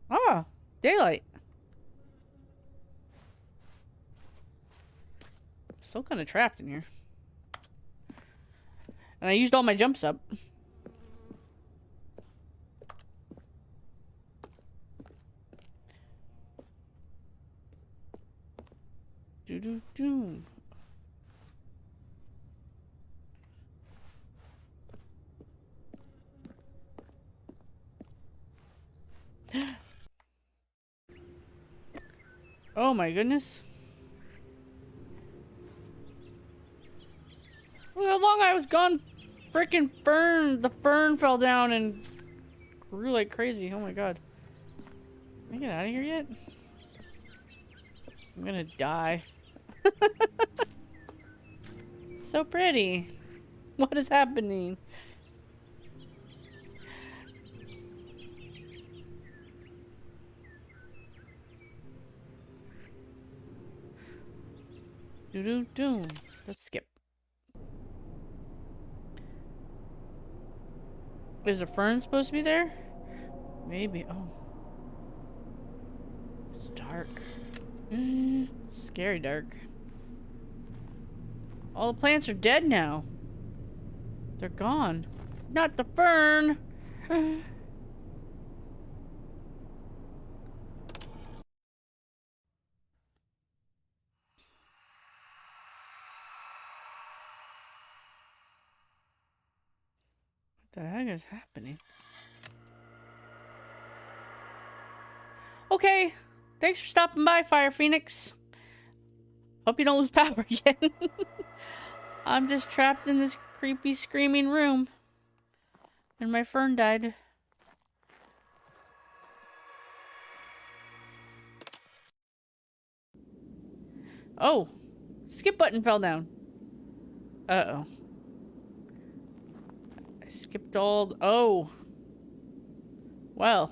Ah, daylight. Still kind of trapped in here. And I used all my jumps up. Do do do. Oh my goodness. Look how long I was gone. Frickin' fern. The fern fell down and grew like crazy. Oh my god. Can I get out of here yet? I'm gonna die. So pretty. What is happening? Do do do. Let's skip. Is a fern supposed to be there? Maybe. Oh. It's dark. Scary dark. All the plants are dead now. They're gone. Not the fern. What the heck is happening? Okay. Thanks for stopping by, Fire Phoenix. Hope you don't lose power again. I'm just trapped in this creepy screaming room. And my fern died. Oh. Skip button fell down. Uh-oh. I skipped all... Oh. Well.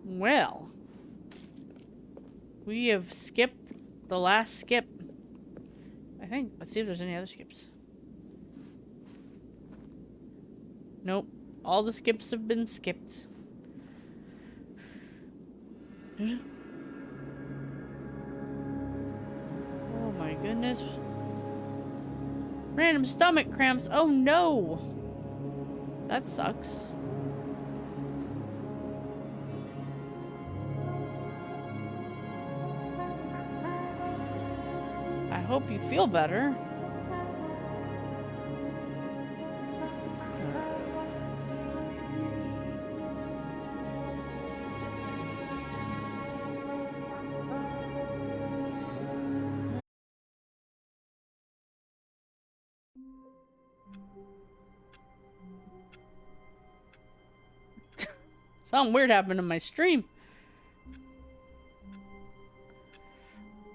Well. We have skipped the last skip. I think. Let's see if there's any other skips. Nope. All the skips have been skipped. Oh my goodness. Random stomach cramps. Oh no. That sucks. I hope you feel better. Something weird happened to my stream.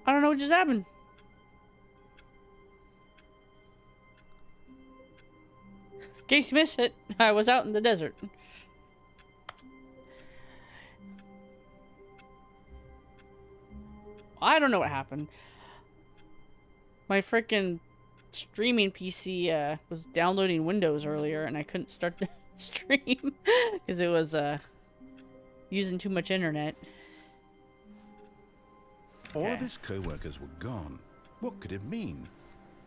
I don't know what just happened. In case you missed it, I was out in the desert. I don't know what happened. My freaking streaming PC was downloading Windows earlier and I couldn't start the stream because it was using too much internet. All of his co-workers were gone. What could it mean?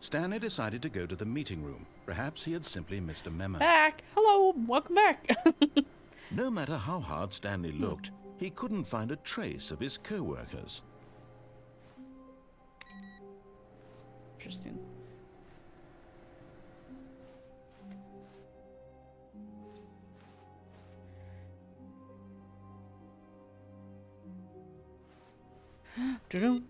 Stanley decided to go to the meeting room. Perhaps he had simply missed a memo. Back! Hello! Welcome back! No matter how hard Stanley looked, he couldn't find a trace of his co-workers. Interesting. Doo-doo.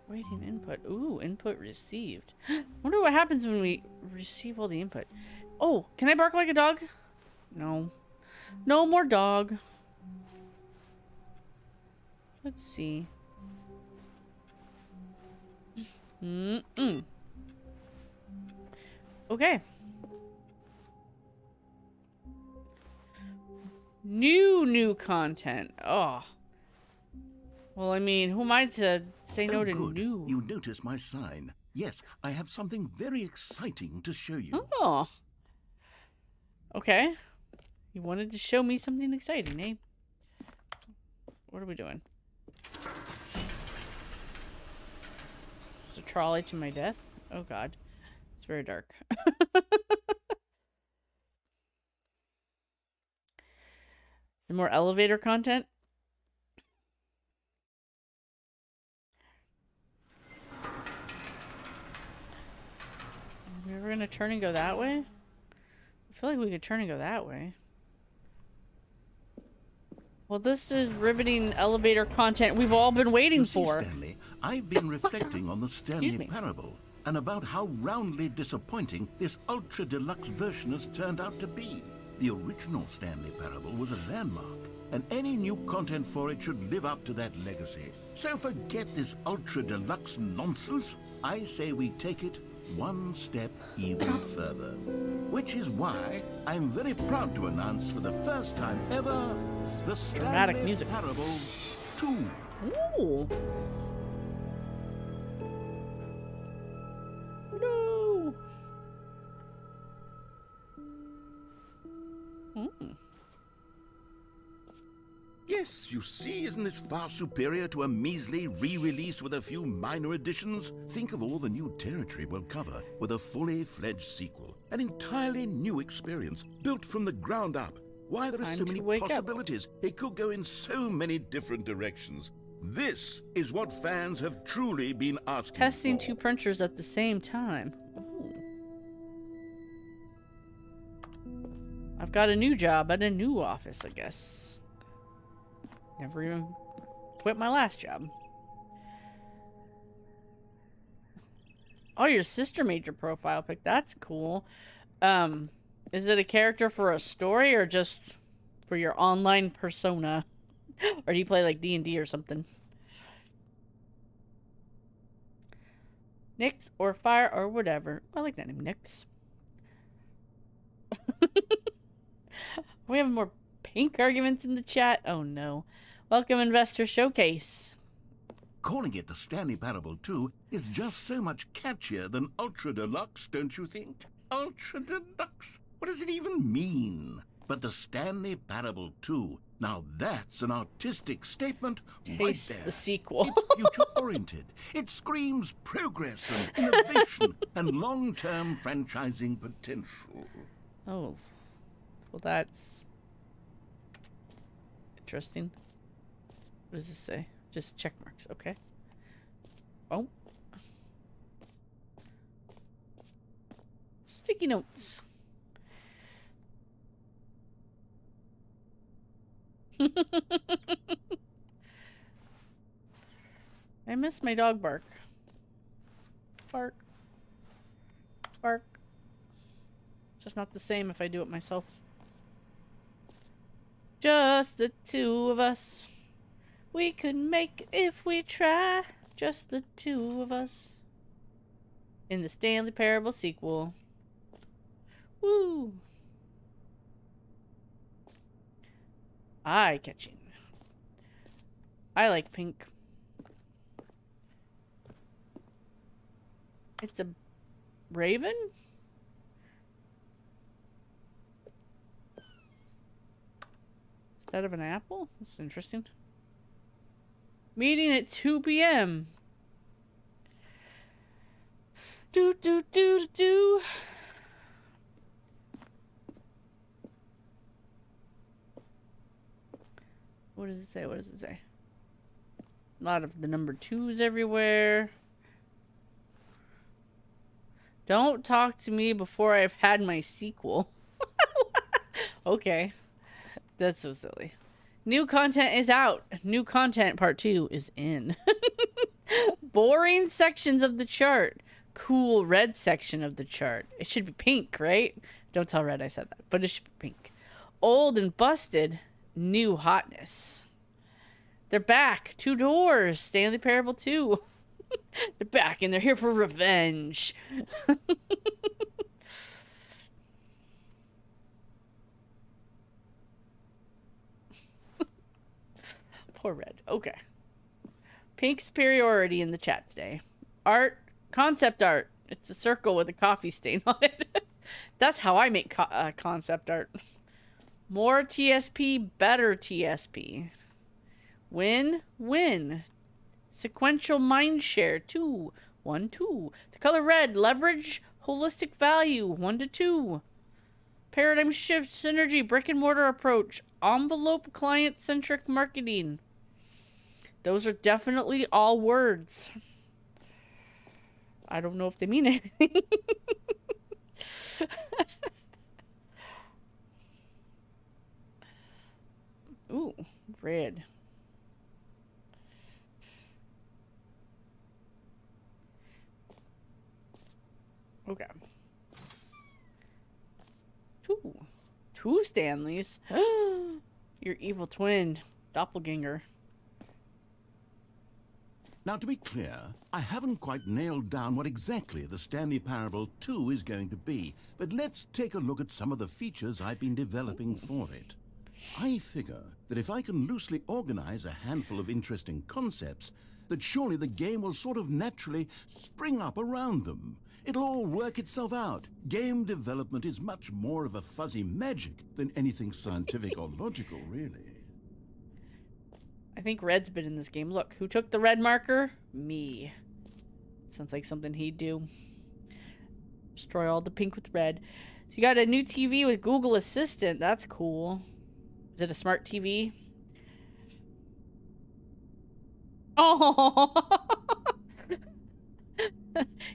Waiting input. Ooh, input received. Wonder what happens when we receive all the input. Oh, can I bark like a dog? No. No more dog. Let's see. Okay. New content. Oh. Well, I mean, who am I to say no to good. new? You notice my sign. Yes, I have something very exciting to show you. Oh. Okay. You wanted to show me something exciting, eh? What are we doing? It's a trolley to my death? Oh god. It's very dark. Some more elevator content? Are we ever gonna turn and go that way? I feel like we could turn and go that way. Well, this is riveting elevator content we've all been waiting You see, for. Stanley, I've been reflecting on the Stanley Parable and about how roundly disappointing this ultra deluxe version has turned out to be. The original Stanley Parable was a landmark, and any new content for it should live up to that legacy. So forget this ultra deluxe nonsense. I say we take it one step even further. Which is why I'm very proud to announce for the first time ever the Dramatic Stanley music. Parable 2. Ooh. No. Yes, you see, isn't this far superior to a measly re-release with a few minor additions? Think of all the new territory we'll cover with a fully fledged sequel. An entirely new experience, built from the ground up. Why, there are Time so to many wake up. possibilities. It could go in so many different directions. This is what fans have truly been asking Testing for. 2 printers at the same time. Ooh. I've got a new job at a new office, I guess. Never even quit my last job. Oh, your sister made your profile pic. That's cool. Is it a character for a story or just for your online persona? Or do you play like D&D or something? Nyx or Fire or whatever. I like that name, Nyx. We have more pink arguments in the chat. Oh no. Welcome, Investor Showcase. Calling it the Stanley Parable 2 is just so much catchier than Ultra Deluxe, don't you think? Ultra Deluxe? What does it even mean? But the Stanley Parable 2, now that's an artistic statement right Taste there. the sequel. It's future-oriented. It screams progress and innovation and long-term franchising potential. Oh. Well, that's interesting. What does this say? Just check marks. Okay. Oh. Sticky notes. I miss my dog bark. Bark. Bark. Just not the same if I do it myself. Just the two of us. We could make it if we try. Just the two of us. In the Stanley Parable sequel. Woo! Eye-catching. I like pink. It's a raven? Instead of an apple? That's interesting. Meeting at 2 p.m. Do do do do do. What does it say? What does it say? A lot of the number 2s everywhere. Don't talk to me before I've had my sequel. Okay. That's so silly. New content is out. New content part 2 is in. Boring sections of the chart. Cool red section of the chart. It should be pink, right? Don't tell Red I said that, but it should be pink. Old and busted. New hotness. They're back. 2 doors. Stanley Parable 2. They're back and they're here for revenge. Poor Red. Okay. Pink superiority in the chat today. Art. Concept art. It's a circle with a coffee stain on it. That's how I make concept art. More TSP, better TSP. Win, win. Sequential mind share, 2. 1, 2. The color red, leverage, holistic value, 1 to 2. Paradigm shift, synergy, brick and mortar approach, envelope client-centric marketing. Those are definitely all words. I don't know if they mean anything. Ooh, red. Okay. 2. 2 Stanleys. Your evil twin. Doppelganger. Now, to be clear, I haven't quite nailed down what exactly the Stanley Parable 2 is going to be, but let's take a look at some of the features I've been developing for it. I figure that if I can loosely organize a handful of interesting concepts, that surely the game will sort of naturally spring up around them. It'll all work itself out. Game development is much more of a fuzzy magic than anything scientific or logical, really. I think Red's been in this game. Look, who took the red marker? Me. Sounds like something he'd do. Destroy all the pink with red. So you got a new TV with Google Assistant. That's cool. Is it a smart TV? Oh!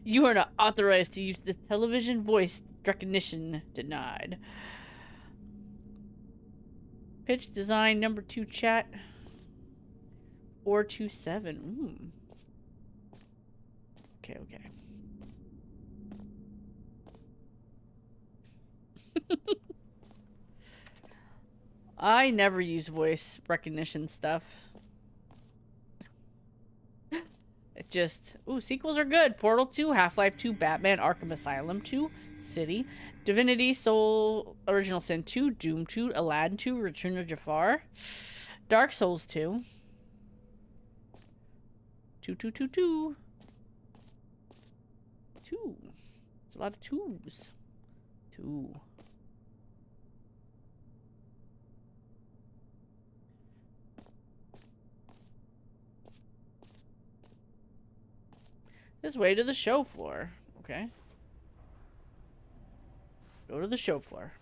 You are not authorized to use this television voice recognition. Denied. Pitch design number 2 chat. 427. Okay, okay. I never use voice recognition stuff. It just... Ooh, sequels are good. Portal 2, Half-Life 2, Batman Arkham Asylum 2, City, Divinity Soul Original Sin 2, Doom 2, Aladdin 2, Return of Jafar, Dark Souls 2. 2, 2, 2, 2. 2. There's a lot of twos. 2. This way to the show floor. Okay. Go to the show floor.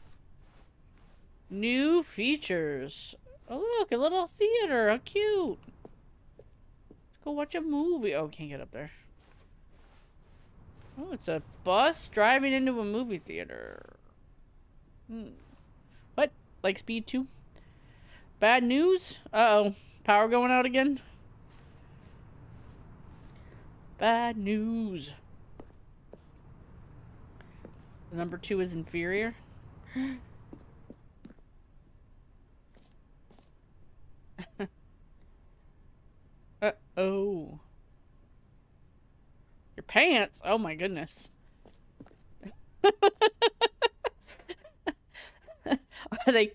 New features. Oh, look, a little theater. How cute. Let's go watch a movie. Oh, can't get up there. Oh, it's a bus driving into a movie theater. What? Like Speed 2? Bad news? Uh-oh. Power going out again? Bad news. The number 2 is inferior. Uh-oh. Your pants? Oh my goodness. Are they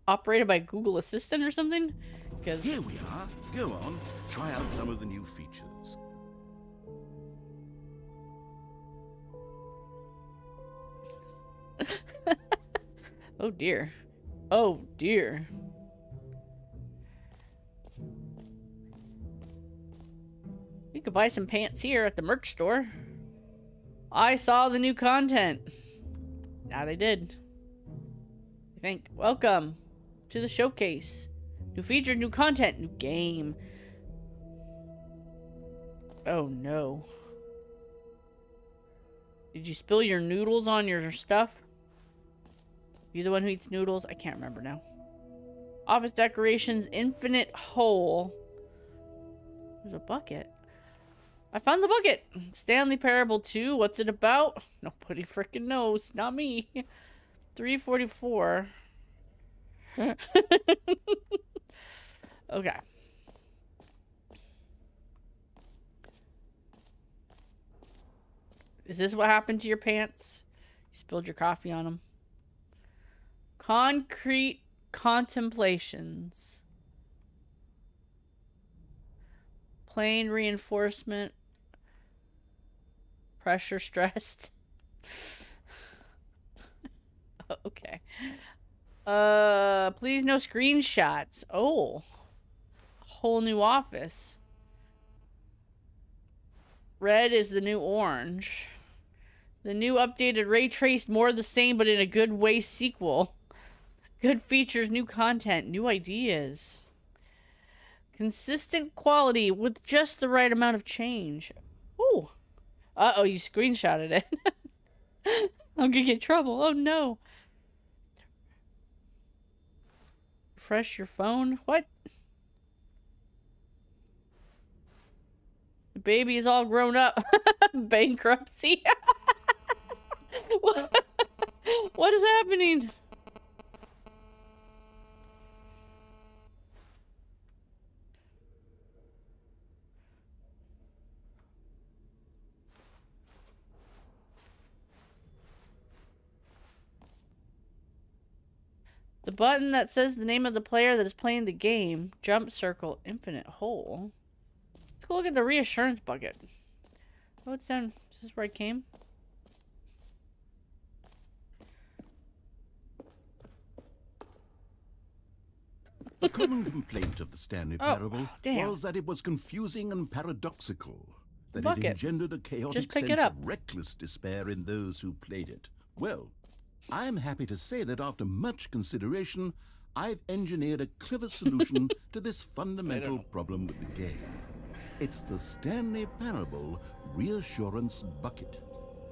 operated by Google Assistant or something? Because Here we are. Go on. Try out some of the new features. oh dear. Oh dear. You could buy some pants here at the merch store. I saw the new content. Now they did. I think. Welcome to the showcase. New feature, new content, new game. Oh no. Did you spill your noodles on your stuff? You the one who eats noodles? I can't remember now. Office decorations, infinite hole. There's a bucket. I found the bucket. Stanley Parable 2. What's it about? Nobody freaking knows. Not me. 344. Okay. Is this what happened to your pants? You spilled your coffee on them. Concrete contemplations. Plain reinforcement. Pressure stressed. Okay. Please no screenshots. Oh. Whole new office. Red is the new orange. The new updated ray traced more of the same but in a good way sequel. Good features, new content, new ideas. Consistent quality with just the right amount of change. Ooh. Uh-oh, you screenshotted it. I'm gonna get in trouble. Oh no. Refresh your phone? What? The baby is all grown up. Bankruptcy. What is happening? The button that says the name of the player that is playing the game. Jump circle, infinite hole. Let's go look at the reassurance bucket. Oh, it's down. Is this where I came? A common complaint of the Stanley Parable damn. was that it was confusing and paradoxical, that it Bucket. engendered a chaotic Just pick sense it up. of reckless despair in those who played it. Well, I'm happy to say that after much consideration, I've engineered a clever solution to this fundamental problem with the game. It's the Stanley Parable Reassurance Bucket.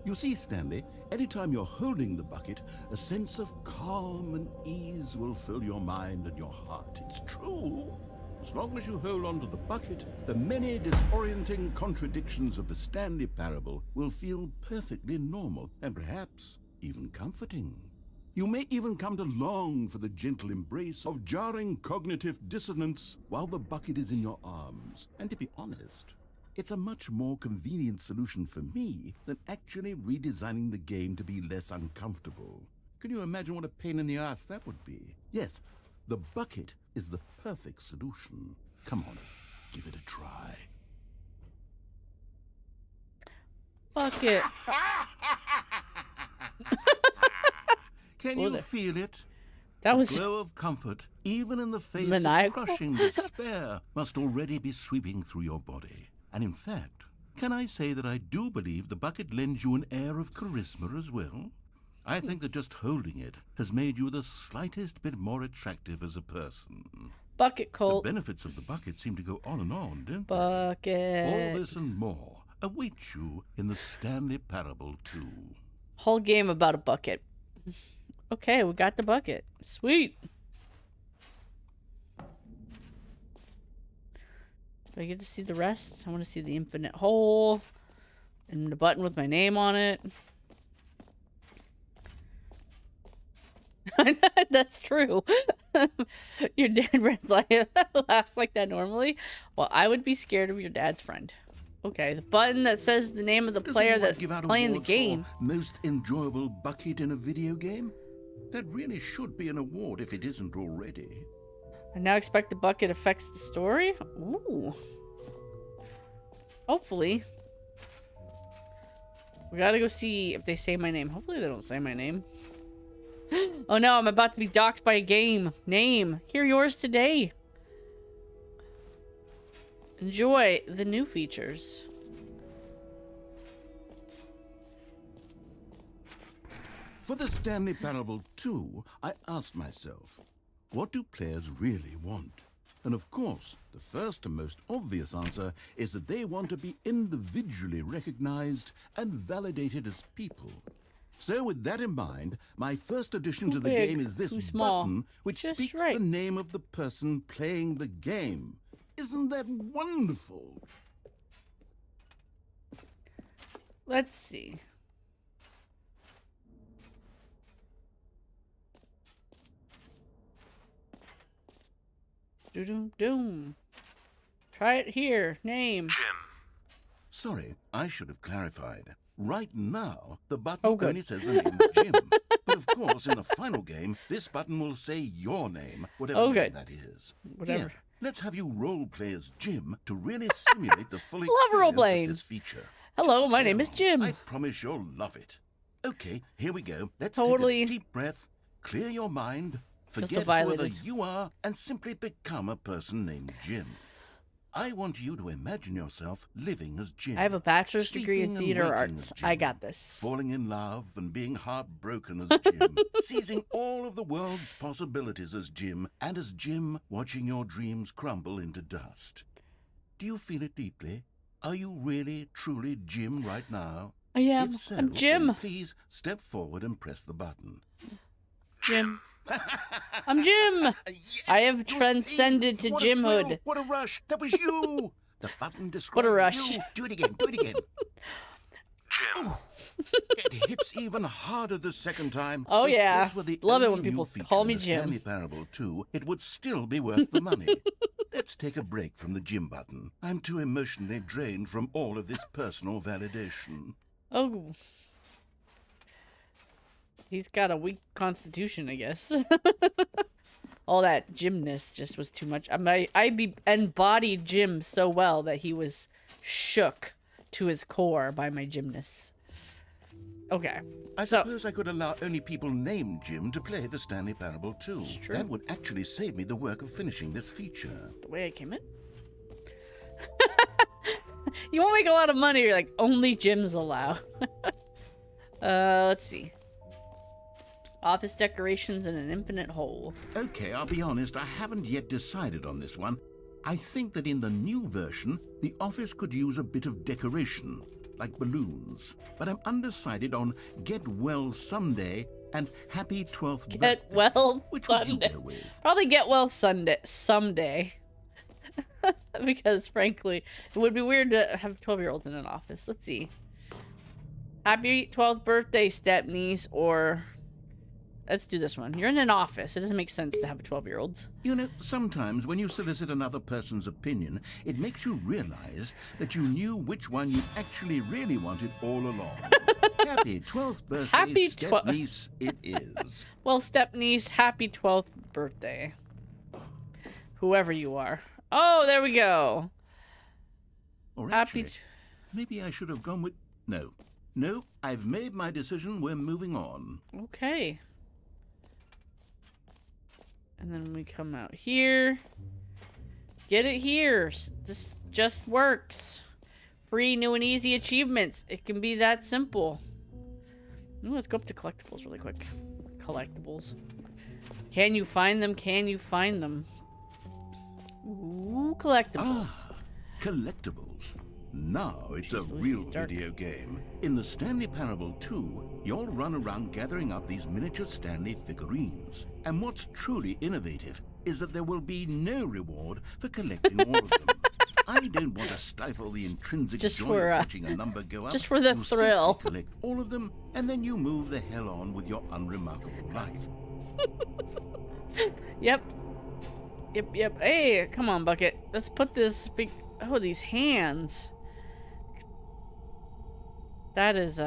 You see, Stanley, anytime you're holding the bucket, a sense of calm and ease will fill your mind and your heart. It's true. As long as you hold on to the bucket, the many disorienting contradictions of the Stanley Parable will feel perfectly normal and perhaps even comforting. You may even come to long for the gentle embrace of jarring cognitive dissonance while the bucket is in your arms. And to be honest, It's a much more convenient solution for me than actually redesigning the game to be less uncomfortable. Can you imagine what a pain in the ass that would be? Yes, the bucket is the perfect solution. Come on, give it a try. Bucket. Can Well, you feel it? That The was glow of comfort, even in the face maniacal. of crushing despair, must already be sweeping through your body. And in fact, can I say that I do believe the bucket lends you an air of charisma as well? I think that just holding it has made you the slightest bit more attractive as a person. bucket The Colt. benefits of the bucket seem to go on and on, don't Bucket. they? All this and more awaits you in the Stanley Parable 2. Whole game about a bucket. Okay, we got the bucket. Sweet. Do I get to see the rest? I want to see the infinite hole and the button with my name on it. That's true. Your dad laughs like that normally. Well, I would be scared of your dad's friend. Okay, the button that says the name of the Does player anyone that's give out playing the awards game. for most enjoyable bucket in a video game? That really should be an award if it isn't already. I now expect the bucket affects the story? Ooh. Hopefully. We gotta go see if they say my name. Hopefully they don't say my name. Oh no, I'm about to be doxxed by a game. Name. Hear yours today. Enjoy the new features. For the Stanley Parable 2, I asked myself, what do players really want? And of course, the first and most obvious answer is that they want to be individually recognized and validated as people. So with that in mind, my first addition to the big, game is this too small. button, which Just speaks right. the name of the person playing the game. Isn't that wonderful? Let's see. Doom doom. Try it here. Name. Sorry, I should have clarified. Right now, the button Oh, good. only says the name Jim. But of course, in the final game, this button will say your name, whatever Oh, name good. that is. Whatever. Here, let's have you role-play as Jim to really simulate the full Love experience role-playing. of this feature. Hello, Just my play name is along. Jim. I promise you'll love it. Okay, here we go. Let's Totally. take a deep breath, clear your mind, Just forget violated. whoever you are, and simply become a person named Jim. I want you to imagine yourself living as Jim. I have a bachelor's degree in sleeping and theater waking arts. as I Jim, got this. Falling in love and being heartbroken as Jim. Seizing all of the world's possibilities as Jim. And as Jim, watching your dreams crumble into dust. Do you feel it deeply? Are you really, truly Jim right now? I am. If so, I'm Jim. then please step forward and press the button. Jim. I'm Jim. Yes, I have you see? To What a Jimhood. thrill, what a rush! That was you. The button describes rush. you. Do it again. Do it again. Jim. It hits even harder the second time. Oh, If yeah. this were the Love it only when new people feature call in me the Jim. Stanley Parable 2, it would still be worth the money. Let's take a break from the Jim button. I'm too emotionally drained from all of this personal validation. Oh. He's got a weak constitution, I guess. All that gymnast just was too much. I embodied Jim so well that he was shook to his core by my gymnast. Okay. I So- suppose I could allow only people named Jim to play the Stanley Parable 2. true. That would actually save me the work of finishing this feature. The way I came in. You won't make a lot of money. You're like, only gyms allow. Let's see. Office decorations and an infinite hole. Okay, I'll be honest, I haven't yet decided on this one. I think that in the new version, the office could use a bit of decoration, like balloons. But I'm undecided on Get Well Someday and Happy 12th Get Birthday. well Which would you Sunday. go with? Probably get well someday. Because frankly, it would be weird to have a 12-year-old in an office. Let's see. Happy 12th birthday, step niece, or Let's do this one. You're in an office. It doesn't make sense to have 12-year-olds. You know, sometimes when you solicit another person's opinion, it makes you realize that you knew which one you actually really wanted all along. Happy 12th birthday, Happy step-niece it is. Well, step-niece, happy 12th birthday. Whoever you are. Oh, there we go. Or Happy actually, maybe I should have gone with... No. No, I've made my decision. We're moving on. Okay. And then we come out here. Get it here. This just works. Free, new, and easy achievements. It can be that simple. Ooh, let's go up to collectibles really quick. Collectibles. Can you find them? Can you find them? Ooh, collectibles. Ah, collectibles. Now it's a Jeez, this real is dark. video game. In the Stanley Parable 2, you'll run around gathering up these miniature Stanley figurines. And what's truly innovative is that there will be no reward for collecting all of them. I don't want to stifle the intrinsic Just joy for, of watching a number go up. just for the You thrill. simply collect all of them, and then you move the hell on with your unremarkable life. Yep. Yep. Hey, come on, Bucket. Let's put this big... Oh, these hands. That is,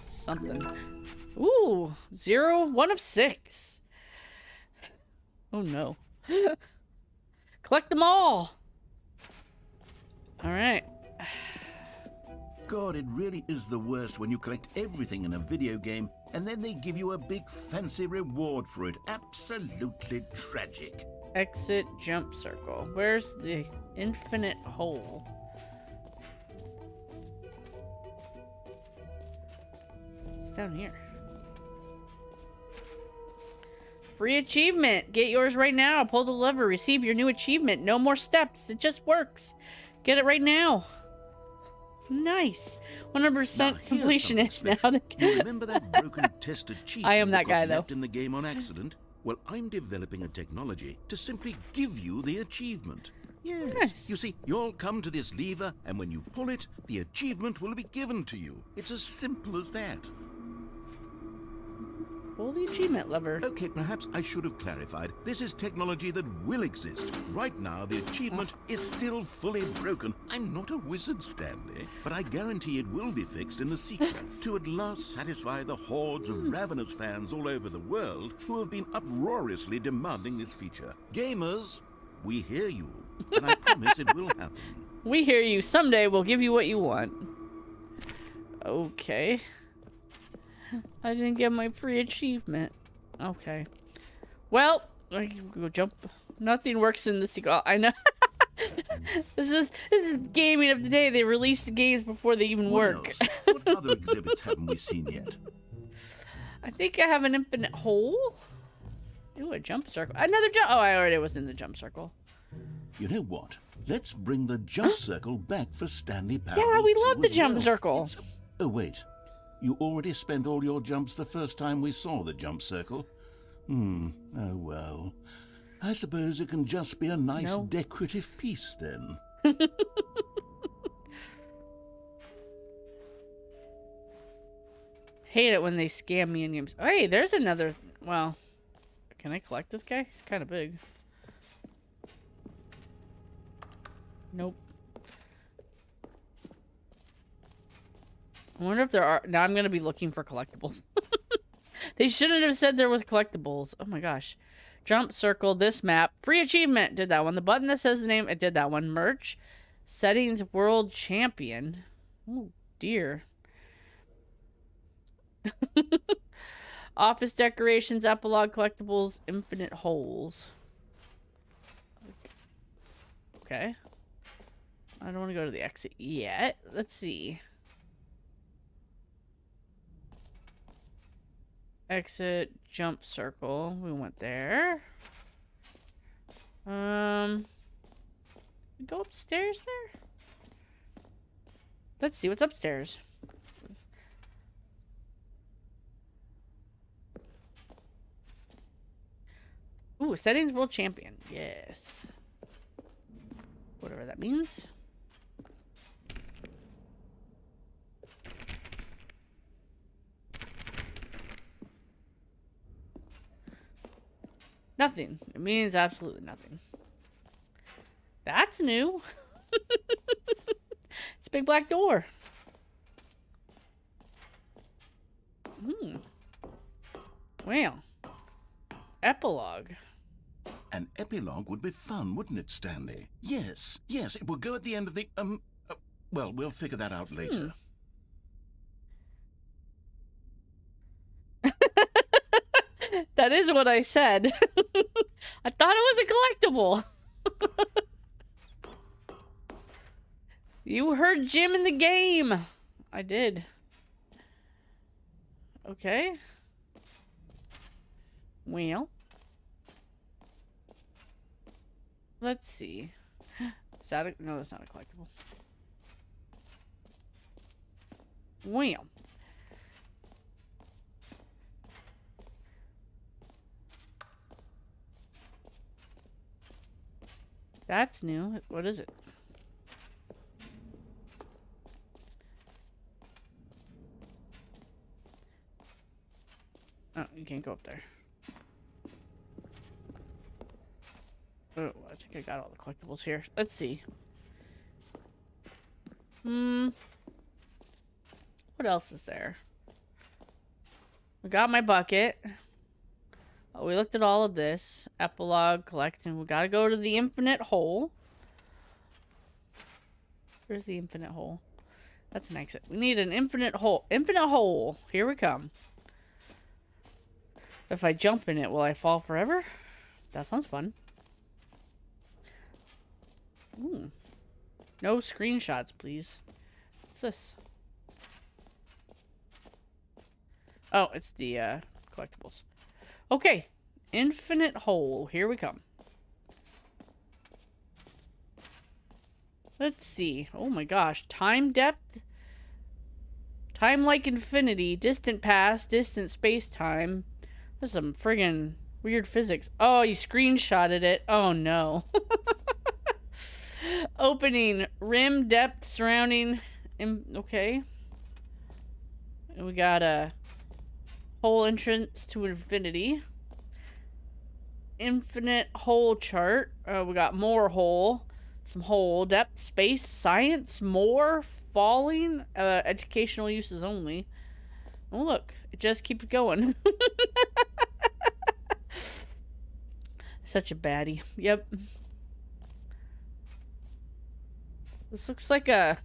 something. Ooh, 0, 1 of 6. Oh, no. Collect them all. All right. God, it really is the worst when you collect everything in a video game and then they give you a big fancy reward for it. Absolutely tragic. Exit jump circle. Where's the infinite hole? It's down here. Free achievement. Get yours right now. Pull the lever. Receive your new achievement. No more steps. It just works. Get it right now. Nice. 100% Now, here's something completionist. special. Now You remember that broken test achievement I am that guy, got though. left in the game on accident? Well, I'm developing a technology to simply give you the achievement. Yes. Nice. You see, you'll come to this lever, and when you pull it, the achievement will be given to you. It's as simple as that. pull the achievement lever. Okay, perhaps I should have clarified. This is technology that will exist. Right now, the achievement is still fully broken. I'm not a wizard, Stanley, but I guarantee it will be fixed in the sequel to at last satisfy the hordes of ravenous fans all over the world who have been uproariously demanding this feature. Gamers, we hear you, and I promise it will happen. We hear you. Someday we'll give you what you want. Okay. I didn't get my free achievement. Okay. Well, I can go jump. Nothing works in the sequel. I know. This is gaming of the day. They release the games before they even What work. else? What other exhibits haven't we seen yet? I think I have an infinite hole. Ooh, a jump circle. Another jump. Oh, I already was in the jump circle. You know what? Let's bring the jump circle back for Stanley Parable. Yeah, we 2 love the as jump well. circle. Oh, wait. You already spent all your jumps the first time we saw the jump circle? Oh, well. I suppose it can just be a nice No. decorative piece, then. Hate it when they scam me in games. Oh, hey, there's another. Well, can I collect this guy? He's kind of big. Nope. I wonder if there are. Now I'm going to be looking for collectibles. They shouldn't have said there was collectibles. Oh my gosh. Jump circle, this map. Free achievement. Did that one. The button that says the name. It did that one. Merch. Settings world champion. Oh dear. Office decorations, epilogue collectibles, infinite holes. Okay. I don't want to go to the exit yet. Let's see. Exit, jump circle. We went there. We go upstairs there? Let's see what's upstairs. Ooh, settings world champion. Yes. Whatever that means. Nothing. It means absolutely nothing. That's new. It's a big black door. Well. Epilogue. An epilogue would be fun, wouldn't it, Stanley? Yes, yes, it would go at the end of the, well, we'll figure that out later. That is what I said. I thought it was a collectible. You heard Jim in the game. I did. Okay. Well. Let's see. Is that a... No, that's not a collectible. Well. That's new. What is it? Oh, you can't go up there. Oh, I think I got all the collectibles here. Let's see. What else is there? We got my bucket. Oh, we looked at all of this. Epilogue, collection. We gotta go to the infinite hole. Where's the infinite hole? That's an exit. We need an infinite hole. Infinite hole. Here we come. If I jump in it, will I fall forever? That sounds fun. Ooh. No screenshots, please. What's this? Oh, it's the collectibles. Okay. Infinite hole. Here we come. Let's see. Oh my gosh. Time depth. Time like infinity. Distant past. Distant space-time. There's some friggin' weird physics. Oh, you screenshotted it. Oh no. Opening. Rim depth surrounding. Okay. And we got a hole entrance to infinity. Infinite hole chart. We got more hole. Some hole. Depth, space, science, more, falling, educational uses only. Oh look, it just keeps going. Such a baddie. Yep. This looks like a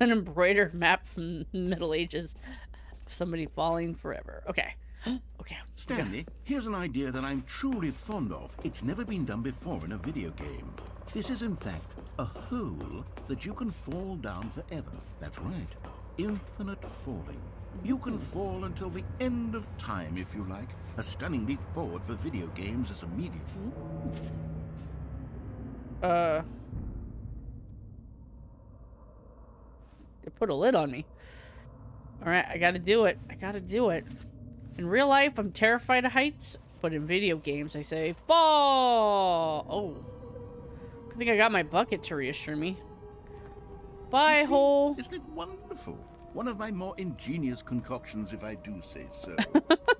an embroidered map from the Middle Ages of somebody falling forever. Okay. Okay. Stanley, here's an idea that I'm truly fond of. It's never been done before in a video game. This is, in fact, a hole that you can fall down forever. That's right. Infinite falling. You can fall until the end of time, if you like. A stunning leap forward for video games as a medium. They put a lid on me. Alright, I gotta do it. I gotta do it. In real life, I'm terrified of heights, but in video games, I say, fall! Oh. I think I got my bucket to reassure me. Bye, hole. Isn't it wonderful? One of my more ingenious concoctions, if I do say so.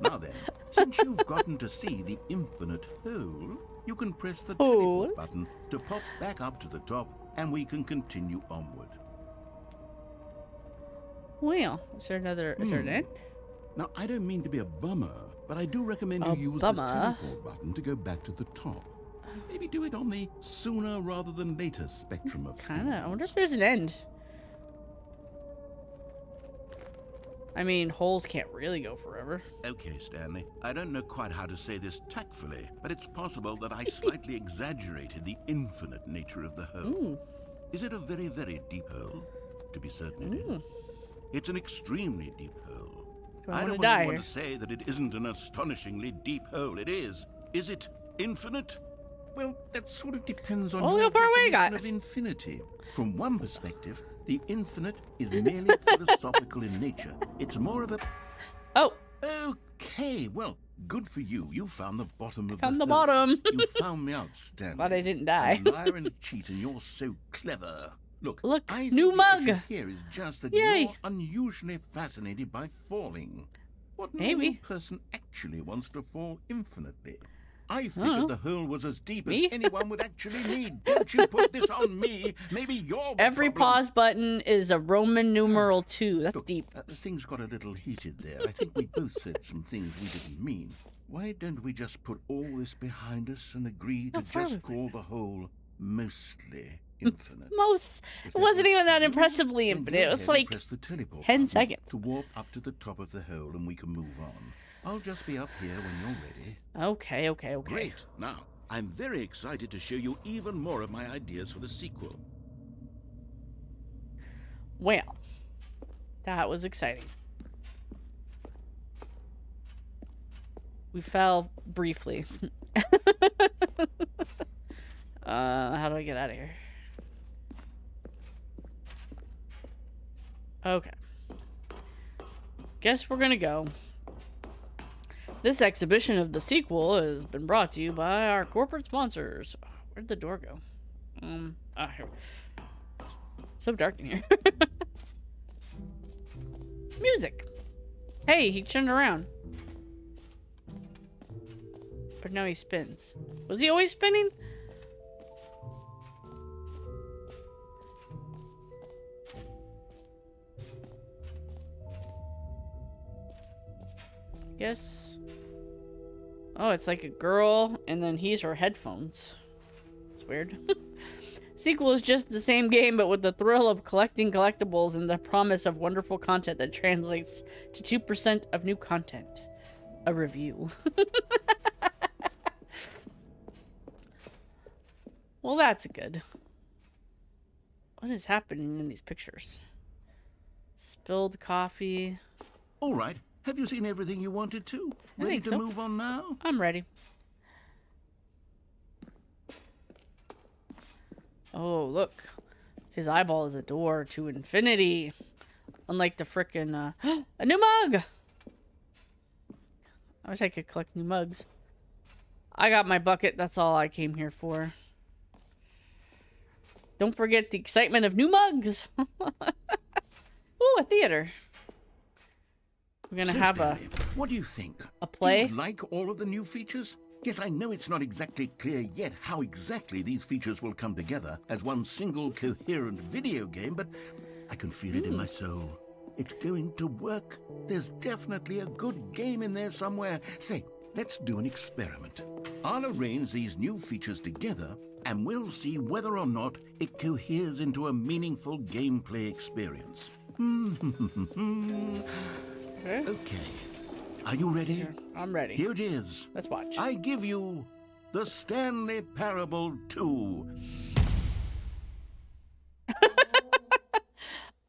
Now then, since you've gotten to see the infinite hole, you can press the teleport button to pop back up to the top, and we can continue onward. Well, is there another... Is there an end? Now, I don't mean to be a bummer, but I do recommend you use the teleport button to go back to the top. Maybe do it on the sooner rather than later spectrum of Kinda. things. I wonder if there's an end. I mean, holes can't really go forever. Okay, Stanley. I don't know quite how to say this tactfully, but it's possible that I slightly exaggerated the infinite nature of the hole. Ooh. Is it a very, very deep hole? To be certain it is. It's an extremely deep hole. I don't want to say that it isn't an astonishingly deep hole. It is. Is it infinite? Well, that sort of depends on your definition of infinity. From one perspective, the infinite is merely philosophical in nature. It's more of a... Oh. Okay, well, good for you. You found the bottom of the bottom. You found me out, Stanley. But I didn't die. A liar and a cheat, and you're so clever. Look, I new think mug. the issue here is just that you're unusually fascinated by falling. What Maybe. normal person actually wants to fall infinitely? I know. figured the hole was as deep Me? as anyone would actually need. Don't you put this on me. Maybe you're the Every problem. pause button is a Roman numeral 2. That's Look, deep. Things got a little heated there. I think we both said some things we didn't mean. Why don't we just put all this behind us and agree to How far just we call the hole mostly infinite? Most. If It wasn't even that you, impressively then infinite. go It was ahead and like press the teleport 10 button seconds. to warp up to the top of the hole, and we can move on. I'll just be up here when you're ready. Okay. Great. Now, I'm very excited to show you even more of my ideas for the sequel. Well, that was exciting. We fell briefly. How do I get out of here? Okay. Guess we're gonna go. This exhibition of the sequel has been brought to you by our corporate sponsors. Where'd the door go? Here. So dark in here. Music. Hey, he turned around. Or no, he spins. Was he always spinning? Guess. Oh, it's like a girl, and then he's her headphones. It's weird. Sequel is just the same game, but with the thrill of collecting collectibles and the promise of wonderful content that translates to 2% of new content. A review. Well, that's good. What is happening in these pictures? Spilled coffee. All right. Have you seen everything you wanted to? I Ready think to so. move on now? I'm ready. Oh, look. His eyeball is a door to infinity. Unlike the frickin' a new mug! I wish I could collect new mugs. I got my bucket. That's all I came here for. Don't forget the excitement of new mugs. Ooh, a theater. We're gonna So, have Stanley, what do you think? a play. Do you like all of the new features? Yes, I know it's not exactly clear yet how exactly these features will come together as one single coherent video game, but I can feel it in my soul. It's going to work. There's definitely a good game in there somewhere. Say, let's do an experiment. I'll arrange these new features together, and we'll see whether or not it coheres into a meaningful gameplay experience. Okay. Are you ready? Here, I'm ready. Here it is. Let's watch. I give you the Stanley Parable 2.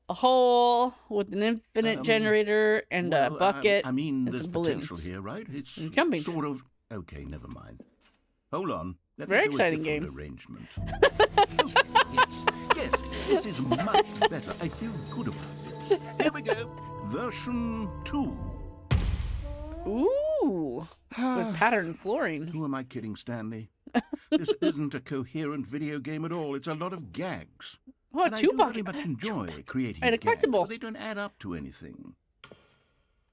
A hole with an infinite generator and a bucket I mean, and there's some potential balloons. here, right? It's And jumping. sort of... Okay, never mind. Hold on. Let Very me do exciting a different game. arrangement. Yes, this is much better. I feel good about this. Here we go. Version 2. Ooh, with patterned flooring. Who am I kidding, Stanley? This isn't a coherent video game at all. It's a lot of gags. Oh, And I two do very bucket. much enjoy creating And a gags, collectible. but they don't add up to anything.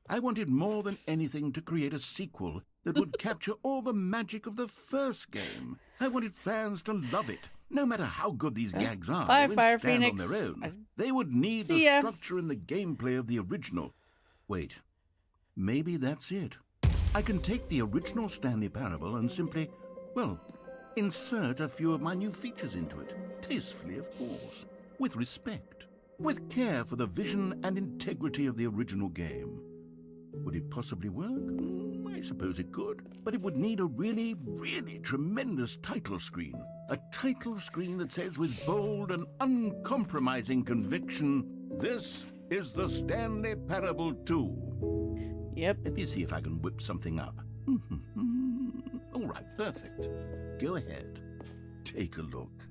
I wanted more than anything to create a sequel that would capture all the magic of the first game. I wanted fans to love it. No matter how good these gags are, Bye, they wouldn't Fire stand Phoenix. on their own. They would need See the ya. structure and the gameplay of the original. Wait, maybe that's it. I can take the original Stanley Parable and simply, well, insert a few of my new features into it. Tastefully, of course. With respect. With care for the vision and integrity of the original game. Would it possibly work? I suppose it could. But it would need a really, really tremendous title screen. A title screen that says with bold and uncompromising conviction, "This is the Stanley Parable 2. Yep. Let me see if I can whip something up. All right, perfect. Go ahead. Take a look.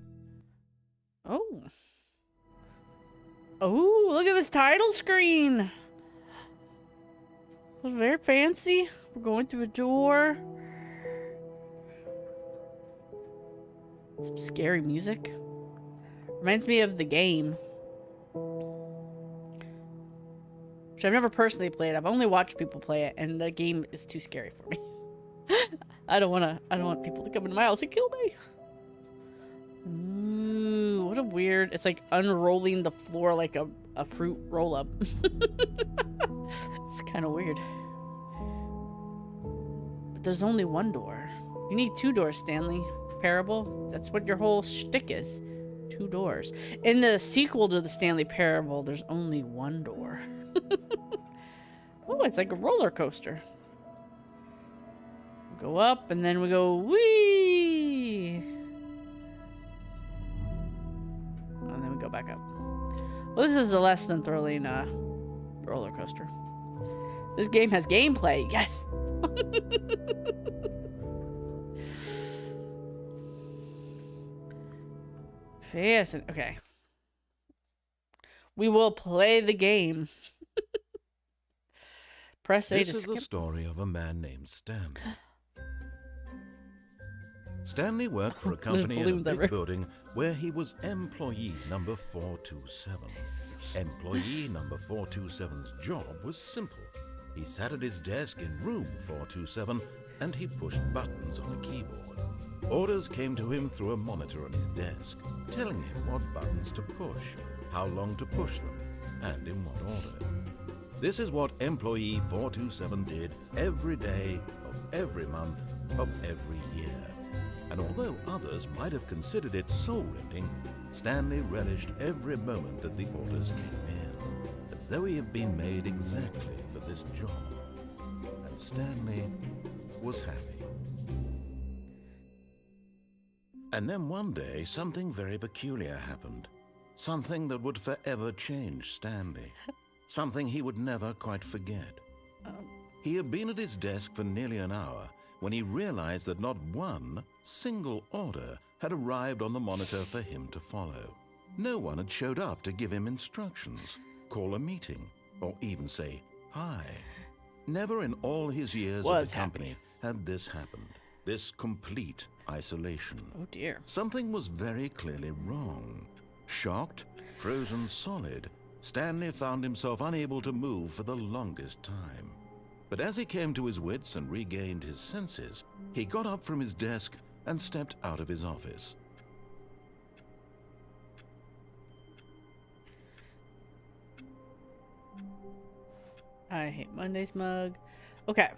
Oh. Oh, look at this title screen. It's very fancy. We're going through a door. Some scary music. Reminds me of the game. which I've never personally played. I've only watched people play it, and the game is too scary for me. I don't want people to come into my house and kill me. Ooh, what a weird... It's like unrolling the floor like a fruit roll-up. It's kind of weird. But there's only one door. You need 2 doors, Stanley Parable. That's what your whole shtick is. 2 doors. In the sequel to the Stanley Parable, there's only 1 door. Oh, it's like a roller coaster. Go up, and then we go whee! And then we go back up. Well, this is a less than thrilling roller coaster. This game has gameplay. Yes! Yes. Okay. We will play the game. Press A This to is skip. the story of a man named Stanley. Stanley worked for a company in a balloons big everywhere. building where he was employee number 427. Employee number 427's job was simple. He sat at his desk in room 427 and he pushed buttons on a keyboard. Orders came to him through a monitor on his desk, telling him what buttons to push, how long to push them, and in what order. This is what employee 427 did every day of every month of every year. And although others might have considered it soul-rending, Stanley relished every moment that the orders came in, as though he had been made exactly for this job. And Stanley was happy. And then one day, something very peculiar happened. Something that would forever change Stanley. Something he would never quite forget. He had been at his desk for nearly an hour when he realized that not one single order had arrived on the monitor for him to follow. No one had showed up to give him instructions, call a meeting, or even say hi. Never in all his years at the company had this happened. This complete isolation. Oh dear. Something was very clearly wrong. Shocked, frozen solid, Stanley found himself unable to move for the longest time. But as he came to his wits and regained his senses, he got up from his desk and stepped out of his office. I hate Monday's mug. Okay.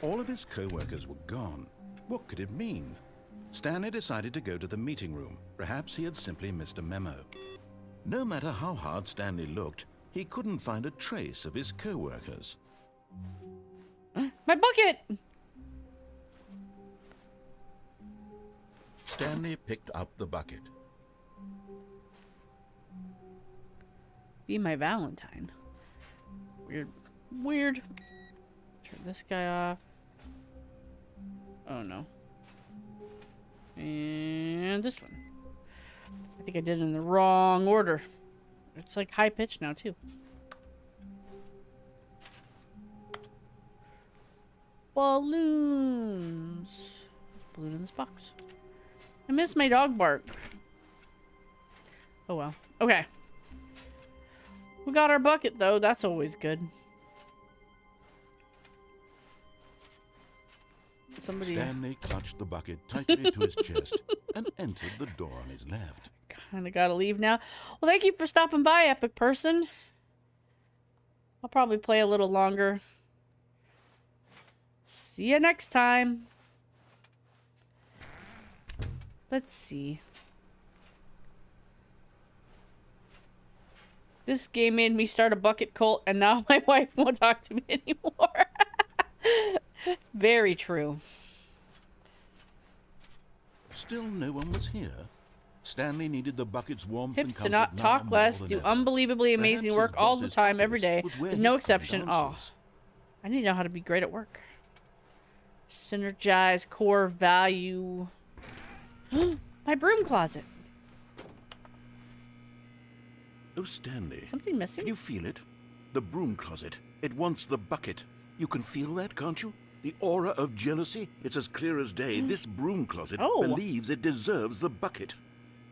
All of his co-workers were gone. What could it mean? Stanley decided to go to the meeting room. Perhaps he had simply missed a memo. No matter how hard Stanley looked, he couldn't find a trace of his co-workers. My bucket! Stanley picked up the bucket. Be my Valentine. Weird. Weird. Turn this guy off. Oh no. And this one. I think I did it in the wrong order. It's like high pitch now too. Balloons. There's a balloon in this box. I miss my dog bark. Oh well. Okay. We got our bucket though. That's always good. Somebody... Stanley clutched the bucket tightly to his chest and entered the door on his left. Kinda gotta leave now. Well, thank you for stopping by, Epic Person. I'll probably play a little longer. See you next time. Let's see. This game made me start a bucket cult, and now my wife won't talk to me anymore. Very true. Still no one was here. Stanley needed the bucket's warmth and Tips to comfort not now talk more less, than do ever. unbelievably amazing Perhaps work his all the boss's time, every office day, was where with he'd no find exception. Oh, answers. I need to know how to be great at work. Synergize core value. My broom closet. Oh, Stanley. Something missing? Can you feel it? The broom closet. It wants the bucket. You can feel that, can't you? The aura of jealousy. It's as clear as day. This broom closet Oh. believes it deserves the bucket.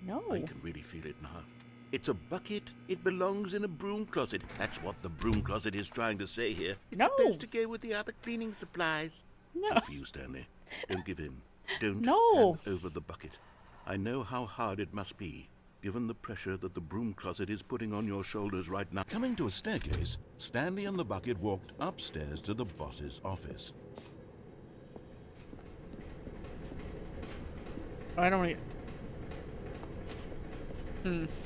No. I can really feel it now. It's a bucket. It belongs in a broom closet. That's what the broom closet is trying to say here. It's No. supposed to go with the other cleaning supplies. No. Good for you, Stanley. Don't give in. Don't No. hand over the bucket. I know how hard it must be, given the pressure that the broom closet is putting on your shoulders right now. Coming to a staircase, Stanley and the bucket walked upstairs to the boss's office. I don't want to...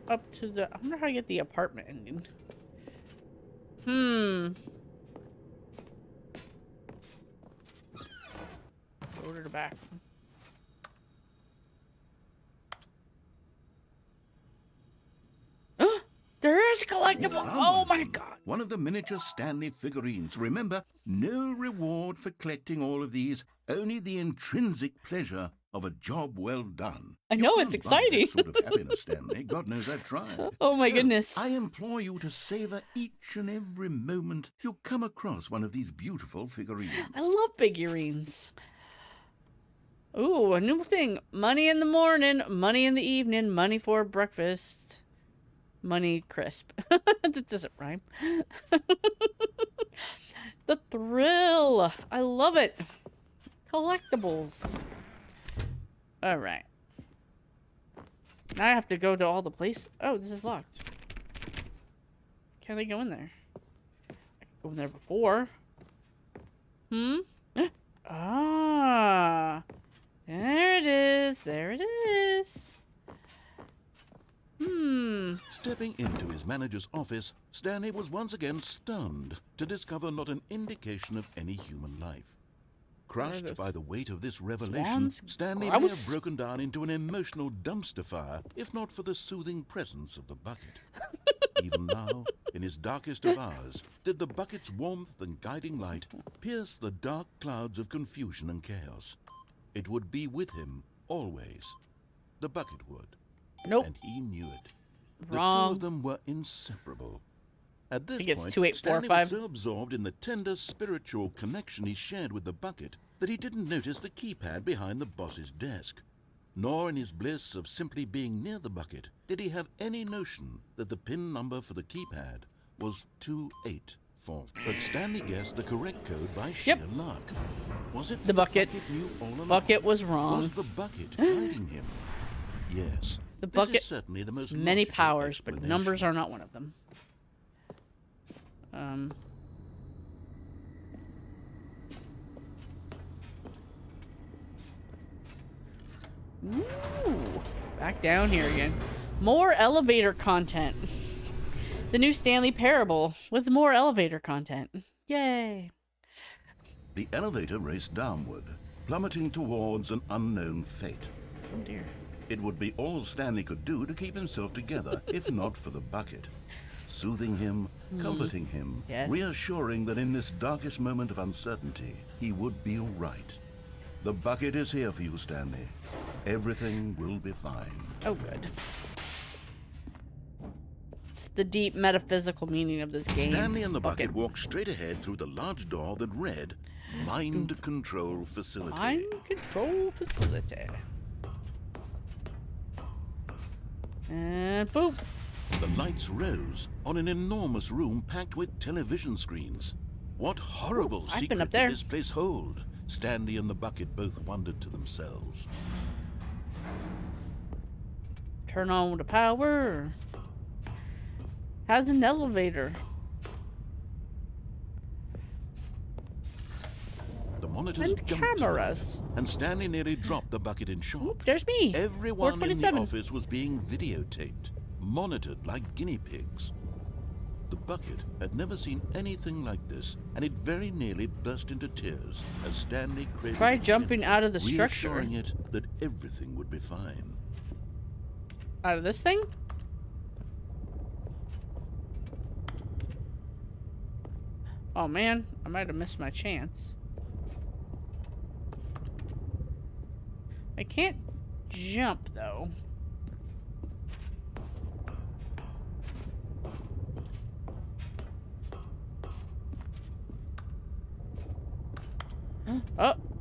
Up to the... I wonder how to get the apartment ending. Order the back. There is a collectible! Oh my god! One of the miniature Stanley figurines. Remember, no reward for collecting all of these, only the intrinsic pleasure of a job well done. I know, You it's can't buy that exciting. sort of happiness, Stanley. God knows I've tried. Oh my So, goodness. I implore you to savor each and every moment you come across one of these beautiful figurines. I love figurines. Ooh, a new thing. Money in the morning, money in the evening, money for breakfast. Money crisp. That doesn't rhyme. The thrill. I love it. Collectibles. Alright. Now I have to go to all the places. Oh, this is locked. Can I go in there? I could go in there before. Ah. There it is. There it is. Stepping into his manager's office, Stanley was once again stunned to discover not an indication of any human life. Crushed those? by the weight of this revelation, Swans? Stanley may have Grouse? broken down into an emotional dumpster fire, if not for the soothing presence of the bucket. Even now, in his darkest of hours, did the bucket's warmth and guiding light pierce the dark clouds of confusion and chaos. It would be with him always. The bucket would. Nope. And he knew it. The two Wrong. of them were inseparable. At this think it's point, 2845. Stanley was so absorbed in the tender spiritual connection he shared with the bucket that he didn't notice the keypad behind the boss's desk. Nor in his bliss of simply being near the bucket did he have any notion that the PIN number for the keypad was 284. But Stanley guessed the correct code by sheer luck. Was it The bucket. knew all along? Bucket was wrong. Was the bucket guiding him? Yes. The This bucket is certainly the most has many logical powers, but explanation. numbers are not one of them. Ooh, back down here again. More elevator content. The new Stanley Parable with more elevator content. Yay. The elevator raced downward, plummeting towards an unknown fate. Oh dear. It would be all Stanley could do to keep himself together, if not for the bucket. Soothing him, comforting him, Yes. reassuring that in this darkest moment of uncertainty, he would be all right. The bucket is here for you, Stanley. Everything will be fine. Oh, good. It's the deep metaphysical meaning of this game. Stanley and This the bucket walked straight ahead through the large door that read, Mind Control Facility. Mind control facility. And boop. The lights rose on an enormous room packed with television screens. What horrible I've been secret up there. did this place hold? Stanley and the bucket both wondered to themselves. Turn on the power. Has an elevator. The monitors And jumped to cameras. life, and Stanley nearly dropped the bucket in shock. Oop, there's me. Everyone in the 427. office was being videotaped, monitored like guinea pigs. The bucket had never seen anything like this, and it very nearly burst into tears as Stanley cradled Try it jumping gently, out of the structure. reassuring it that everything would be fine. Out of this thing? Oh man, I might have missed my chance. I can't jump though.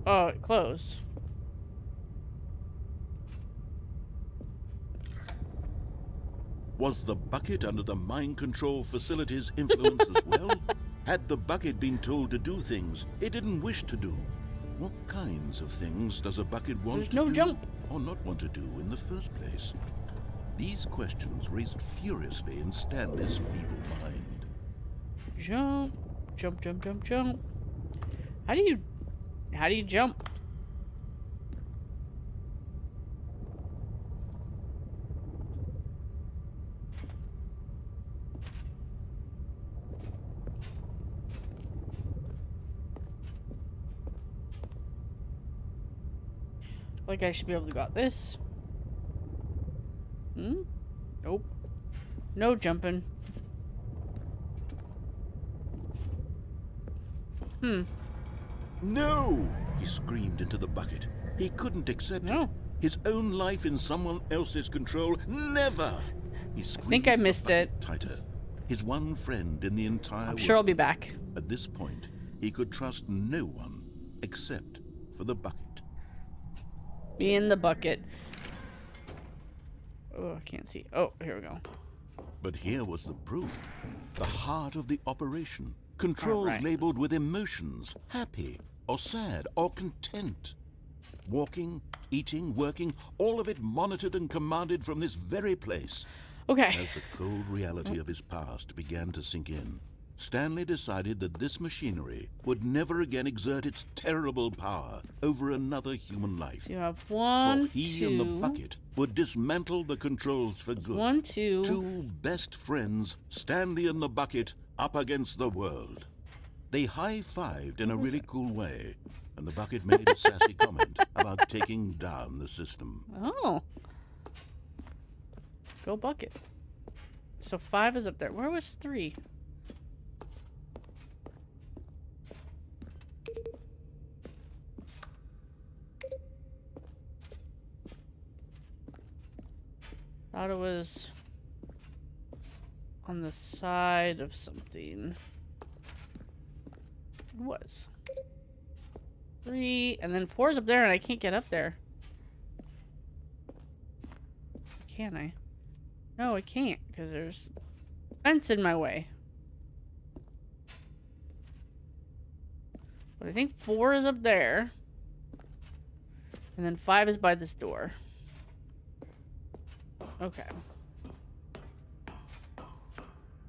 Oh, it closed. Was the bucket under the mind control facility's influence as well? Had the bucket been told to do things it didn't wish to do? What kinds of things does a bucket want There's to no do jump. or not want to do in the first place? These questions raced furiously in Stanley's feeble mind. Jump. Jump, jump, jump, jump. How do you jump? Like I should be able to got this. Nope. No jumping. No! He screamed into the bucket. He couldn't accept No. it. His own life in someone else's control. Never! He think I squeezed the missed bucket it. tighter. His one friend in the entire I'm world. sure I'll be back. At this point, he could trust no one except for the bucket. Be in the bucket. Oh, I can't see. Oh, here we go. But here was the proof. The heart of the operation. Controls Alright. labeled with emotions. Happy, or sad, or content. Walking, eating, working, all of it monitored and commanded from this very place. Okay. As the cold reality of his past began to sink in, Stanley decided that this machinery would never again exert its terrible power over another human life. So you have For one, he two. and the bucket would dismantle the controls for good. One, two. Two best friends, Stanley and the bucket, up against the world. They high-fived in a really cool way, and the bucket made a sassy comment about taking down the system. Oh. Go bucket. So 5 is up there. Where was 3? Thought it was on the side of something. It was. 3, and then 4 is up there, and I can't get up there. Can I? No, I can't, because there's a fence in my way. But I think 4 is up there. And then 5 is by this door. Okay.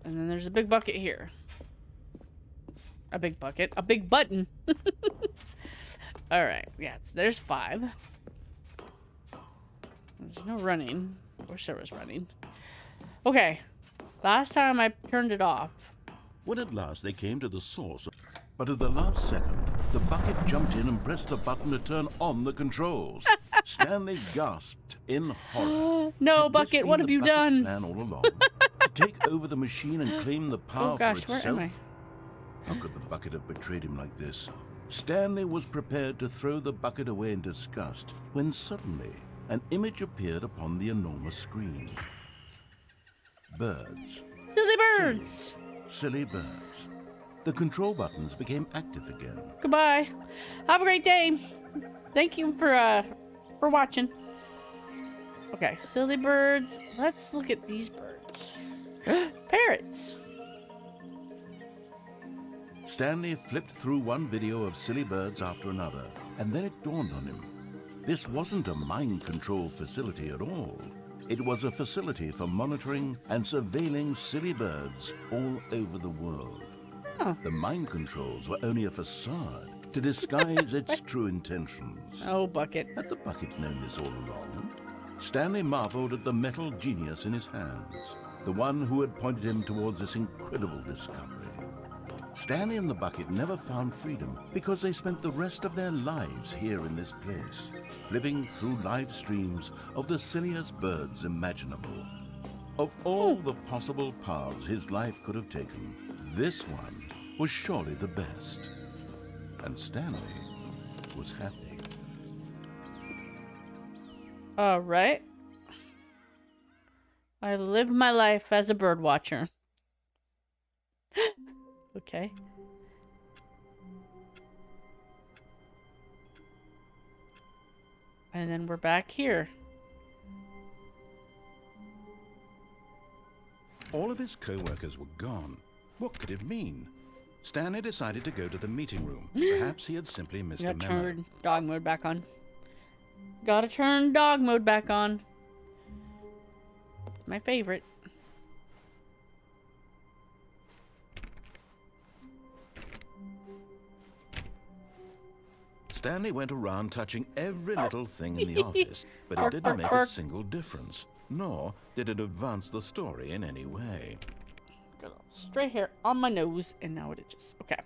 And then there's a big bucket here. A big bucket. A big button. Alright, yeah, there's 5. There's no running. I wish there was running. Okay. Last time I turned it off. When at last they came to the source, but at the last second, the bucket jumped in and pressed the button to turn on the controls. Stanley gasped in horror. No, Had this Bucket, what been have the you bucket's done? plan all along? To take over the machine and claim the power Oh gosh, for where itself? am I? How could the bucket have betrayed him like this? Stanley was prepared to throw the bucket away in disgust when suddenly an image appeared upon the enormous screen. Birds. Silly birds! Silly birds. The control buttons became active again. Goodbye. Have a great day. Thank you for watching. Okay, silly birds. Let's look at these birds. Parrots. Stanley flipped through one video of silly birds after another, and then it dawned on him. This wasn't a mind control facility at all. It was a facility for monitoring and surveilling silly birds all over the world. Oh. The mind controls were only a facade to disguise its true intentions. Oh, Bucket. Had the bucket known this all along? Stanley marveled at the metal genius in his hands, the one who had pointed him towards this incredible discovery. Stanley and the bucket never found freedom because they spent the rest of their lives here in this place, flipping through live streams of the silliest birds imaginable. Of all the possible paths his life could have taken, this one was surely the best. And Stanley was happy. All right. I lived my life as a bird watcher. Okay. And then we're back here. All of his co-workers were gone. What could it mean? Stanley decided to go to the meeting room. Perhaps he had simply missed a Gotta memo. turn dog mode back on. Gotta turn dog mode back on. My favorite. Stanley went around touching every little thing in the office, but it didn't make a single difference, nor did it advance the story in any way. Got all straight hair on my nose, and now it itches. Okay.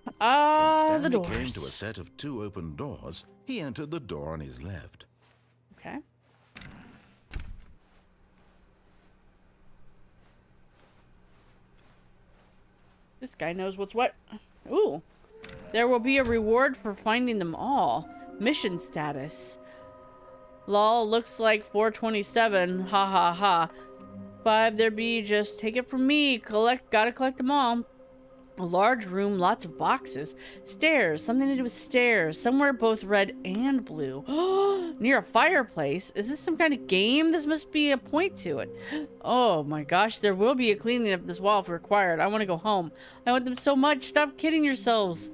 When The Stanley doors. came to a set of 2 open doors, he entered the door on his left. Okay. This guy knows what's what. Ooh. There will be a reward for finding them all. Mission status. Lol, looks like 427. Ha ha ha. 5 there be, just take it from me. Gotta collect them all. A large room, lots of boxes. Stairs, something to do with stairs. Somewhere both red and blue. Near a fireplace. Is this some kind of game? This must be a point to it. Oh my gosh, there will be a cleaning of this wall if required. I want to go home. I want them so much. Stop kidding yourselves.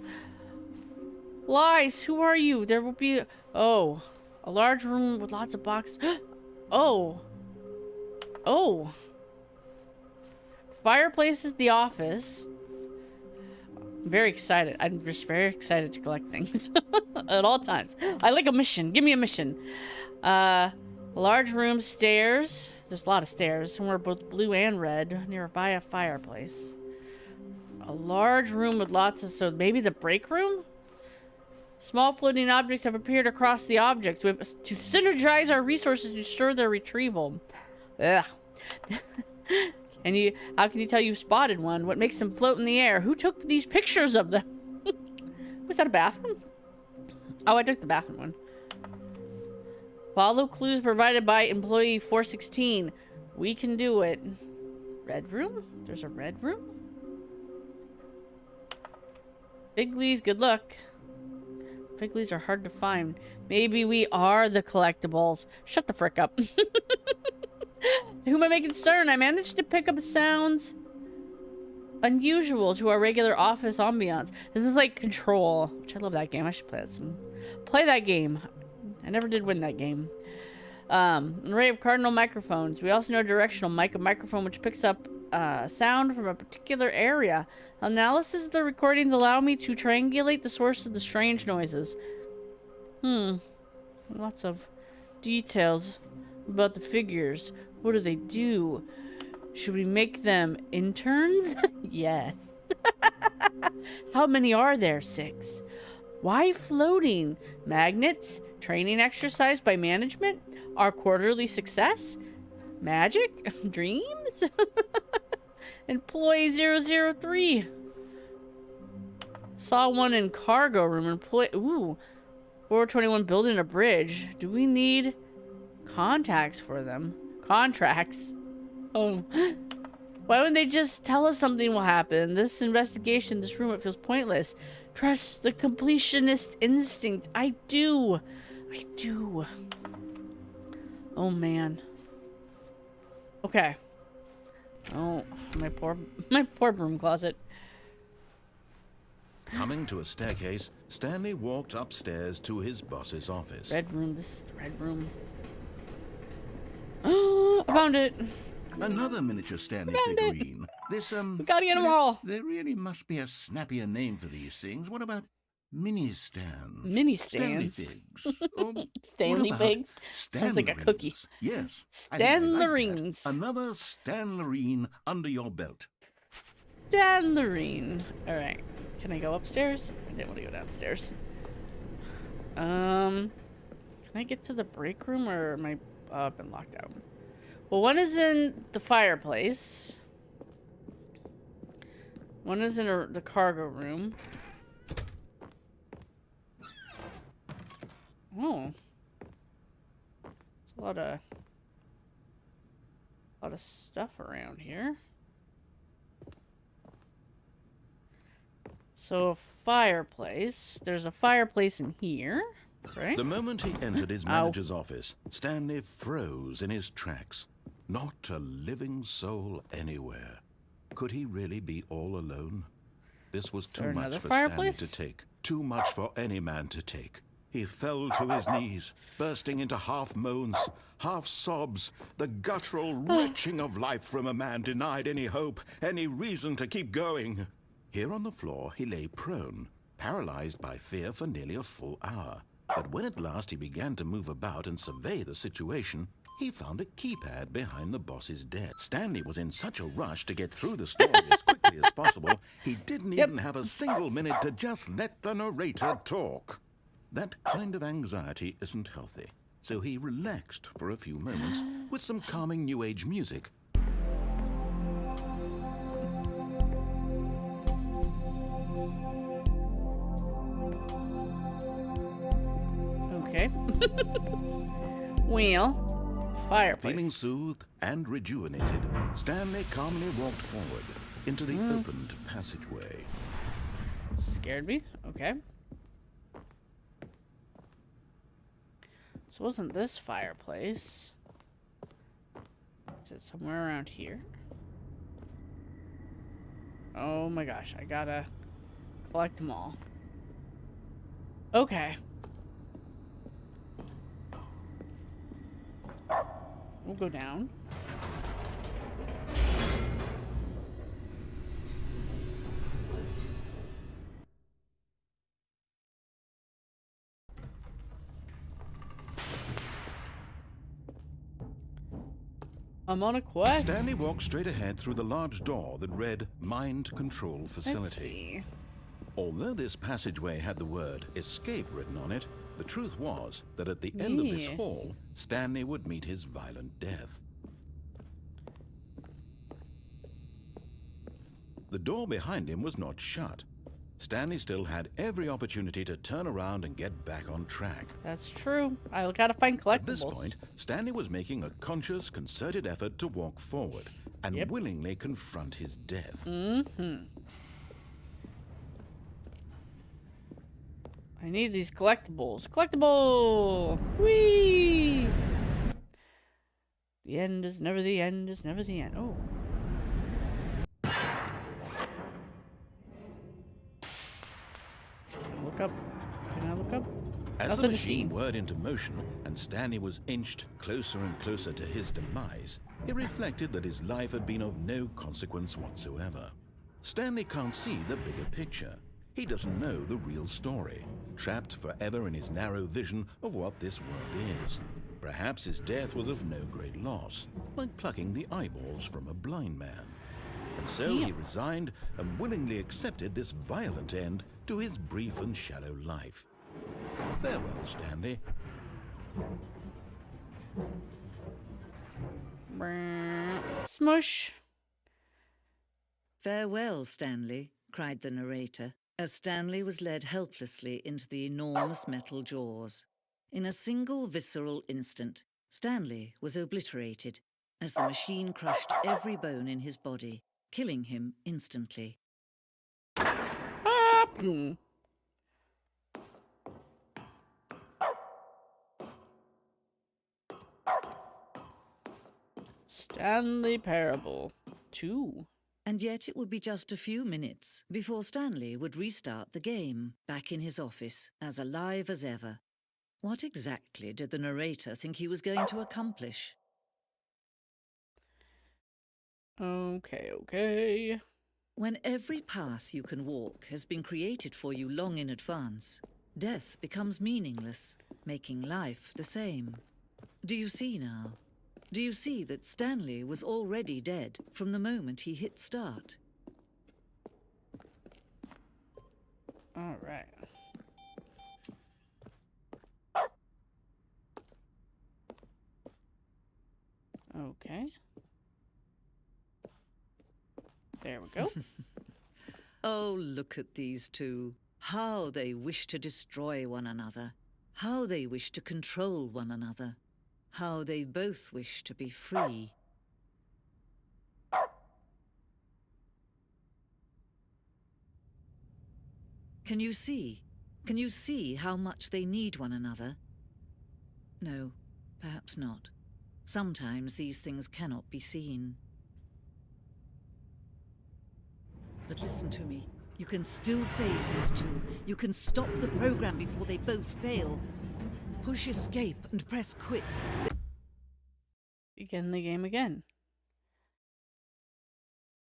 Lies, who are you? There will be... Oh, a large room with lots of boxes. Oh. Oh. Fireplace is the office. I'm very excited. I'm just very excited to collect things at all times. I like a mission. Give me a mission. Large room, stairs. There's a lot of stairs. Somewhere both blue and red. Nearby a fireplace. A large room with lots of... So maybe the break room? Small floating objects have appeared across the objects. We have to synergize our resources to ensure their retrieval. Ugh. And how can you tell you've spotted one? What makes them float in the air? Who took these pictures of them? Was that a bathroom? Oh, I took the bathroom one. Follow clues provided by employee 416. We can do it. Red room? There's a red room? Figlies, good luck. Figlies are hard to find. Maybe we are the collectibles. Shut the frick up. Who am I making concerned? I managed to pick up sounds unusual to our regular office ambiance. This is like Control, which I love that game. I should play that soon. Play that game. I never did win that game. An array of cardinal microphones. We also know a directional mic, a microphone which picks up sound from a particular area. Analysis of the recordings allow me to triangulate the source of the strange noises. Lots of details about the figures. What do they do? Should we make them interns? Yes. How many are there? 6. Why floating? Magnets? Training exercise by management? Our quarterly success? Magic? Dreams? Employee 003. Saw one in cargo room. Ooh. 421 building a bridge. Do we need contacts for them? Contracts? Oh. Why wouldn't they just tell us something will happen? This investigation, this room, it feels pointless. Trust the completionist instinct. I do. I do. Oh, man. Okay. Oh, my poor broom closet. Coming to a staircase, Stanley walked upstairs to his boss's office. Red room. This is the red room. Oh, I found it. Another miniature Stanley Found it. figurine. This, We gotta get them all. There really must be a snappier name for these things. What about mini stands? Mini Stanley stands. figs. Or Stanley what about figs? Sounds like a Stanlerines? cookie. Yes. I think I like that. Stanlerines. Another Stanlerine under your belt. Stanlerine. Alright. Can I go upstairs? I didn't want to go downstairs. Can I get to the break room or am I... Oh, I've been locked out. Well, one is in the fireplace. One is in the cargo room. Oh. There's a lot of stuff around here. So a fireplace. There's a fireplace in here, right? The moment he entered his manager's office, Stanley froze in his tracks. Not a living soul anywhere. Could he really be all alone? This was there too much another for Stanley fireplace? to take. Too much for any man to take. He fell to his knees, bursting into half moans, half sobs, the guttural retching of life from a man denied any hope, any reason to keep going. Here on the floor he lay prone, paralyzed by fear for nearly a full hour. But when at last he began to move about and survey the situation, he found a keypad behind the boss's desk. Stanley was in such a rush to get through the story as quickly as possible, he didn't even have a single minute to just let the narrator talk. That kind of anxiety isn't healthy, so he relaxed for a few moments with some calming New Age music. Okay. Well, fireplace. Feeling soothed and rejuvenated, Stanley calmly walked forward into the opened passageway. Scared me? Okay. So wasn't this fireplace? Is it somewhere around here? Oh my gosh, I gotta collect them all. Okay. We'll go down. I'm on a quest. Stanley walked straight ahead through the large door that read Mind Control Let's Facility. see. Although this passageway had the word escape written on it, the truth was that at the end of this Yes. hall, Stanley would meet his violent death. The door behind him was not shut. Stanley still had every opportunity to turn around and get back on track. That's true. I gotta find collectibles. At this point, Stanley was making a conscious, concerted effort to walk forward and willingly confront his death. I need these collectibles. Collectible! Whee! The end is never the end is never the end. Oh. Can I look up? Can I look up? As Nothing the to machine see. whirred into motion and Stanley was inched closer and closer to his demise, he reflected that his life had been of no consequence whatsoever. Stanley can't see the bigger picture. He doesn't know the real story, trapped forever in his narrow vision of what this world is. Perhaps his death was of no great loss, like plucking the eyeballs from a blind man. And so he resigned and willingly accepted this violent end to his brief and shallow life. Farewell, Stanley. Smush. Farewell, Stanley, cried the narrator, as Stanley was led helplessly into the enormous metal jaws. In a single visceral instant, Stanley was obliterated as the machine crushed every bone in his body, killing him instantly. Stanley Parable 2. And yet it would be just a few minutes before Stanley would restart the game, back in his office, as alive as ever. What exactly did the narrator think he was going to accomplish? Okay. When every path you can walk has been created for you long in advance, death becomes meaningless, making life the same. Do you see now? Do you see that Stanley was already dead from the moment he hit start? All right. Okay. There we go. Oh, look at these two. How they wish to destroy one another. How they wish to control one another. How they both wish to be free. Can you see? Can you see how much they need one another? No, perhaps not. Sometimes these things cannot be seen. But listen to me. You can still save these two. You can stop the program before they both fail. Push escape and press quit. Begin the game again.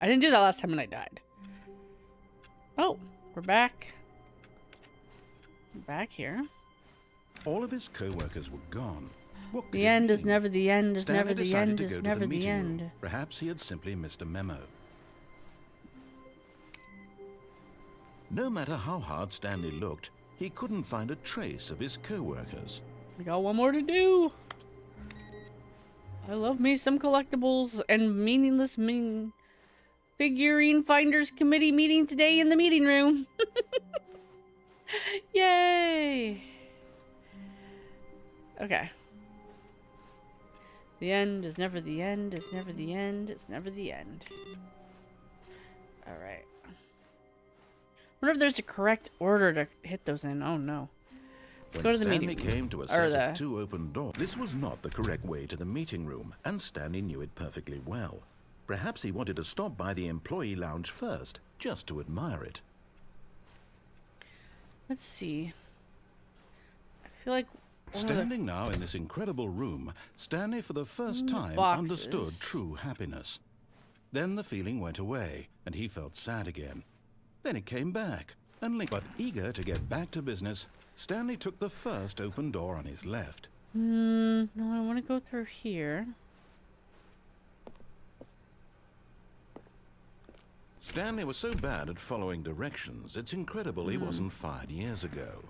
I didn't do that last time and I died. Oh, we're back. We're back here. All of his co-workers were gone. What could The it end is mean? never the end, is Stanley never the decided end, to is go to never the meeting room. end. Perhaps he had simply missed a memo. No matter how hard Stanley looked, he couldn't find a trace of his co-workers. We got one more to do. I love me some collectibles and meaningless figurine finders committee meeting today in the meeting room. Yay! Okay. The end is never the end, is never the end, it's never the end. Alright. Wonder if there's a correct order to hit those in. Oh no. Let's go to the Stanley meeting room. came to a set of two open doors. This was not the correct way to the meeting room, and Stanley knew it perfectly well. Perhaps he wanted to stop by the employee lounge first, just to admire it. Let's see. I feel like Standing now in this incredible room, Stanley for the first time boxes. understood true happiness. Then the feeling went away, and he felt sad again. Then it came back, but eager to get back to business, Stanley took the first open door on his left. No, I want to go through here. Stanley was so bad at following directions, it's incredible he wasn't fired years ago.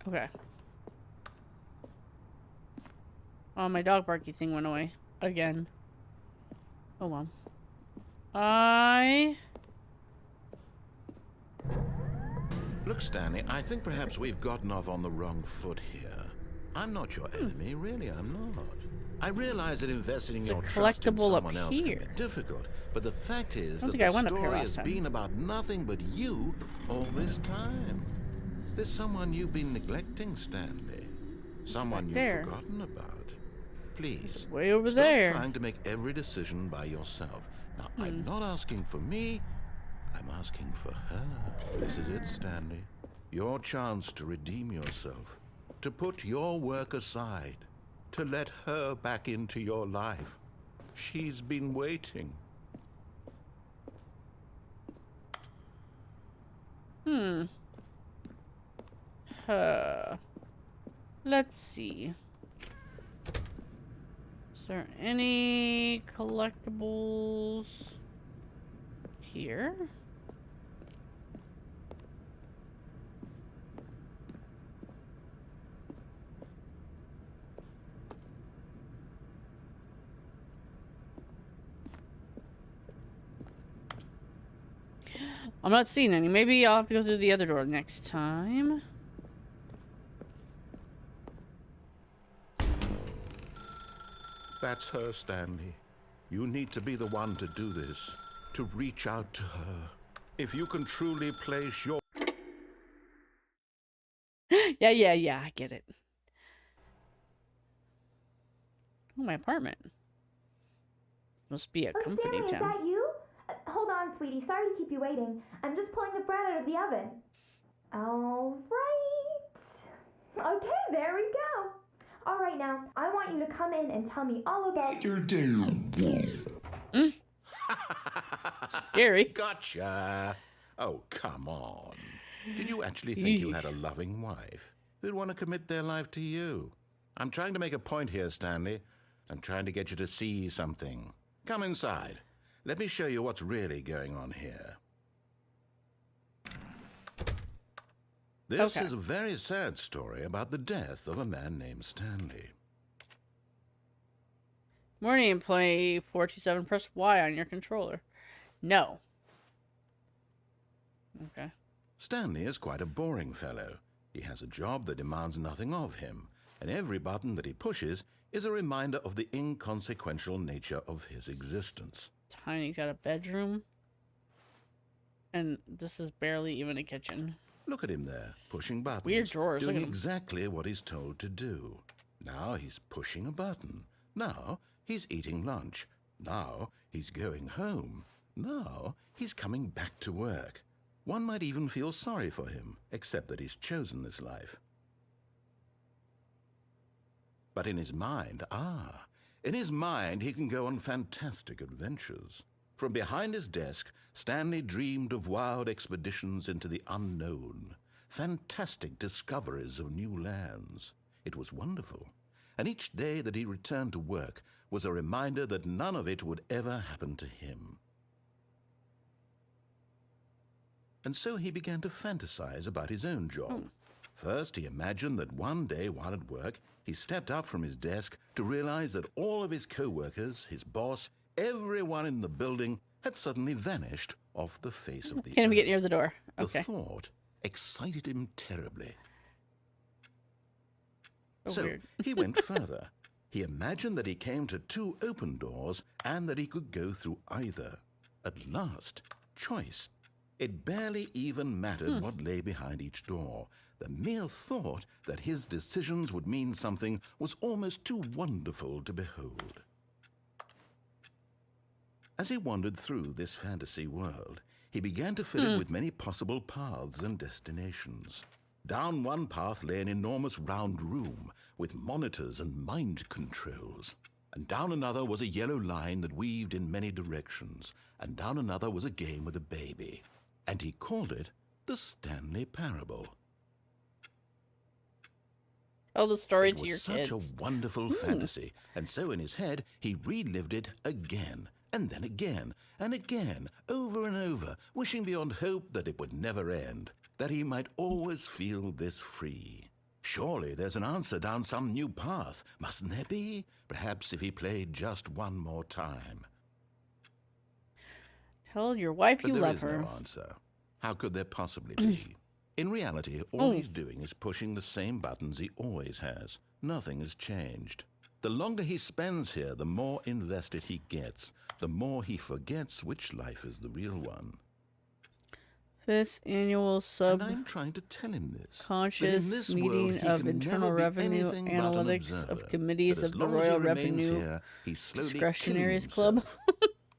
Okay. Oh, my dog barky thing went away. Again. Oh well. Look, Stanley, I think perhaps we've gotten off on the wrong foot here. I'm not your enemy, really, I'm not. I realize that investing in It's a your trust in collectible up someone else can be here. difficult, but the fact is I don't that think I the went up here story last has time. been about nothing but you all this time. There's someone you've been neglecting, Stanley. Someone you've there. forgotten about. Please, way over stop there. trying to make every decision by yourself. Now, I'm not asking for me, I'm asking for her. This is it, Stanley. Your chance to redeem yourself, to put your work aside, to let her back into your life. She's been waiting. Let's see. Is there any collectibles here? I'm not seeing any. Maybe I'll have to go through the other door next time. That's her, Stanley. You need to be the one to do this, to reach out to her. If you can truly place your... Yeah, I get it. Oh, my apartment. Must be a company Stanley, town. is that you? Hold on, sweetie. Sorry to keep you waiting. I'm just pulling the bread out of the oven. All right. Okay, there we go. All right, now, I want you to come in and tell me all about your day. Scary. Gotcha. Oh, come on. Did you actually think you had a loving wife who'd want to commit their life to you? I'm trying to make a point here, Stanley. I'm trying to get you to see something. Come inside. Let me show you what's really going on here. This is a very sad story about the death of a man named Stanley. Morning, employee 427. Press Y on your controller. No. Okay. Stanley is quite a boring fellow. He has a job that demands nothing of him, and every button that he pushes is a reminder of the inconsequential nature of his existence. Tiny's got a bedroom. And this is barely even a kitchen. Look at him there, pushing buttons. Weird drawers, look doing at him. exactly what he's told to do. Now he's pushing a button. Now he's eating lunch. Now he's going home. Now he's coming back to work. One might even feel sorry for him, except that he's chosen this life. But in his mind, in his mind he can go on fantastic adventures. From behind his desk, Stanley dreamed of wild expeditions into the unknown, fantastic discoveries of new lands. It was wonderful, and each day that he returned to work was a reminder that none of it would ever happen to him. And so he began to fantasize about his own job. First, he imagined that one day while at work, he stepped up from his desk to realize that all of his co-workers, his boss, everyone in the building had suddenly vanished off the face of the earth. Can't even get near the door. The Okay. thought excited him terribly. So weird. He went further. He imagined that he came to two open doors and that he could go through either. At last, choice. It barely even mattered what lay behind each door. The mere thought that his decisions would mean something was almost too wonderful to behold. As he wandered through this fantasy world, he began to fill it with many possible paths and destinations. Down one path lay an enormous round room with monitors and mind controls. And down another was a yellow line that weaved in many directions. And down another was a game with a baby. And he called it the Stanley Parable. Tell the story It to your was such kids. a wonderful fantasy, and so in his head he relived it again, and then again, and again, over and over, wishing beyond hope that it would never end, that he might always feel this free. Surely there's an answer down some new path, mustn't there be? Perhaps if he played just one more time. Tell your wife But you there love is her. no answer. How could there possibly be? In reality, all he's doing is pushing the same buttons he always has. Nothing has changed. The longer he spends here, the more invested he gets, the more he forgets which life is the real one. 5th annual And I'm trying to tell him this. that in subconscious this world, meeting he of can Internal never be Revenue anything but an Analytics of observer, Committees that as of the long as he Royal remains Revenue here, he's slowly Discretionaries killing Club. himself.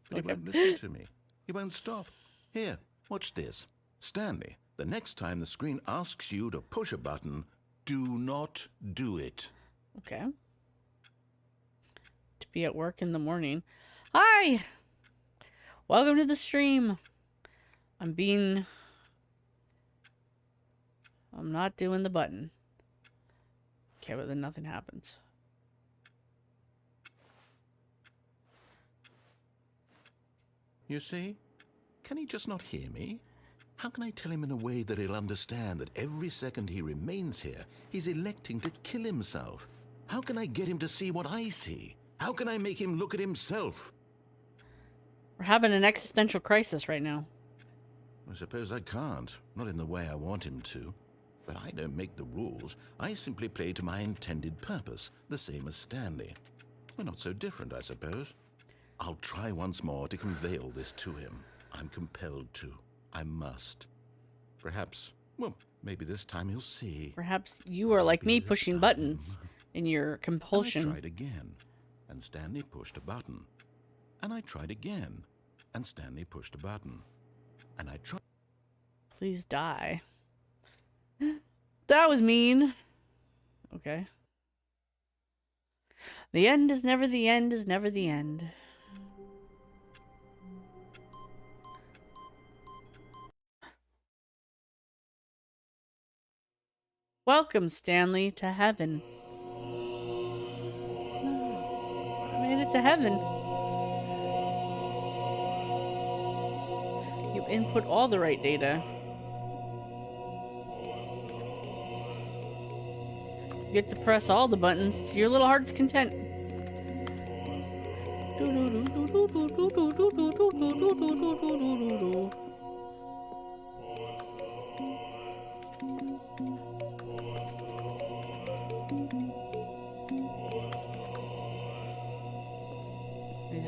But he won't listen to me. He won't stop. Here, watch this. Stanley, the next time the screen asks you to push a button, do not do it. Okay. To be at work in the morning. Hi! Welcome to the stream. I'm not doing the button. Okay, but then nothing happens. You see? Can he just not hear me? How can I tell him in a way that he'll understand that every second he remains here, he's electing to kill himself? How can I get him to see what I see? How can I make him look at himself? We're having an existential crisis right now. I suppose I can't, not in the way I want him to. But I don't make the rules. I simply play to my intended purpose, the same as Stanley. We're not so different, I suppose. I'll try once more to convey all this to him. I'm compelled to. I must. Perhaps, well, maybe this time he'll see. Perhaps you are like me This pushing time. buttons in your And I compulsion. tried again, and Stanley pushed a button. And I tried again, and Stanley pushed a button. And I tried. Please die. That was mean. Okay. The end is never the end is never the end. Welcome, Stanley, to heaven. I made it to heaven. You input all the right data. You get to press all the buttons to your little heart's content.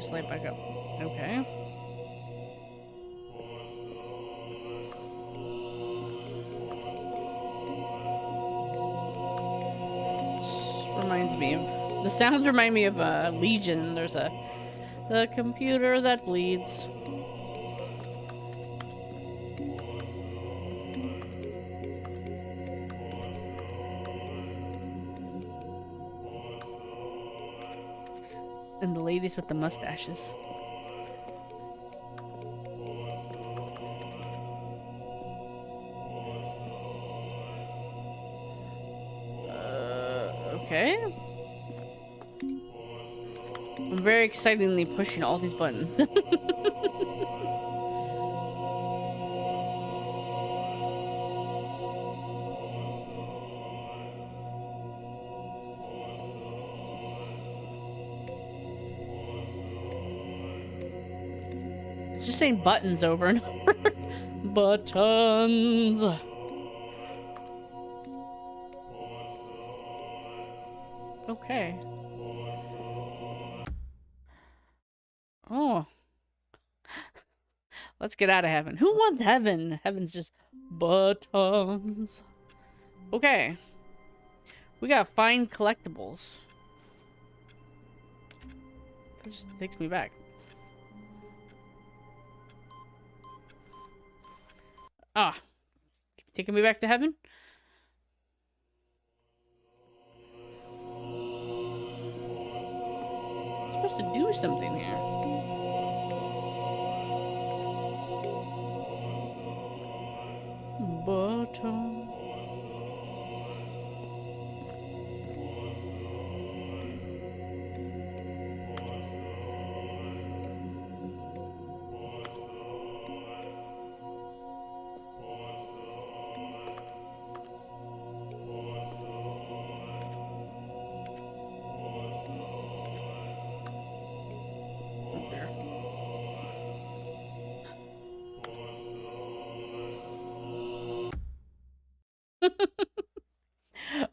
just light back up. Okay. Reminds me of the sounds remind me of Legion. There's the computer that bleeds. And the ladies with the mustaches. Okay. I'm very excitingly pushing all these buttons. It's just saying buttons over and over. Buttons. Okay. Oh. Let's get out of heaven. Who wants heaven? Heaven's just buttons. Okay. We gotta find collectibles. That just takes me back. Ah. Taking me back to heaven? I'm supposed to do something here. Button.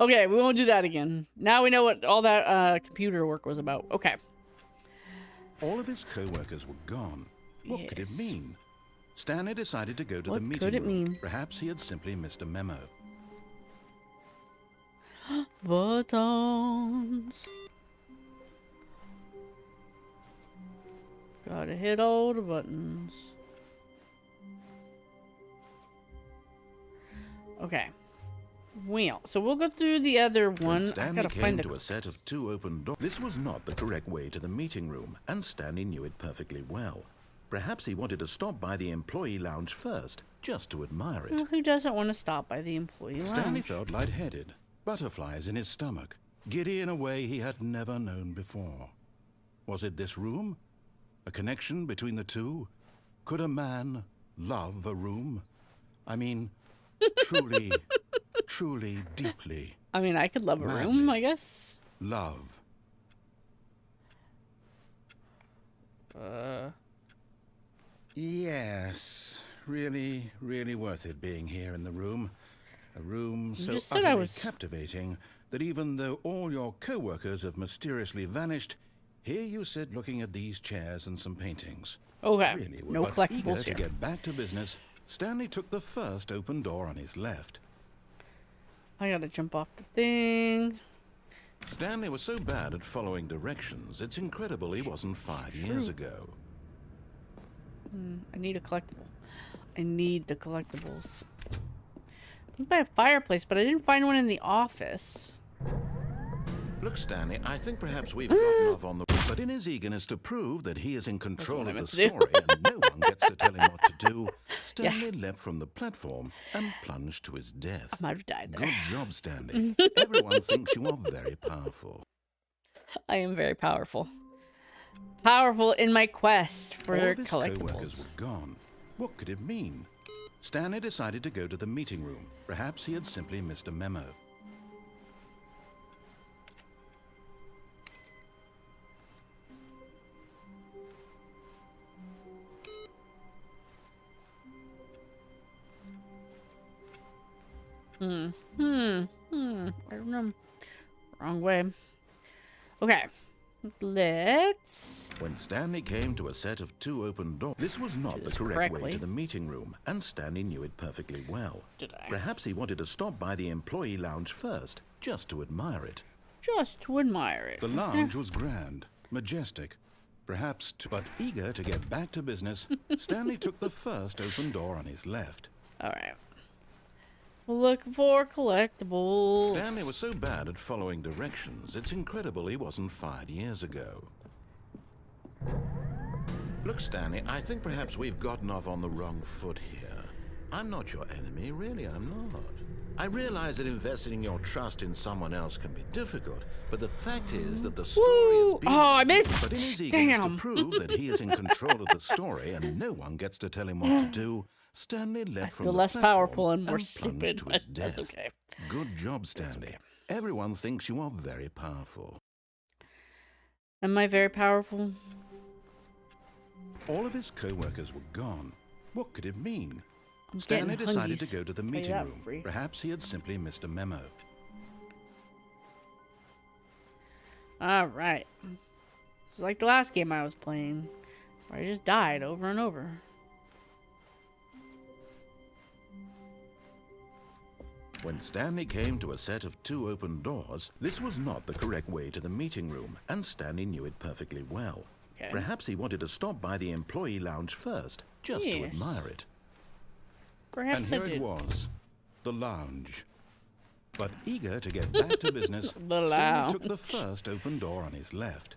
Okay, we won't do that again. Now we know what all that computer work was about. Okay. All of his co-workers were gone. What could it Yes. mean? Stanley decided to go to the What meeting could it room. mean? Perhaps he had simply missed a memo. Buttons. Gotta hit all the buttons. Okay. Well, so we'll go through the other When one. I Stanley gotta came find the to a set of 2 open doors. This was not the correct way to the meeting room, and Stanley knew it perfectly well. Perhaps he wanted to stop by the employee lounge first, just to admire it. Well, who doesn't want to stop by the employee Stanley lounge? felt lightheaded, butterflies in his stomach, giddy in a way he had never known before. Was it this room? A connection between the two? Could a man love a room? I mean, truly, truly, deeply I mean, I could love a room, Madly. I guess. love. Yes, really, really worth it being here in the room. A room so just said I utterly was- captivating that even though all your co-workers have mysteriously vanished, here you sit looking at these chairs and some paintings. Okay, Really, no but eager collectibles to here. get back to business, Stanley took the first open door on his left. I gotta jump off the thing. Stanley was so bad at following directions, it's incredible he wasn't 5 years ago. I need a collectible. I need the collectibles. I'm by a fireplace, but I didn't find one in the office. Look, Stanley, I think perhaps we've gotten off on the... But in his eagerness to prove that he is in control what I of the meant to do. story and no one gets to tell him what to do, Stanley leapt from the platform and plunged to his death. I might have died there. Good job, Stanley. Everyone thinks you are very powerful. I am very powerful. Powerful in my quest for All of his co-workers collectibles. were gone. What could it mean? Stanley decided to go to the meeting room. Perhaps he had simply missed a memo. I don't know. Wrong way. Okay. Let's... When Stanley came to a set of 2 open doors, this was not Do the this correct correctly. way to the meeting room, and Stanley knew it perfectly well. Did I? Perhaps he wanted to stop by the employee lounge first, just to admire it. Just to admire it. The lounge was grand, majestic, perhaps but eager to get back to business, Stanley took the first open door on his left. Alright. Look for collectibles. Stanley was so bad at following directions, it's incredible he wasn't fired years ago. Look, Stanley, I think perhaps we've gotten off on the wrong foot here. I'm not your enemy, really, I'm not. I realize that investing your trust in someone else can be difficult, but the fact is that the story Woo! is being... Oh, I missed! But in his eagerness Damn. to prove that he is in control of the story and no one gets to tell him what to do, Stanley left from feel the less platform powerful and more plunged stupid, to but his death. that's okay. Good job, Stanley. Everyone thinks you are very powerful. Am I very powerful? All of his co-workers were gone. What could it mean? I'm Stanley getting decided hungies. to go to the Tell you meeting that room. for free. Perhaps he had simply missed a memo. Alright. It's like the last game I was playing, where I just died over and over. When Stanley came to a set of 2 open doors, this was not the correct way to the meeting room, and Stanley knew it perfectly well. Okay. Perhaps he wanted to stop by the employee lounge first, just to Yes. admire it. Perhaps And here I it did. was, the lounge. But eager to get back to business, The Stanley took the lounge. first open door on his left.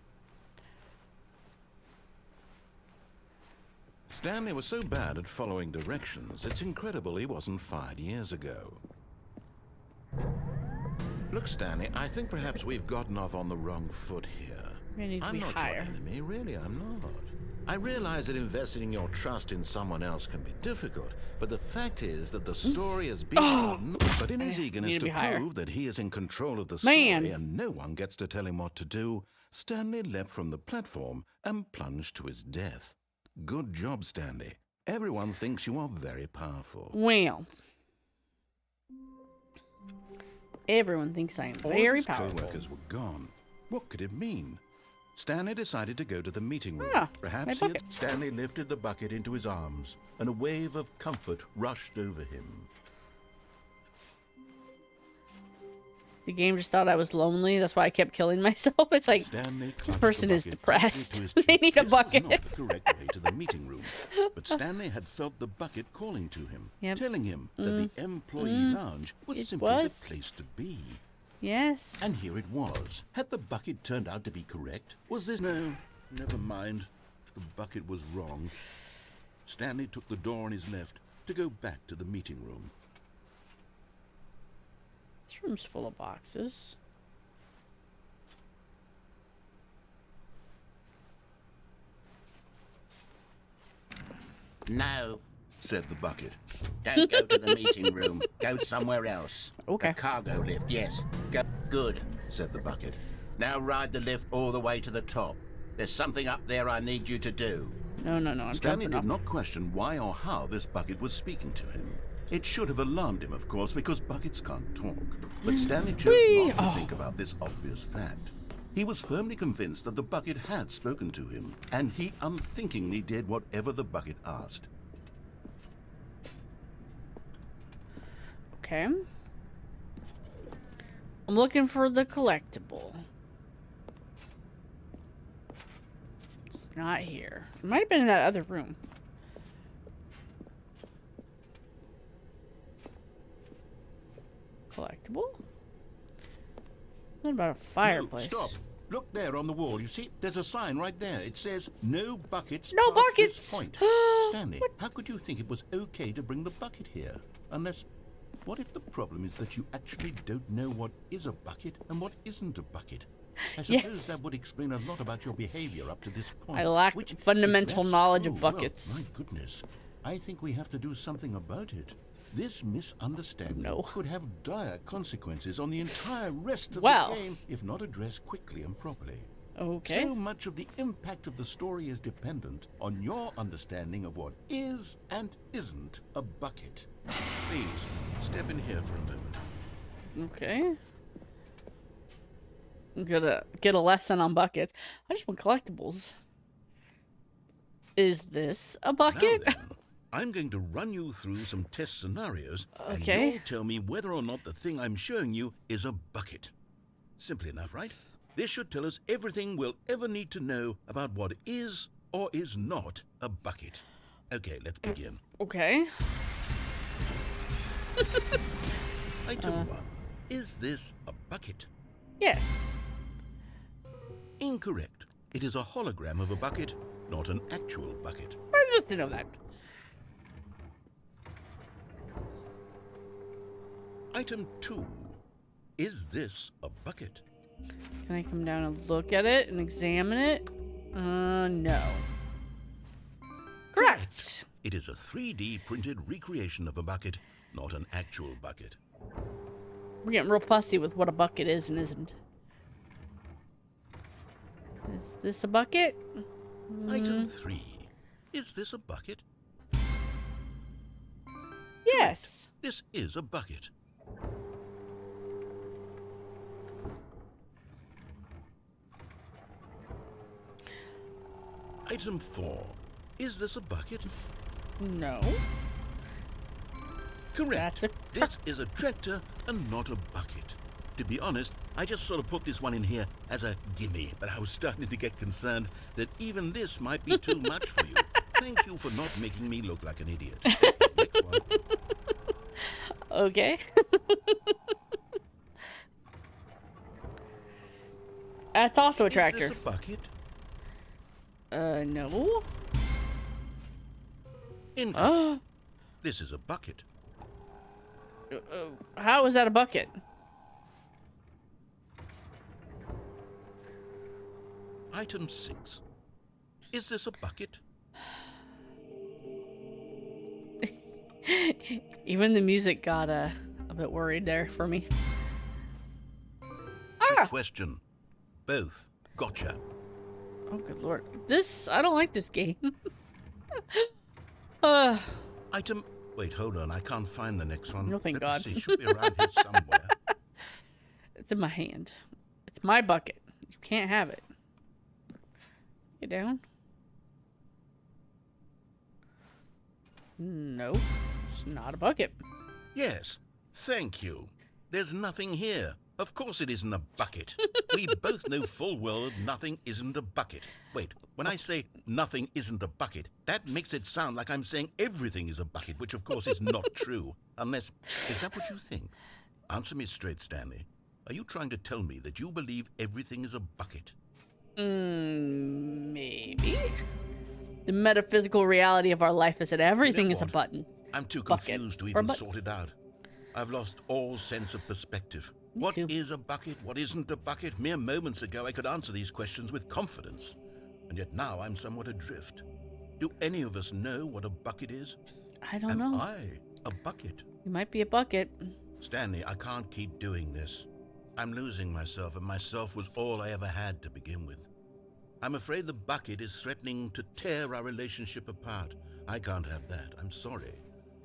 Stanley was so bad at following directions, it's incredible he wasn't fired years ago. Look, Stanley, I think perhaps we've gotten off on the wrong foot here. We need to I'm be not higher. your enemy, really, I'm not. I realize that investing your trust in someone else can be difficult, but the fact is that the story has been written, but in his I eagerness need to to be higher. prove that he is in control of the story Man. and no one gets to tell him what to do, Stanley leapt from the platform and plunged to his death. Good job, Stanley. Everyone thinks you are very powerful. Well. Everyone thinks I am All of very his powerful. co-workers were gone. What could it mean? Stanley decided to go to the meeting room. Ah, Perhaps my he had... bucket. Stanley lifted the bucket into his arms, and a wave of comfort rushed over him. The game just thought I was lonely. That's why I kept killing myself. It's like, Stanley this clutched person the is bucket depressed. tightly to his They chest. need a This was bucket. not the correct way to the meeting room, but Stanley had felt the bucket calling to him, Yep. telling him that the employee lounge was It simply was. the place to be. yes. And here it was. Had the bucket turned out to be correct? Was this... No, never mind. The bucket was wrong. Stanley took the door on his left to go back to the meeting room. This room's full of boxes. No, Said the bucket. don't go to the meeting room. Go somewhere else. Okay. A cargo lift, yes. Go. Good. Said the bucket. Now ride the lift all the way to the top. There's something up there I need you to do. No, no, no. I'm Stanley jumping did up. not question why or how this bucket was speaking to him. It should have alarmed him, of course, because buckets can't talk. But Stanley chose Whee! not to Oh. think about this obvious fact. He was firmly convinced that the bucket had spoken to him, and he unthinkingly did whatever the bucket asked. Okay. I'm looking for the collectible. It's not here. It might have been in that other room. Collectible? What about a fireplace? No, stop. Look there on the wall. You see, there's a sign right there. It says, no buckets No past buckets! this point. Stanley, how could you think it was okay to bring the bucket here? Unless... What if the problem is that you actually don't know what is a bucket and what isn't a bucket? I suppose Yes. that would explain a lot about your behavior up to this point. I lack which, if fundamental that's knowledge of true, well, buckets. my goodness. I think we have to do something about it. This misunderstanding No. could have dire consequences on the entire rest of Well. the game if not addressed quickly and properly. Okay. So much of the impact of the story is dependent on your understanding of what is and isn't a bucket. Please, step in here for a moment. Okay. I'm gonna get a lesson on buckets. I just want collectibles. Is this a bucket? Now then, I'm going to run you through some test scenarios, Okay. and you'll tell me whether or not the thing I'm showing you is a bucket. Simple enough, right? This should tell us everything we'll ever need to know about what is or is not a bucket. Okay, let's begin. Okay. Item 1. Is this a bucket? Yes. Incorrect. It is a hologram of a bucket, not an actual bucket. I'm supposed to know that. Item 2. Is this a bucket? Can I come down and look at it and examine it? No. Correct. It is a 3D printed recreation of a bucket, not an actual bucket. We're getting real fussy with what a bucket is and isn't. Is this a bucket? Item 3. Is this a bucket? Yes. This is a bucket. Item 4. Is this a bucket? No. Correct. That's a This is a tractor and not a bucket. To be honest, I just sort of put this one in here as a gimme, but I was starting to get concerned that even this might be too much for you. Thank you for not making me look like an idiot. Next one. Okay. That's also a tractor. Is this a bucket? No. Incorrect. This is a bucket. How is that a bucket? Item 6. Is this a bucket? Even the music got a bit worried there for me. Trick question. Both. Gotcha. Oh, good lord. I don't like this game. Item... Wait, hold on. I can't find the next one. Oh, thank Let me God. see. It should be around here somewhere. It's in my hand. It's my bucket. You can't have it. Get down. No, it's not a bucket. Yes. Thank you. There's nothing here. Of course it isn't a bucket. We both know full well that nothing isn't a bucket. Wait, when I say nothing isn't a bucket, that makes it sound like I'm saying everything is a bucket, which of course is not true. Unless, is that what you think? Answer me straight, Stanley. Are you trying to tell me that you believe everything is a bucket? Maybe. The metaphysical reality of our life is that everything is a what? button. I'm too Bucket. confused to Or even butt- sort it out. I've lost all sense of perspective. Me What too. is a bucket? What isn't a bucket? Mere moments ago, I could answer these questions with confidence. And yet now I'm somewhat adrift. Do any of us know what a bucket is? I don't Am know. I a bucket? You might be a bucket. Stanley, I can't keep doing this. I'm losing myself, and myself was all I ever had to begin with. I'm afraid the bucket is threatening to tear our relationship apart. I can't have that. I'm sorry.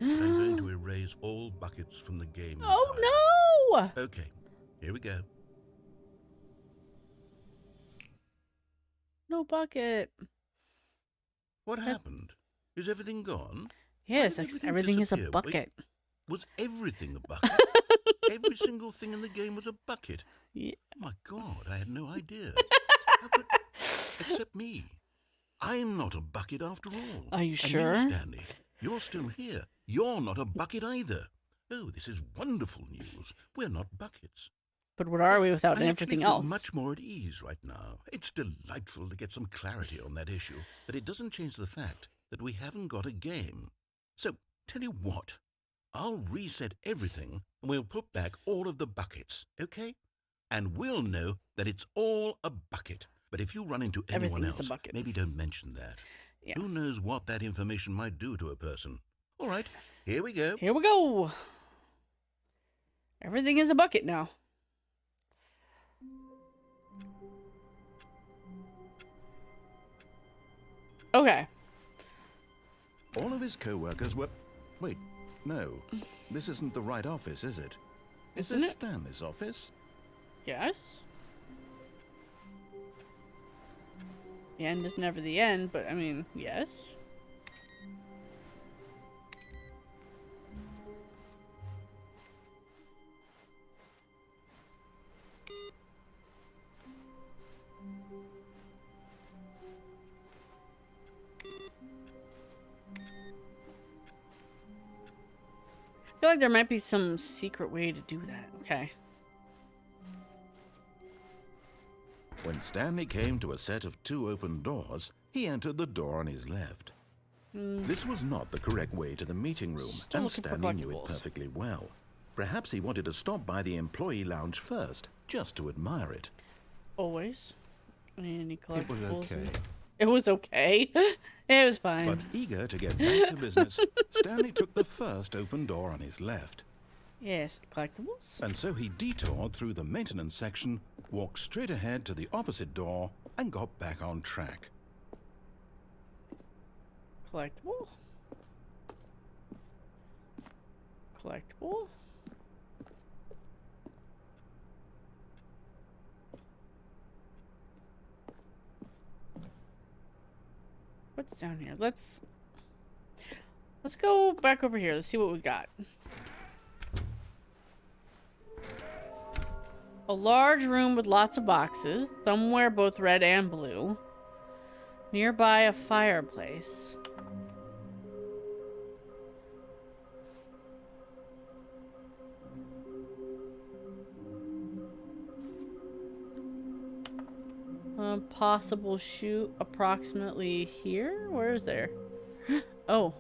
But I'm going to erase all buckets from the game. entirely. Oh no! Okay, here we go. No bucket. What happened? Is everything gone? Yes, did everything everything is a disappear? bucket. Was everything a bucket? Every single thing in the game was a bucket. Yeah. My God, I had no idea. How could... Except me. I'm not a bucket after all. Are you And sure? you, Stanley, you're still here. You're not a bucket either. Oh, this is wonderful news. We're not buckets. But what are we without I actually everything feel else? much more at ease right now. It's delightful to get some clarity on that issue, but it doesn't change the fact that we haven't got a game. So, tell you what, I'll reset everything and we'll put back all of the buckets, okay? And we'll know that it's all a bucket. But if you run into anyone Everything is a else, bucket. maybe don't mention that. Yeah. Who knows what that information might do to a person? All right, here we go. Here we go. Everything is a bucket now. Okay. All of his co-workers were... Wait, no. This isn't the right office, is it? Is Isn't this it? Stanley's office? Yes. The end is never the end, but I mean, yes. I feel like there might be some secret way to do that. Okay. When Stanley came to a set of 2 open doors, he entered the door on his left. This was not the correct way to the meeting room, Still and looking for Stanley knew it collectibles. perfectly well. Perhaps he wanted to stop by the employee lounge first, just to admire it. Always. Any collectibles? It was okay. It was okay. It was fine. But eager to get back to business, Stanley took the first open door on his left. Yes, collectibles. And so he detoured through the maintenance section, walked straight ahead to the opposite door, and got back on track. Collectible. Collectible. What's down here? Let's go back over here. Let's see what we got. A large room with lots of boxes, somewhere both red and blue. Nearby a fireplace. Possible shoot approximately here? Where is there? Oh.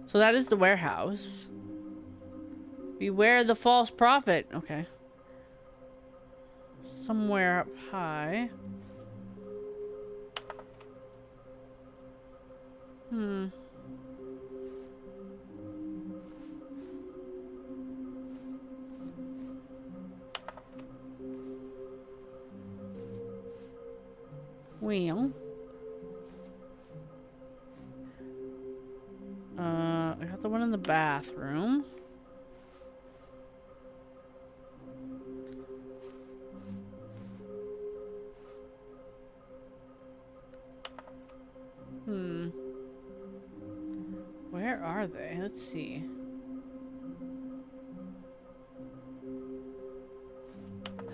So that is the warehouse. Beware the false prophet. Okay. Somewhere up high. Well. I got the one in the bathroom. Where are they? Let's see.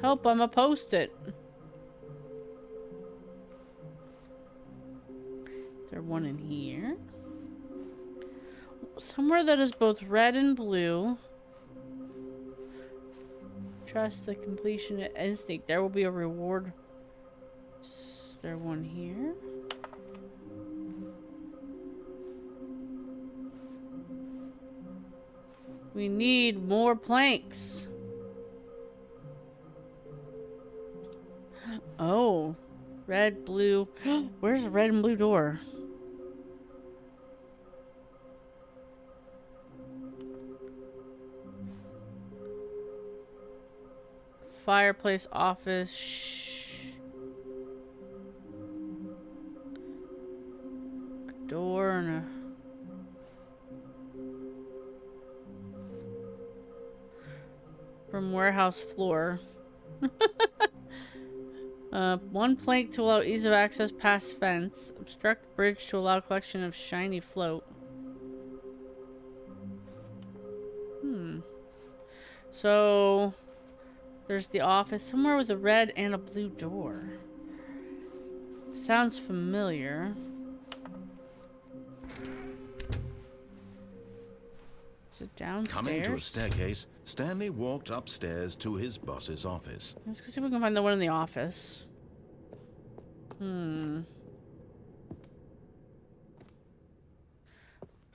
Help, I'm a post-it. Is there one in here? Somewhere that is both red and blue. Trust the completion instinct. There will be a reward. Is there one here? We need more planks. Oh, red, blue. Where's the red and blue door? Fireplace, office. Shh. A door and a... From warehouse floor. One plank to allow ease of access past fence. Obstruct bridge to allow collection of shiny float. So there's the office somewhere with a red and a blue door. Sounds familiar. Is it downstairs? Coming to a staircase, Stanley walked upstairs to his boss's office. Let's go see if we can find the one in the office. The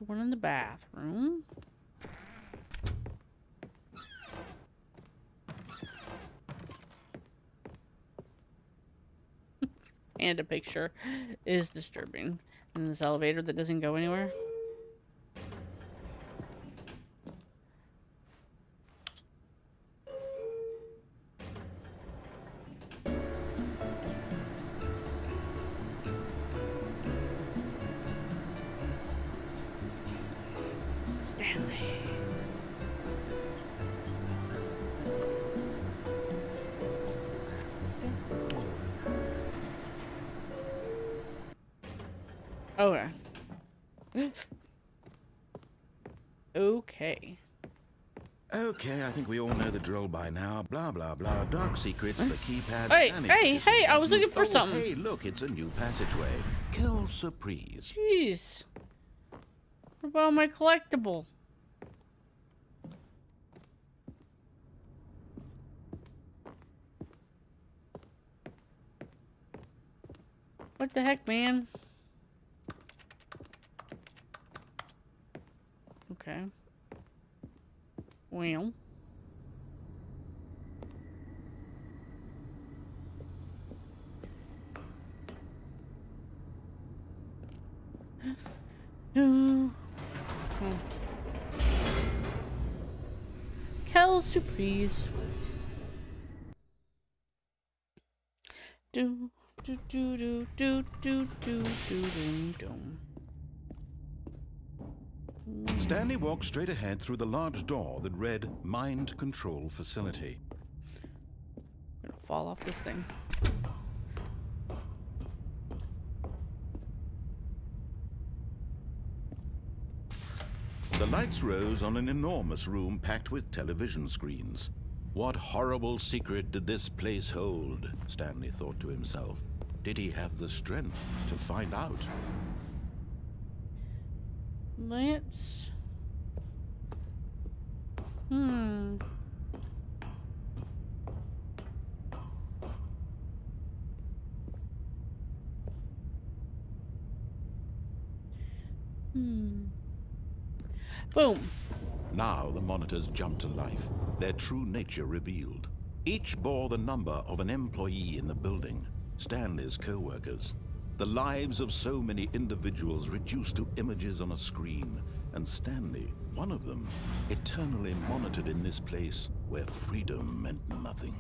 one in the bathroom. And a picture is disturbing. And this elevator that doesn't go anywhere. Stanley. Okay. Okay. Okay, I think we all know the drill by now. Blah, blah, blah. Dark secrets, the keypad. Hey, Stanley hey, pushes some hey, I was looking buttons. for something. Hey, look, it's a new passageway. Kill surprise. Jeez. What about my collectible? What the heck, man? Okay. Well. Quelle surprise. Do do do do do do do do do. Stanley walked straight ahead through the large door that read Mind Control Facility. I'm gonna fall off this thing. The lights rose on an enormous room packed with television screens. What horrible secret did this place hold? Stanley thought to himself. Did he have the strength to find out? Let's... Boom. Now the monitors jumped to life, their true nature revealed. Each bore the number of an employee in the building, Stanley's co-workers. The lives of so many individuals reduced to images on a screen, and Stanley, one of them, eternally monitored in this place where freedom meant nothing.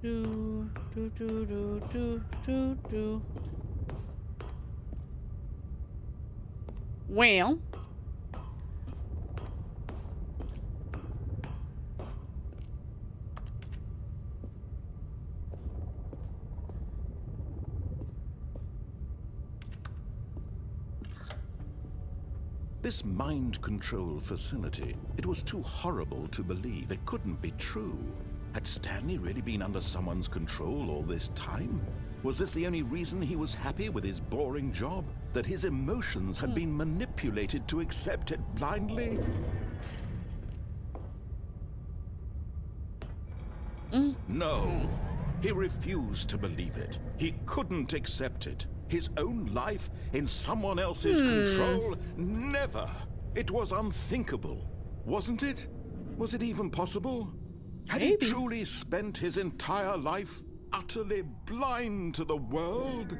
Do do do do do do do. Well. This mind control facility, it was too horrible to believe. It couldn't be true. Had Stanley really been under someone's control all this time? Was this the only reason he was happy with his boring job? That his emotions had been manipulated to accept it blindly? No. He refused to believe it. He couldn't accept it. His own life in someone else's control? Never. It was unthinkable. Wasn't it? Was it even possible? Had he truly spent his entire life utterly blind to the world?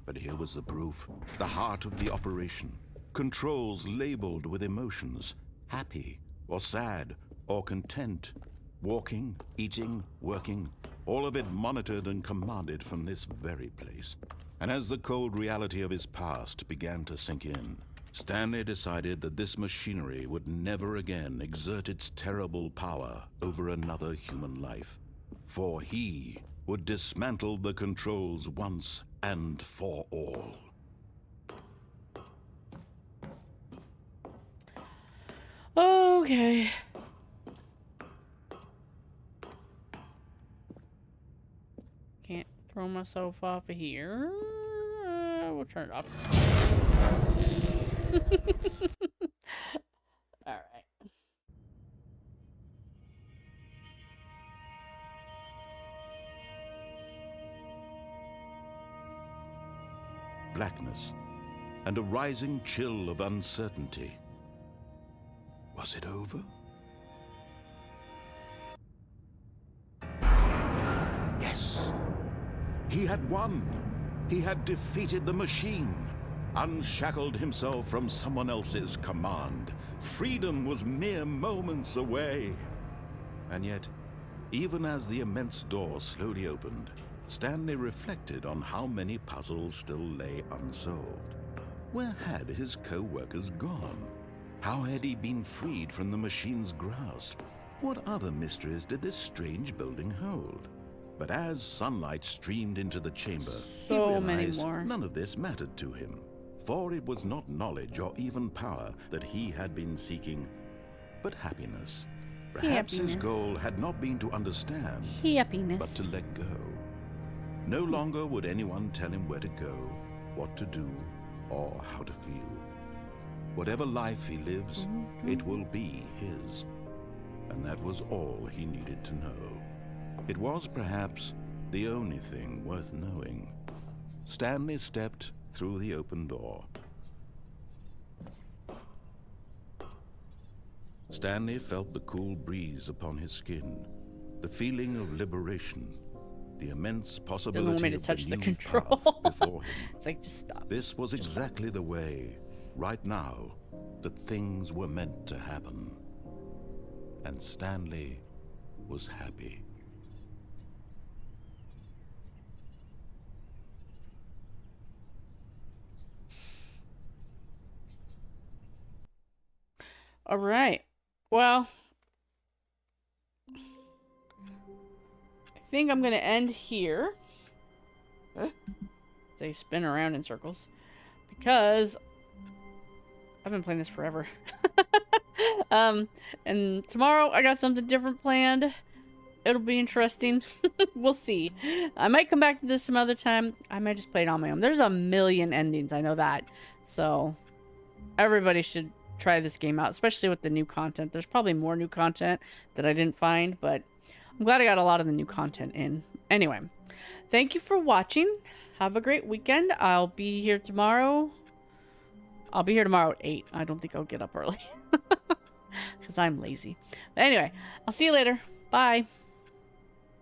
But here was the proof. The heart of the operation. Controls labeled with emotions. Happy, or sad, or content. Walking, eating, working. All of it monitored and commanded from this very place. And as the cold reality of his past began to sink in, Stanley decided that this machinery would never again exert its terrible power over another human life. For he would dismantle the controls once and for all. Okay. Can't throw myself off of here. We'll turn it off. All right. Blackness and a rising chill of uncertainty. Was it over? Yes. He had won. He had defeated the machine, unshackled himself from someone else's command. Freedom was mere moments away. And yet, even as the immense door slowly opened, Stanley reflected on how many puzzles still lay unsolved. Where had his co-workers gone? How had he been freed from the machine's grasp? What other mysteries did this strange building hold? But as sunlight streamed into the chamber, So he many realized more. none of this mattered to him, for it was not knowledge or even power that he had been seeking, but happiness. Perhaps his Happiness. goal had not been to understand, Happiness. but to let go. No longer would anyone tell him where to go, what to do, or how to feel. Whatever life he lives, it will be his. And that was all he needed to know. It was perhaps the only thing worth knowing. Stanley stepped through the open door. Stanley felt the cool breeze upon his skin, the feeling of liberation, the immense possibility want me to of touch the the new control. path before him. It's like, just stop. This was exactly the way, right now, that things were meant to happen. And Stanley was happy. All right. Well, I think I'm going to end here. They spin around in circles. Because I've been playing this forever. And tomorrow I got something different planned. It'll be interesting. We'll see. I might come back to this some other time. I might just play it on my own. There's a million endings. I know that. So everybody should try this game out, especially with the new content. There's probably more new content that I didn't find, but I'm glad I got a lot of the new content in. Anyway, thank you for watching. Have a great weekend. I'll be here tomorrow. I'll be here tomorrow at 8. I don't think I'll get up early because I'm lazy. But anyway, I'll see you later. Bye.